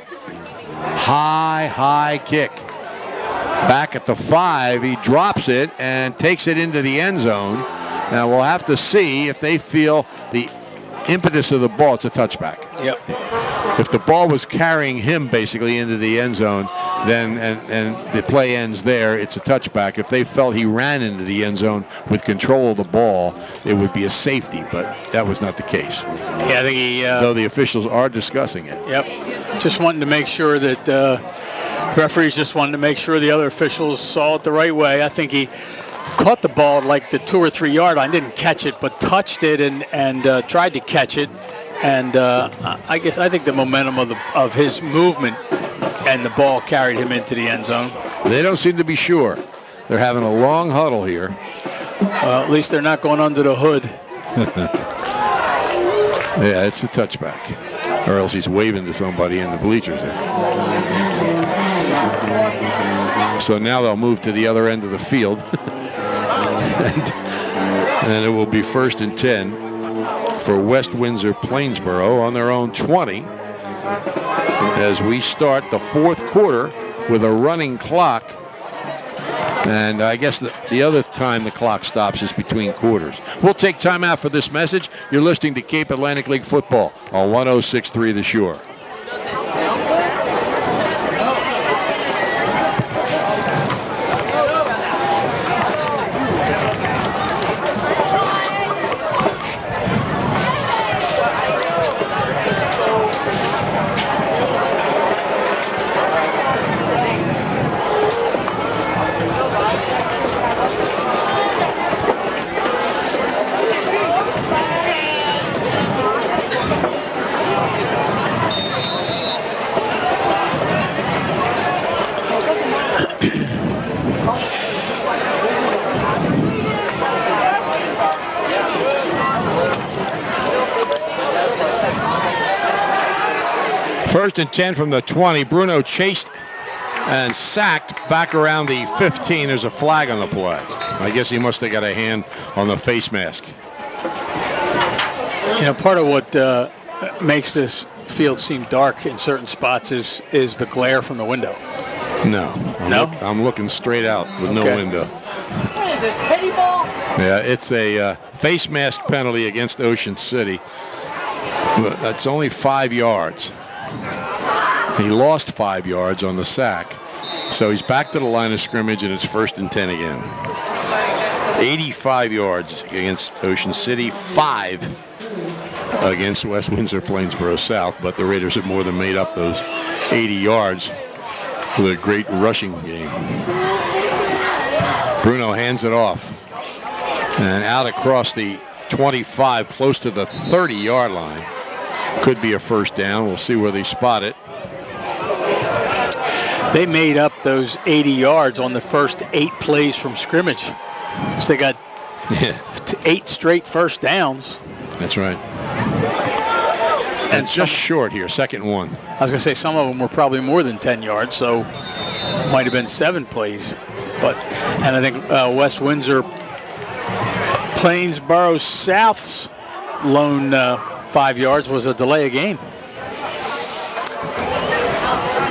High kick. Back at the 5, he drops it and takes it into the end zone. Now we'll have to see if they feel the impetus of the ball. It's a touchback. Yep. If the ball was carrying him basically into the end zone, then and the play ends there, it's a touchback. If they felt he ran into the end zone with control of the ball, it would be a safety, but that was not the case. Yeah, I think he... though the officials are discussing it. Yep. Just wanting to make sure that referees just wanted to make sure the other officials saw it the right way. I think he caught the ball at like the 2 or 3 yard line, didn't catch it, but touched it and tried to catch it. And I think the momentum of his movement and the ball carried him into the end zone. They don't seem to be sure. They're having a long huddle here. Well, at least they're not going under the hood. Yeah, it's a touchback. Or else he's waving to somebody in the bleachers there. So now they'll move to the other end of the field. and it will be 1st and 10 for West Windsor-Plainsboro on their own 20 as we start the fourth quarter with a running clock. And I guess the other time the clock stops is between quarters. We'll take time out for this message. You're listening to Cape Atlantic League Football on 106.3 The Shore. First and 10 from the 20. Bruno chased and sacked back around the 15. There's a flag on the play. I guess he must have got a hand on the face mask. You know, part of what makes this field seem dark in certain spots is the glare from the window. No. I'm looking straight out with no window. Yeah, it's a face mask penalty against Ocean City. That's only 5 yards. He lost 5 yards on the sack. So he's back to the line of scrimmage, and it's 1st and 10 again. 85 yards against Ocean City, 5 against West Windsor-Plainsboro South, but the Raiders have more than made up those 80 yards with a great rushing game. Bruno hands it off, and out across the 25, close to the 30-yard line. Could be a first down. We'll see where they spot it. They made up those 80 yards on the first 8 plays from scrimmage. So they got 8 straight first downs. That's right. And just short here, 2nd and 1. I was going to say some of them were probably more than 10 yards, so might have been 7 plays. And I think West Windsor Plainsboro South's lone 5 yards was a delay of game.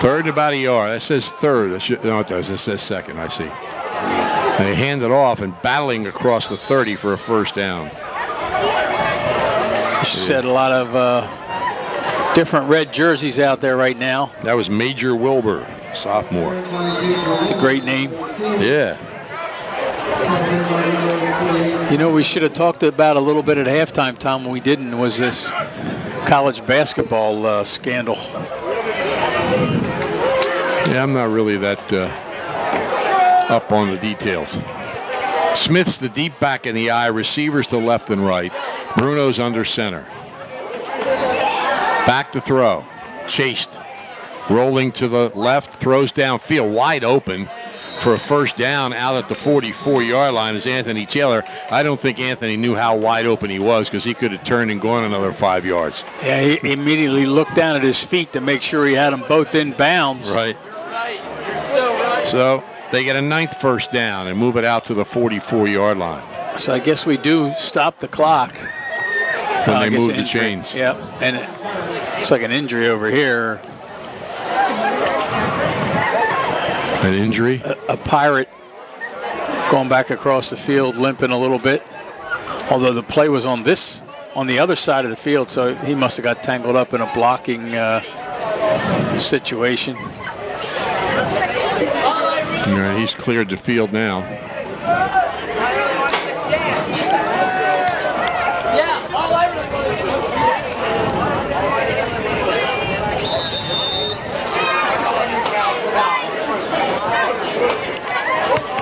3rd and about a yard. That says 3rd. No, it doesn't. It says 2nd. I see. They hand it off and battling across the 30 for a first down. You said a lot of different red jerseys out there right now. That was Major Wilbur, sophomore. It's a great name. Yeah. You know, we should have talked about a little bit at halftime, Tom. When we didn't, was this college basketball scandal. Yeah, I'm not really that up on the details. Smith's the deep back in the eye, receivers to left and right. Bruno's under center. Back to throw. Chased. Rolling to the left, throws downfield, wide open for a first down out at the 44-yard line is Anthony Taylor. I don't think Anthony knew how wide open he was because he could have turned and gone another 5 yards. Yeah, he immediately looked down at his feet to make sure he had them both in bounds. Right. So they get a 9th first down and move it out to the 44-yard line. So I guess we do stop the clock. When they move the chains. Yeah, and it's like an injury over here. An injury? A Pirate going back across the field, limping a little bit. Although the play was on the other side of the field, so he must have got tangled up in a blocking situation. All right, he's cleared the field now.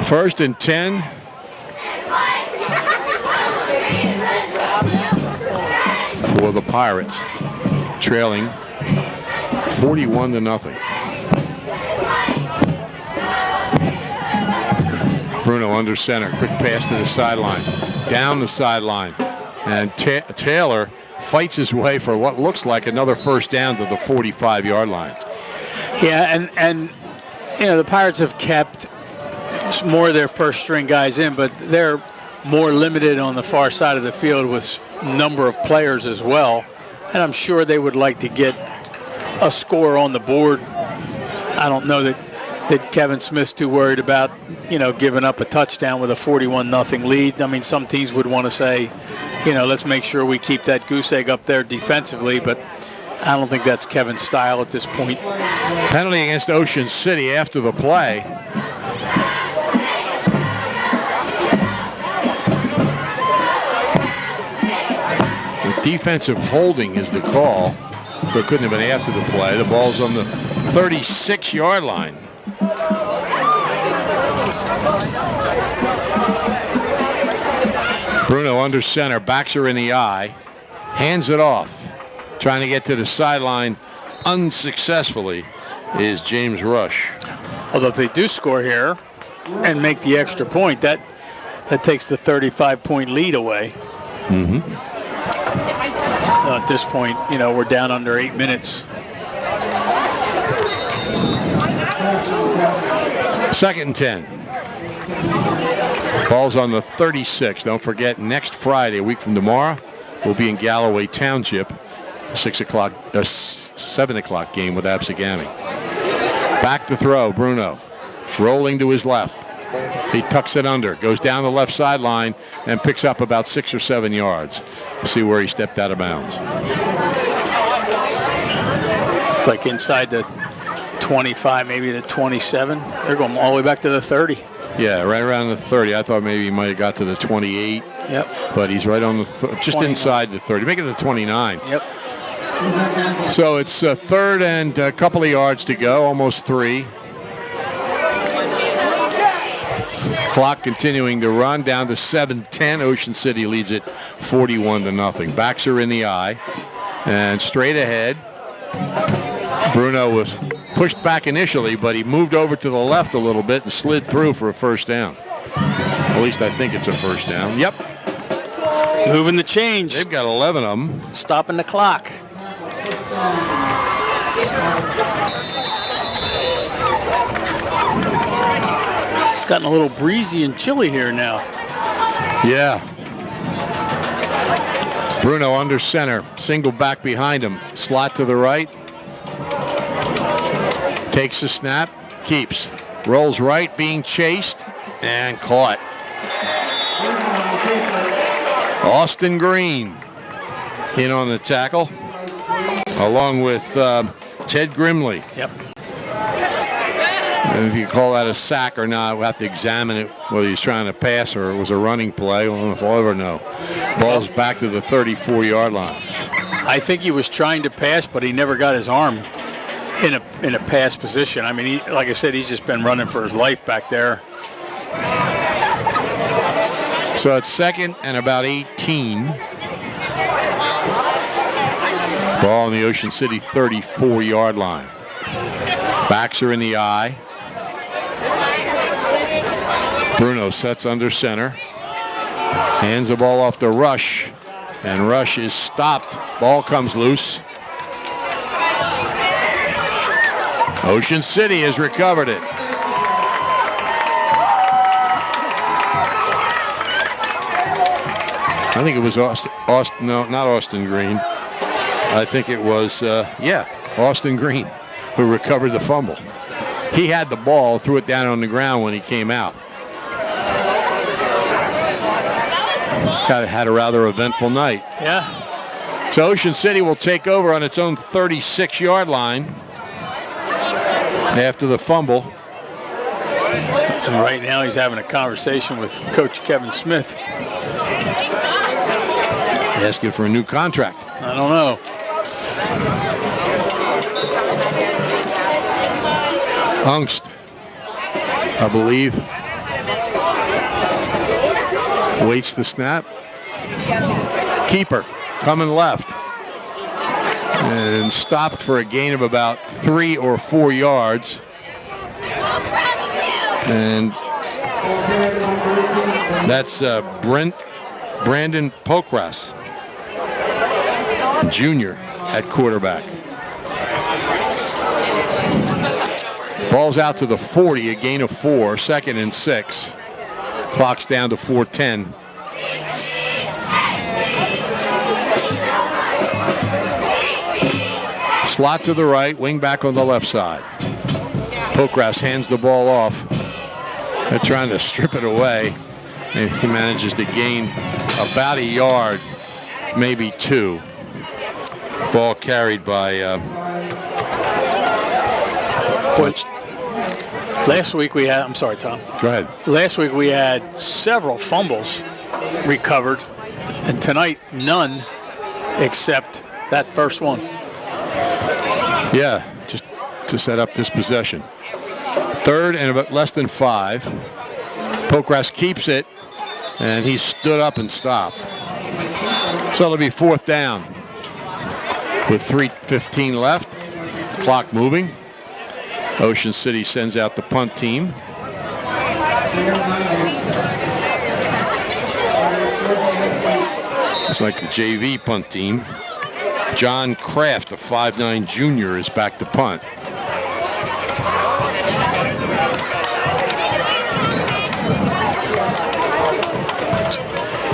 First and 10. For the Pirates, trailing 41-0. Bruno under center, quick pass to the sideline, down the sideline, and Taylor fights his way for what looks like another first down to the 45-yard line. Yeah, and you know, the Pirates have kept more of their first string guys in, but they're more limited on the far side of the field with number of players as well. And I'm sure they would like to get a score on the board. I don't know that Kevin Smith's too worried about, you know, giving up a touchdown with a 41-0 lead. I mean, some teams would want to say, you know, let's make sure we keep that goose egg up there defensively, but I don't think that's Kevin's style at this point. Penalty against Ocean City after the play. Defensive holding is the call, so it couldn't have been after the play. The ball's on the 36-yard line. Bruno under center, backs her in the eye, hands it off, trying to get to the sideline unsuccessfully is James Rush. Although if they do score here and make the extra point, that takes the 35-point lead away. Mm-hmm. At this point, you know, we're down under 8 minutes. Second and 10. Ball's on the 36. Don't forget, next Friday, a week from tomorrow, we'll be in Galloway Township, 7 o'clock game with Absegami. Back to throw, Bruno. Rolling to his left. He tucks it under, goes down the left sideline, and picks up about 6 or 7 yards. See where he stepped out of bounds. It's like inside the 25, maybe the 27. They're going all the way back to the 30. Yeah, right around the 30. I thought maybe he might have got to the 28. Yep. But he's right on the just 29. inside the 30. Make it the 29. Yep. So it's third and a couple of yards to go, almost 3. Clock continuing to run down to 7:10. Ocean City leads it 41-0. Backs are in the eye and straight ahead. Bruno was pushed back initially, but he moved over to the left a little bit and slid through for a first down. At least I think it's a first down. Yep. Moving the change. They've got 11 of them. Stopping the clock. It's gotten a little breezy and chilly here now. Yeah. Bruno under center. Single back behind him. Slot to the right. Takes a snap. Keeps. Rolls right, being chased. And caught. Austin Green in on the tackle, along with Ted Grimley. Yep. And if you call that a sack or not, we'll have to examine it, whether he's trying to pass or it was a running play. I don't know if I'll ever know. Ball's back to the 34-yard line. I think he was trying to pass, but he never got his arm in a pass position. I mean, like I said, he's just been running for his life back there. So it's second and about 18. Ball on the Ocean City 34-yard line. Backs are in the eye. Bruno sets under center. Hands the ball off to Rush. And Rush is stopped. Ball comes loose. Ocean City has recovered it. I think it was Austin, no, not Austin Green. I think it was, Austin Green, who recovered the fumble. He had the ball, threw it down on the ground when he came out. Had a rather eventful night. Yeah. So Ocean City will take over on its own 36-yard line after the fumble. And right now he's having a conversation with Coach Kevin Smith. Asking for a new contract. I don't know. Angst, I believe, waits the snap. Keeper coming left and stopped for a gain of about 3 or 4 yards. And that's Brandon Pokras, Jr. at quarterback. Ball's out to the 40, a gain of 4, second and 6. Clock's down to 4:10. Slot to the right, wing back on the left side. Pokras hands the ball off. They're trying to strip it away. And he manages to gain about a yard, maybe 2. Ball carried by Last week we had, I'm sorry, Tom. Go ahead. Last week we had several fumbles recovered, and tonight none except that first one. Yeah, just to set up this possession. Third and about less than 5. Pokras keeps it, and he stood up and stopped. So it'll be 4th down with 3:15 left. Clock moving. Ocean City sends out the punt team. It's like the JV punt team. John Kraft, a 5'9" junior, is back to punt.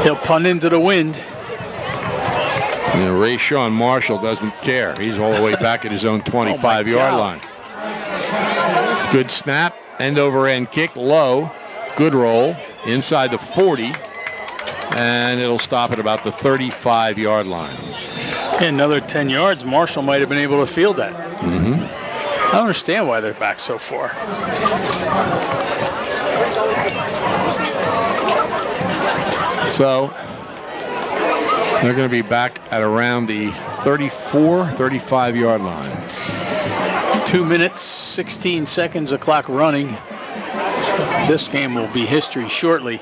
He'll punt into the wind. And Rayshawn Marshall doesn't care. He's all the way back at his own 25-yard line. Good snap, end-over-end kick, low. Good roll, inside the 40. And it'll stop at about the 35-yard line. Another 10 yards, Marshall might have been able to field that. I don't understand why they're back so far. So they're going to be back at around the 34, 35-yard line. 2 minutes, 16 seconds, the clock running. This game will be history shortly.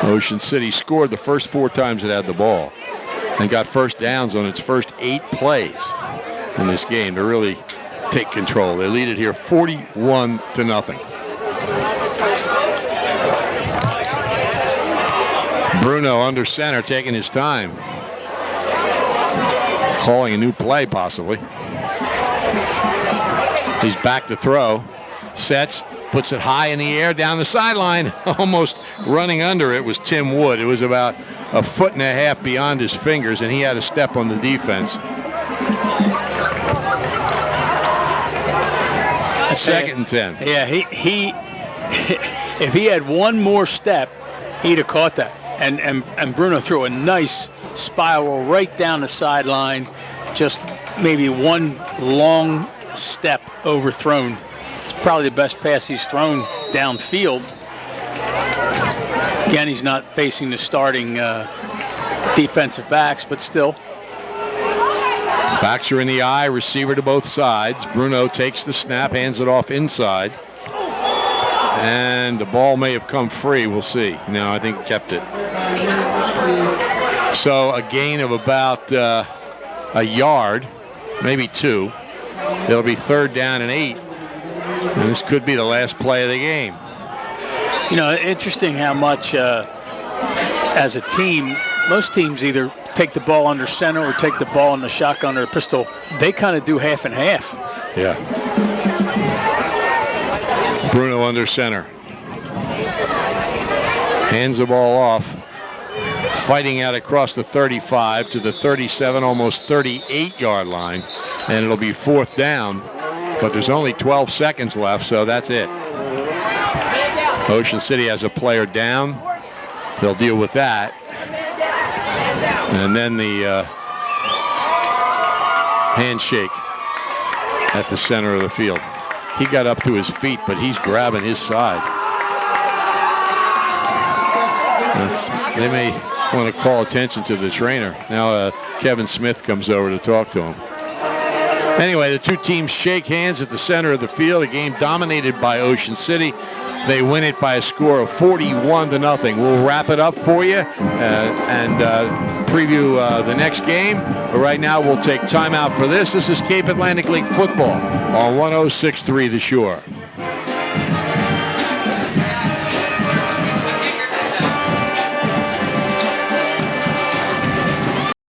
Ocean City scored the first 4 times it had the ball and got first downs on its first 8 plays in this game to really take control. They lead it here 41-0. Bruno under center, taking his time. Calling a new play, possibly. He's back to throw. Sets, puts it high in the air down the sideline. Almost running under it was Tim Wood. It was about a foot and a half beyond his fingers, and he had a step on the defense. Second and 10. Yeah, he if he had one more step, he'd have caught that. And Bruno threw a nice spiral right down the sideline. Just maybe one long step overthrown. It's probably the best pass he's thrown downfield. Again, he's not facing the starting defensive backs, but still. Backs are in the eye, receiver to both sides. Bruno takes the snap, hands it off inside. And the ball may have come free. We'll see. No, I think he kept it. So a gain of about a yard, maybe 2. It'll be 3rd down and 8. And this could be the last play of the game. You know, interesting how much as a team, most teams either take the ball under center or take the ball in the shotgun or pistol. They kind of do half and half. Yeah. Bruno under center. Hands the ball off. Fighting out across the 35 to the 37, almost 38-yard line. And it'll be 4th down. But there's only 12 seconds left, so that's it. Ocean City has a player down. They'll deal with that. And then the handshake at the center of the field. He got up to his feet, but he's grabbing his side. They may want to call attention to the trainer. Now Kevin Smith comes over to talk to him. Anyway, the 2 teams shake hands at the center of the field. A game dominated by Ocean City. They win it by a score of 41-0. We'll wrap it up for you and preview the next game. But right now, we'll take time out for this. This is Cape Atlantic League football on 106.3 The Shore.